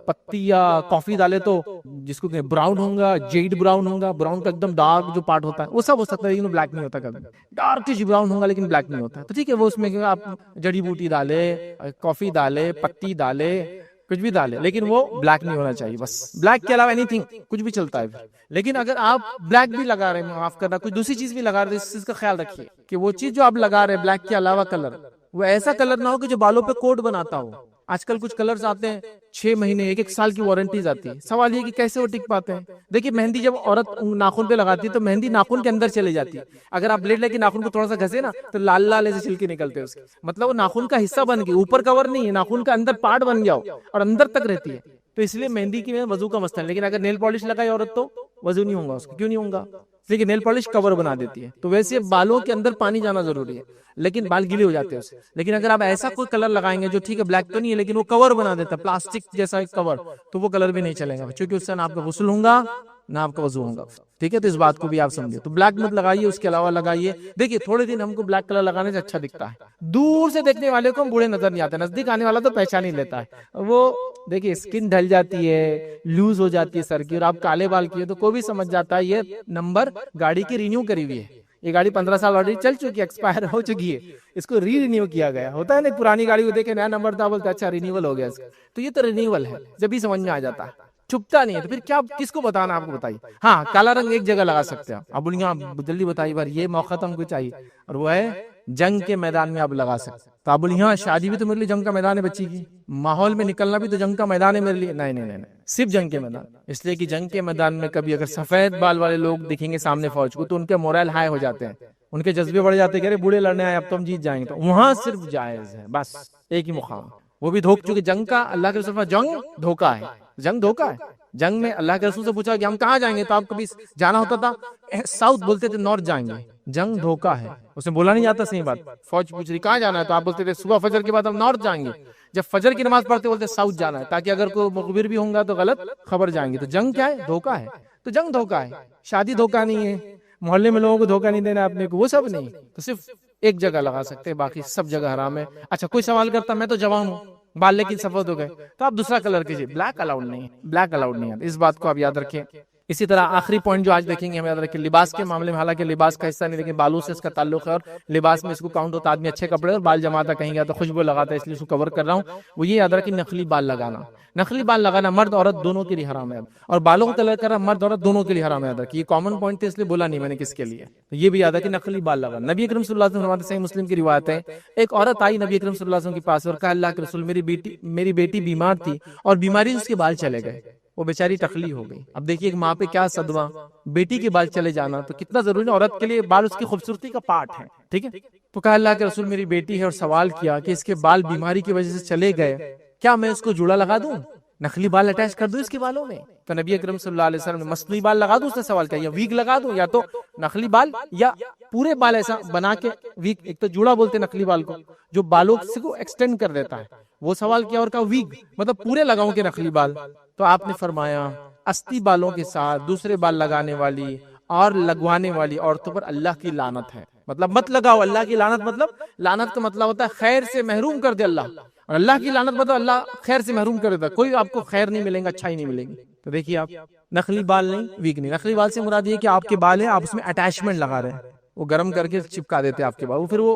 پتی یا کافی ڈالے تو جس کو براؤن ہوگا، جیڈ براؤن ہوگا، براؤن کا ایک دم ڈارک جو پارٹ ہوتا ہے وہ سب ہو سکتا ہے، لیکن بلیک نہیں ہوتا، کبھی ڈارکش براؤن ہوگا لیکن بلیک نہیں ہوتا، تو ٹھیک ہے وہ اس میں آپ جڑی بوٹی ڈالے، کافی ڈالے، پتی ڈالے، کچھ بھی ڈالے، لیکن وہ بلیک نہیں ہونا چاہیے، بس بلیک کے علاوہ اینی تھنگ کچھ بھی چلتا ہے پھر۔ لیکن اگر آپ بلیک بھی لگا رہے ہیں، معاف کرنا، کچھ دوسری چیز بھی لگا رہے ہیں، اس چیز کا خیال رکھیے کہ وہ چیز جو آپ لگا رہے ہیں بلیک کے علاوہ کلر، وہ ایسا کلر نہ ہو کہ جو بالوں پہ کوٹ بناتا ہو۔ آج کل کچھ کلرز آتے ہیں 6 مہینے 1 سال کی وارنٹیز آتی ہے، سوال یہ کہ کیسے وہ ٹک پاتے ہیں۔ دیکھیے مہندی جب عورت ناخن پہ لگاتی ہے تو مہندی ناخن کے اندر چلی جاتی ہے، اگر آپ بلیڈ لے کے ناخن کو تھوڑا سا گھسے نا تو لال لال ایسے چھلکے نکلتے ہیں اس کے، مطلب وہ ناخن کا حصہ بن گئی، اوپر کور نہیں ہے، ناخن کا اندر پارٹ بن گیا ہو اور اندر تک رہتی ہے، تو اس لیے مہندی کی وضو کا مسئلہ ہے۔ لیکن اگر نیل پالش لگائی عورت تو وضو نہیں ہوگا اس کو، کیوں نہیں ہوگا؟ لیکن نیل پالش کور بنا دیتی ہے، تو ویسے بالوں کے اندر پانی جانا ضروری ہے، لیکن بال گیلے ہو جاتے ہیں اس سے۔ لیکن اگر آپ ایسا کوئی کلر لگائیں گے جو ٹھیک ہے بلیک تو نہیں ہے لیکن وہ کور بنا دیتا ہے، پلاسٹک جیسا ایک کور، تو وہ کلر بھی نہیں چلے گا، کیونکہ اس سے نہ آپ کا غسل ہوگا نہ آپ کا وضو ہوگا، ٹھیک ہے؟ تو اس بات کو بھی آپ سمجھے، تو بلیک مت لگائیے، اس کے علاوہ لگائیے۔ دیکھیے تھوڑے دن ہم کو بلیک کلر لگانے سے اچھا دکھتا ہے، دور سے دیکھنے والے کو ہم بوڑھے نظر نہیں آتے، نزدیک آنے والا تو پہچان ہی لیتا ہے۔ وہ دیکھیے اسکن ڈھل جاتی ہے، لوز ہو جاتی ہے سر کی، اور آپ کالے بال کیے تو کوئی بھی سمجھ جاتا ہے یہ نمبر گاڑی کی رینیو کری ہوئی ہے، یہ گاڑی 15 سال آلریڈی چل چکی ہے، ایکسپائر ہو چکی ہے، اس کو رینیو کیا گیا ہوتا ہے نا، پرانی گاڑی کو دیکھے نیا نمبر تھا بولتے اچھا رینیول ہو گیا اس کا، تو یہ تو رینیول ہے، جب بھی سمجھ میں آ جاتا ہے، چھپتا نہیں ہے، تو پھر کیا کس کو بتانا، آپ کو بتائیے۔ ہاں کالا رنگ ایک جگہ لگا سکتے ہیں آپ بولیے جلدی بتائیے بار، یہ موقع تو ہم کو چاہیے، اور وہ ہے جنگ کے میدان میں آپ لگا سکتے، تو آپ بولیے ہاں شادی بھی تو میرے لیے جنگ کا میدان ہے بچی کی، ماحول میں نکلنا بھی تو جنگ کا میدان ہے میرے لیے، نہیں نہیں نہیں، صرف جنگ کے میدان، اس لیے کہ جنگ کے میدان میں کبھی اگر سفید بال والے لوگ دکھیں گے سامنے فوج کو تو ان کے مورائل ہائی ہو جاتے ہیں، ان کے جذبے بڑھ جاتے ہیں کہ ارے بوڑھے لڑنے آئے اب تو ہم جیت جائیں گے، تو وہاں صرف جائز ہے بس ایک ہی مقام، وہ بھی دھوکہ، چونکہ جنگ کا اللہ کے رسول جنگ دھوکہ ہے، جنگ دھوکہ ہے۔ جنگ میں اللہ کے رسول سے پوچھا کہ ہم کہاں جائیں گے، تو آپ کبھی جانا ہوتا تھا ساؤتھ، بولتے تھے نارتھ جائیں گے، جنگ دھوکہ ہے، اسے بولا نہیں جاتا، صحیح بات، فوج پوچھ رہی کہاں جانا ہے تو آپ بولتے تھے صبح فجر کے بعد ہم نارتھ جائیں گے، جب فجر کی نماز پڑھتے بولتے ساؤتھ جانا ہے، تاکہ اگر کوئی مخبر بھی ہوں گا تو غلط خبر جائیں گے، تو جنگ کیا ہے، دھوکہ ہے، تو جنگ دھوکہ ہے، شادی دھوکہ نہیں ہے، محلے میں لوگوں کو دھوکہ نہیں دینا اپنے کو، وہ سب نہیں، تو صرف ایک جگہ لگا سکتے ہیں، باقی سب جگہ حرام ہے۔ اچھا کوئی سوال کرتا میں تو جوان ہوں، بال لیکن سفید ہو گئے، تو آپ دوسرا کلر کیجیے، بلیک الاؤڈ نہیں ہے، بلیک الاؤڈ نہیں ہے، اس بات کو آپ یاد رکھیں۔ اسی طرح آخری پوائنٹ جو آج دیکھیں گے ہم یاد رکھیں، لباس کے معاملے میں، حالانکہ لباس کا حصہ نہیں لیکن بالوں سے اس کا تعلق ہے، اور لباس میں اس کو کاؤنٹ ہوتا، آدمی اچھے کپڑے اور بال جماتا کہیں گیا تو خوشبو لگاتا ہے، اس لیے اس کو کور کر رہا ہوں، وہ یہ یاد رکھیں نقلی بال لگانا، نقلی بال لگانا مرد عورت دونوں کے لیے حرام ہے، اور بالوں کو کلر کرنا مرد عورت دونوں کے لیے حرام ہے، یاد رکھیں، یہ کامن پوائنٹ تھے اس لیے بولا نہیں میں نے کس کے لیے، تو یہ بھی یاد ہے کہ نقلی بال لگانا۔ نبی اکرم صلی اللہ علیہ وسلم فرماتے ہیں، صحیح مسلم کی روایت ہے، ایک عورت آئی نبی اکرم صلی اللہ علیہ وسلم کے پاس اور کہا اللہ کے رسول میری بیٹی بیمار تھی اور بیماری سے اس کے بال چلے گئے، وہ بیچاری ٹکلی ہو گئی۔ اب دیکھیے ایک ماں پہ کیا صدمہ، بیٹی کے بال چلے جانا تو کتنا ضروری ہے، عورت کے لیے بال اس کی خوبصورتی کا پارٹ ہے، ٹھیک ہے؟ تو کہا اللہ کے رسول میری بیٹی ہے، اور سوال کیا کہ اس کے بال بیماری کی وجہ سے چلے گئے، کیا میں اس کو جوڑا لگا دوں، نقلی بال اٹیچ کر دوں اس کے بالوں میں؟ تو نبی اکرم صلی اللہ علیہ وسلم نے مصنوعی بال لگا دوں، اس نے سوال کیا، یا ویگ لگا دوں، یا تو نقلی بال یا پورے بال ایسا بنا کے ویگ، ایک تو جوڑا بولتے نقلی بال کو جو بالوں سے کو ایکسٹینڈ کر دیتا ہے، وہ سوال کیا، اور کہا ویگ مطلب پورے لگاؤں کے نقلی بال؟ تو آپ نے فرمایا استی بالوں کے ساتھ دوسرے بال لگانے والی اور لگوانے والی عورتوں پر اللہ کی لعنت ہے، مطلب مت لگاؤ، اللہ کی لعنت، مطلب لعنت کا مطلب ہوتا ہے خیر سے محروم کر دے اللہ، اور اللہ کی لعنت مطلب اللہ خیر سے محروم کر دیتا ہے، کوئی آپ کو خیر نہیں ملے گا، اچھائی نہیں ملے گی۔ تو دیکھیے آپ نقلی بال نہیں، ویگ نہیں، نقلی بال سے مراد یہ کہ آپ کے بال ہیں، آپ اس میں اٹیچمنٹ لگا رہے ہیں، وہ گرم کر کے چپکا دیتے ہیں آپ کے بال، وہ پھر وہ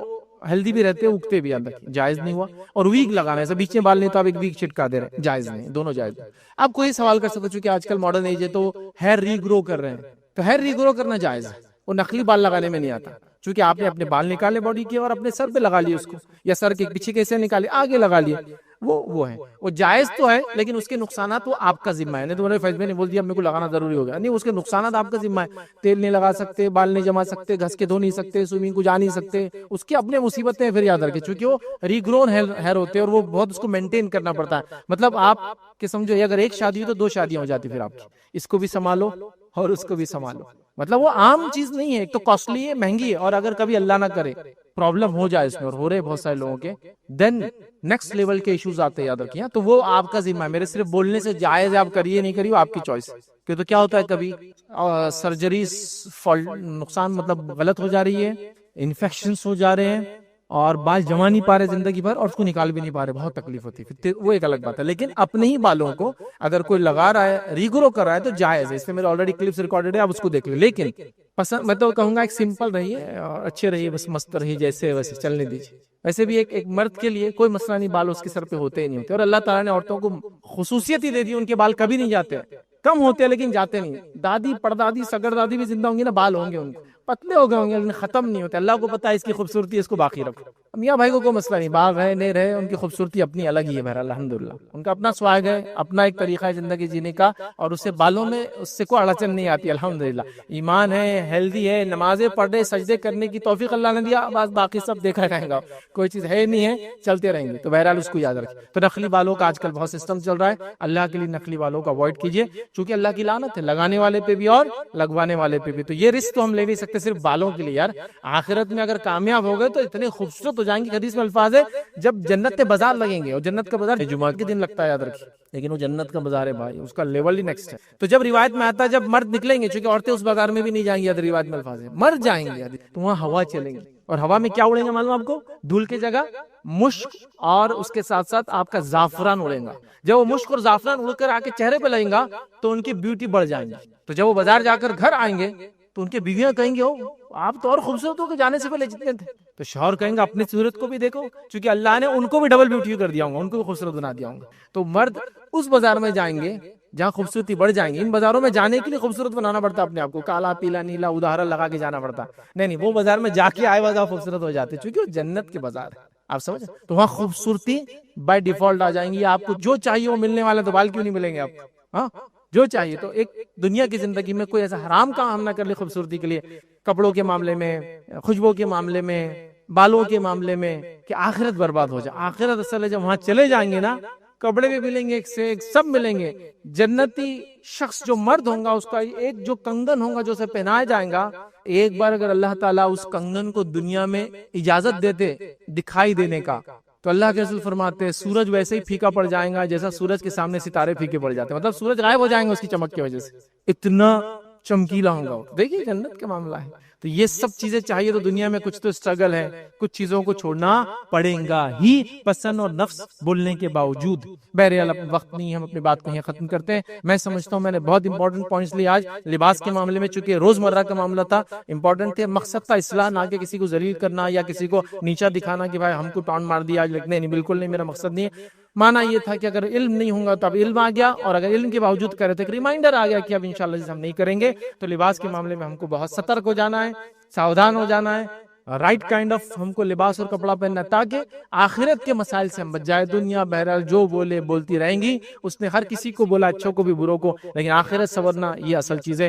ہیلدی بھی رہتے ہیں، اگتے بھی اندر، جائز نہیں ہوا۔ اور ویگ لگانا ہے، بیچ میں بال نہیں تو آپ ایک ویگ چٹکا دے رہے ہیں، جائز نہیں، دونوں جائز نہیں۔ آپ کوئی سوال کر سکتے ہو، چونکہ آج کل ماڈرن ایج ہے تو ہیئر ری گرو کر رہے ہیں، تو ہیئر ری گرو کرنا جائز ہے، وہ نقلی بال لگانے میں نہیں آتا، چونکہ آپ نے اپنے بال نکالے باڈی کے اور اپنے سر پہ لگا لیے اس کو، یا سر کے پیچھے کیسے نکالے آگے لگا لیے، وہ ہے، وہ جائز تو ہے، لیکن اس کے نقصانات وہ آپ کا ذمہ ہے، نہیں تو میرے فیض میں نے بول دیا میرے کو لگانا ضروری ہو گیا، نہیں، اس کے نقصانات آپ کا ذمہ ہے، تیل نہیں لگا سکتے، بال نہیں جما سکتے، گھس کے دھو نہیں سکتے، سوئمنگ کو جا نہیں سکتے، اس کی اپنے مصیبتیں ہیں، پھر یاد رکھیں، چونکہ وہ ری گرون ہیئر ہوتے ہیں اور وہ بہت اس کو مینٹین کرنا پڑتا ہے، مطلب آپ کہ سمجھو اگر ایک شادی ہو تو 2 شادیاں ہو جاتی پھر آپ کی، اس کو بھی سنبھالو اور اس کو بھی سنبھالو، مطلب وہ عام چیز نہیں ہے، ایک تو کاسٹلی ہے، مہنگی ہے، اور اگر کبھی اللہ نہ کرے پرابلم ہو جائے اس میں، اور ہو رہے بہت سارے لوگوں کے، دین نیکسٹ لیول کے ایشوز آتے ہیں، یاد رکھیے، تو وہ آپ کا ذمہ ہے، میرے صرف بولنے سے جائز ہے، آپ کریے نہیں کریے، آپ کی چوائس ہے، کہ تو کیا ہوتا ہے کبھی سرجری نقصان مطلب غلط ہو جا رہی ہے، انفیکشنز ہو جا رہے ہیں، اور بال جما نہیں پا رہے زندگی بھر، اور اس کو نکال بھی نہیں پا رہے، بہت تکلیف ہوتی ہے، پھر وہ ایک الگ بات ہے، لیکن اپنے ہی بالوں کو اگر کوئی لگا رہا ہے، ریگرو کر رہا ہے تو جائز ہے، اس میں میرے آلریڈی کلپس ریکارڈڈ ہے، آپ اس کو دیکھ لیں، لیکن پسند میں تو کہوں گا ایک سمپل رہیے اور اچھے رہیے، بس مست رہیے، جیسے ویسے چلنے دیجیے، ویسے بھی ایک مرد کے لیے کوئی مسئلہ نہیں، بال اس کے سر پہ ہوتے ہی نہیں ہوتے، اور اللہ تعالیٰ نے عورتوں کو خصوصیت ہی دے دی، ان کے بال کبھی نہیں جاتے، کم ہوتے ہیں لیکن جاتے نہیں، دادی پردادی سگر دادی بھی زندہ ہوں گی نا، بال ہوں گے ان کو، پتلے ہو گئے ہوں گے لیکن ختم نہیں ہوتے، اللہ کو پتا ہے اس کی خوبصورتی ہے، اس کو باقی رکھو، میاں بھائی کو کوئی مسئلہ نہیں، بال رہے نہیں رہے، ان کی خوبصورتی اپنی الگ ہی ہے، بہرحال الحمدللہ، ان کا اپنا سواگ ہے، اپنا ایک طریقہ ہے زندگی جینے کا، اور اس سے بالوں میں اس سے کوئی اڑچن نہیں آتی، الحمدللہ، ایمان ہے، ہیلدی ہے، نمازیں پڑھ رہے، سجدے کرنے کی توفیق اللہ نے دیا، بس باقی سب دیکھا رہے گا، کوئی چیز ہے نہیں ہے، چلتے رہیں گے، تو بہرحال اس کو یاد رکھیں۔ تو نقلی بالوں کا آج کل بہت سسٹم چل رہا ہے، اللہ کے لیے نقلی بالوں کو اوائڈ کیجیے، چونکہ اللہ کی لعنت ہے لگانے والے پہ بھی اور لگوانے والے پہ بھی، تو یہ رسک تو ہم لے نہیں سکتے صرف بالوں کے لیے یار، آخرت میں اگر کامیاب ہو گئے تو اتنے خوبصورت ہو جائیں گے، حدیث میں الفاظ ہے جب جنت کے بازار لگیں گے، اور جنت کا بازار جمعہ کے دن لگتا ہے، یاد رکھیے، لیکن وہ جنت کا بازار ہے بھائی، اس کا لیول ہی نیکسٹ ہے، تو جب روایت میں آتا ہے جب مرد نکلیں گے، چونکہ عورتیں اس بازار میں بھی نہیں جائیں گی، روایت میں الفاظ ہے مرد جائیں گے، تو وہاں ہوا چلیں گی، اور ہوا میں کیا اڑیں گے معلوم آپ کو، دھول کی جگہ مشک، اور اس کے ساتھ ساتھ آپ کا زعفران اڑے گا، جب وہ مشک اور زعفران اڑ کر آ کے چہرے پہ لگیں گا تو ان کی بیوٹی بڑھ جائیں گی، تو جب وہ بازار جا کر گھر آئیں گے تو ان کے بیویاں کہیں گے آپ تو اور خوبصورت ہو کے جانے سے پہلے جتنے تھے، تو شوہر کہیں گے اپنی صورت کو بھی دیکھو، چونکہ اللہ نے ان کو بھی ڈبل بیوٹی کر دیا ہوگا، ان کو بھی خوبصورت بنا دیا ہوگا، تو مرد اس بازار میں جائیں گے جہاں خوبصورتی بڑھ جائیں گی، ان بازاروں میں جانے کے لیے خوبصورت بنانا پڑتا ہے اپنے آپ کو، کالا پیلا نیلا ادھارا لگا کے جانا پڑتا، نہیں وہ بازار میں جا کے آئے بازار خوبصورت ہو جاتے، چونکہ وہ جنت کے بازار ہے، آپ سمجھ، تو وہاں خوبصورتی بائی ڈیفالٹ آ جائیں گی، آپ کو جو چاہیے وہ ملنے والا، تو بال کیوں نہیں ملیں گے آپ کو، ہاں جو چاہیے، تو ایک دنیا کی زندگی میں کوئی ایسا حرام کام نہ کر لے خوبصورتی کے لیے، کپڑوں کے معاملے میں، خوشبو کے معاملے میں، بالوں کے معاملے میں، کہ آخرت برباد ہو جائے، آخرت اصل ہے جب وہاں چلے جائیں گے نا، کپڑے بھی ملیں گے ایک سے ایک، سب ملیں گے، جنتی شخص جو مرد ہوگا اس کا ایک جو کنگن ہوگا جو اسے پہنایا جائے گا، ایک بار اگر اللہ تعالیٰ اس کنگن کو دنیا میں اجازت دیتے دکھائی دینے کا، تو اللہ کے رسول فرماتے ہیں سورج ویسے ہی پھیکا پڑ جائے گا جیسا سورج کے سامنے ستارے پھیکے پڑ جاتے ہیں، مطلب سورج غائب ہو جائیں گے اس کی چمک کی وجہ سے، اتنا چمکیلا ہوگا، دیکھیے جنت کا معاملہ ہے، تو یہ سب چیزیں چاہیے تو دنیا میں کچھ تو اسٹرگل ہے، کچھ چیزوں کو چھوڑنا پڑے گا ہی، پسند اور نفس بولنے کے باوجود۔ بہرحال اپنا وقت نہیں، ہم اپنی بات کو یہاں ختم کرتے ہیں۔ میں سمجھتا ہوں میں نے بہت امپورٹنٹ پوائنٹس لیے آج لباس کے معاملے میں، چونکہ روزمرہ کا معاملہ تھا، امپورٹنٹ تھے، مقصد تھا اصلاح، نہ کہ کسی کو ذلیل کرنا یا کسی کو نیچا دکھانا کہ بھائی ہم کو ٹانٹ مار دیا آج، لکھنے نہیں، بالکل نہیں، میرا مقصد نہیں ہے۔ مانا یہ تھا کہ اگر علم نہیں ہوگا تو اب علم آ گیا، اور اگر علم کے باوجود کرے تو ایک ریمائنڈر آ گیا کہ اب انشاءاللہ جیسے ہم نہیں کریں گے، تو لباس کے معاملے میں ہم کو بہت سترک ہو جانا ہے، ساودھان ہو جانا ہے، رائٹ کائنڈ آف ہم کو لباس اور کپڑا پہننا، تاکہ آخرت کے مسائل سے ہم بچ جائے۔ دنیا بہرحال جو بولے بولتی رہیں گی، اس نے ہر کسی کو بولا، اچھوں کو بھی بروں کو، لیکن آخرت سنورنا یہ اصل چیز ہے۔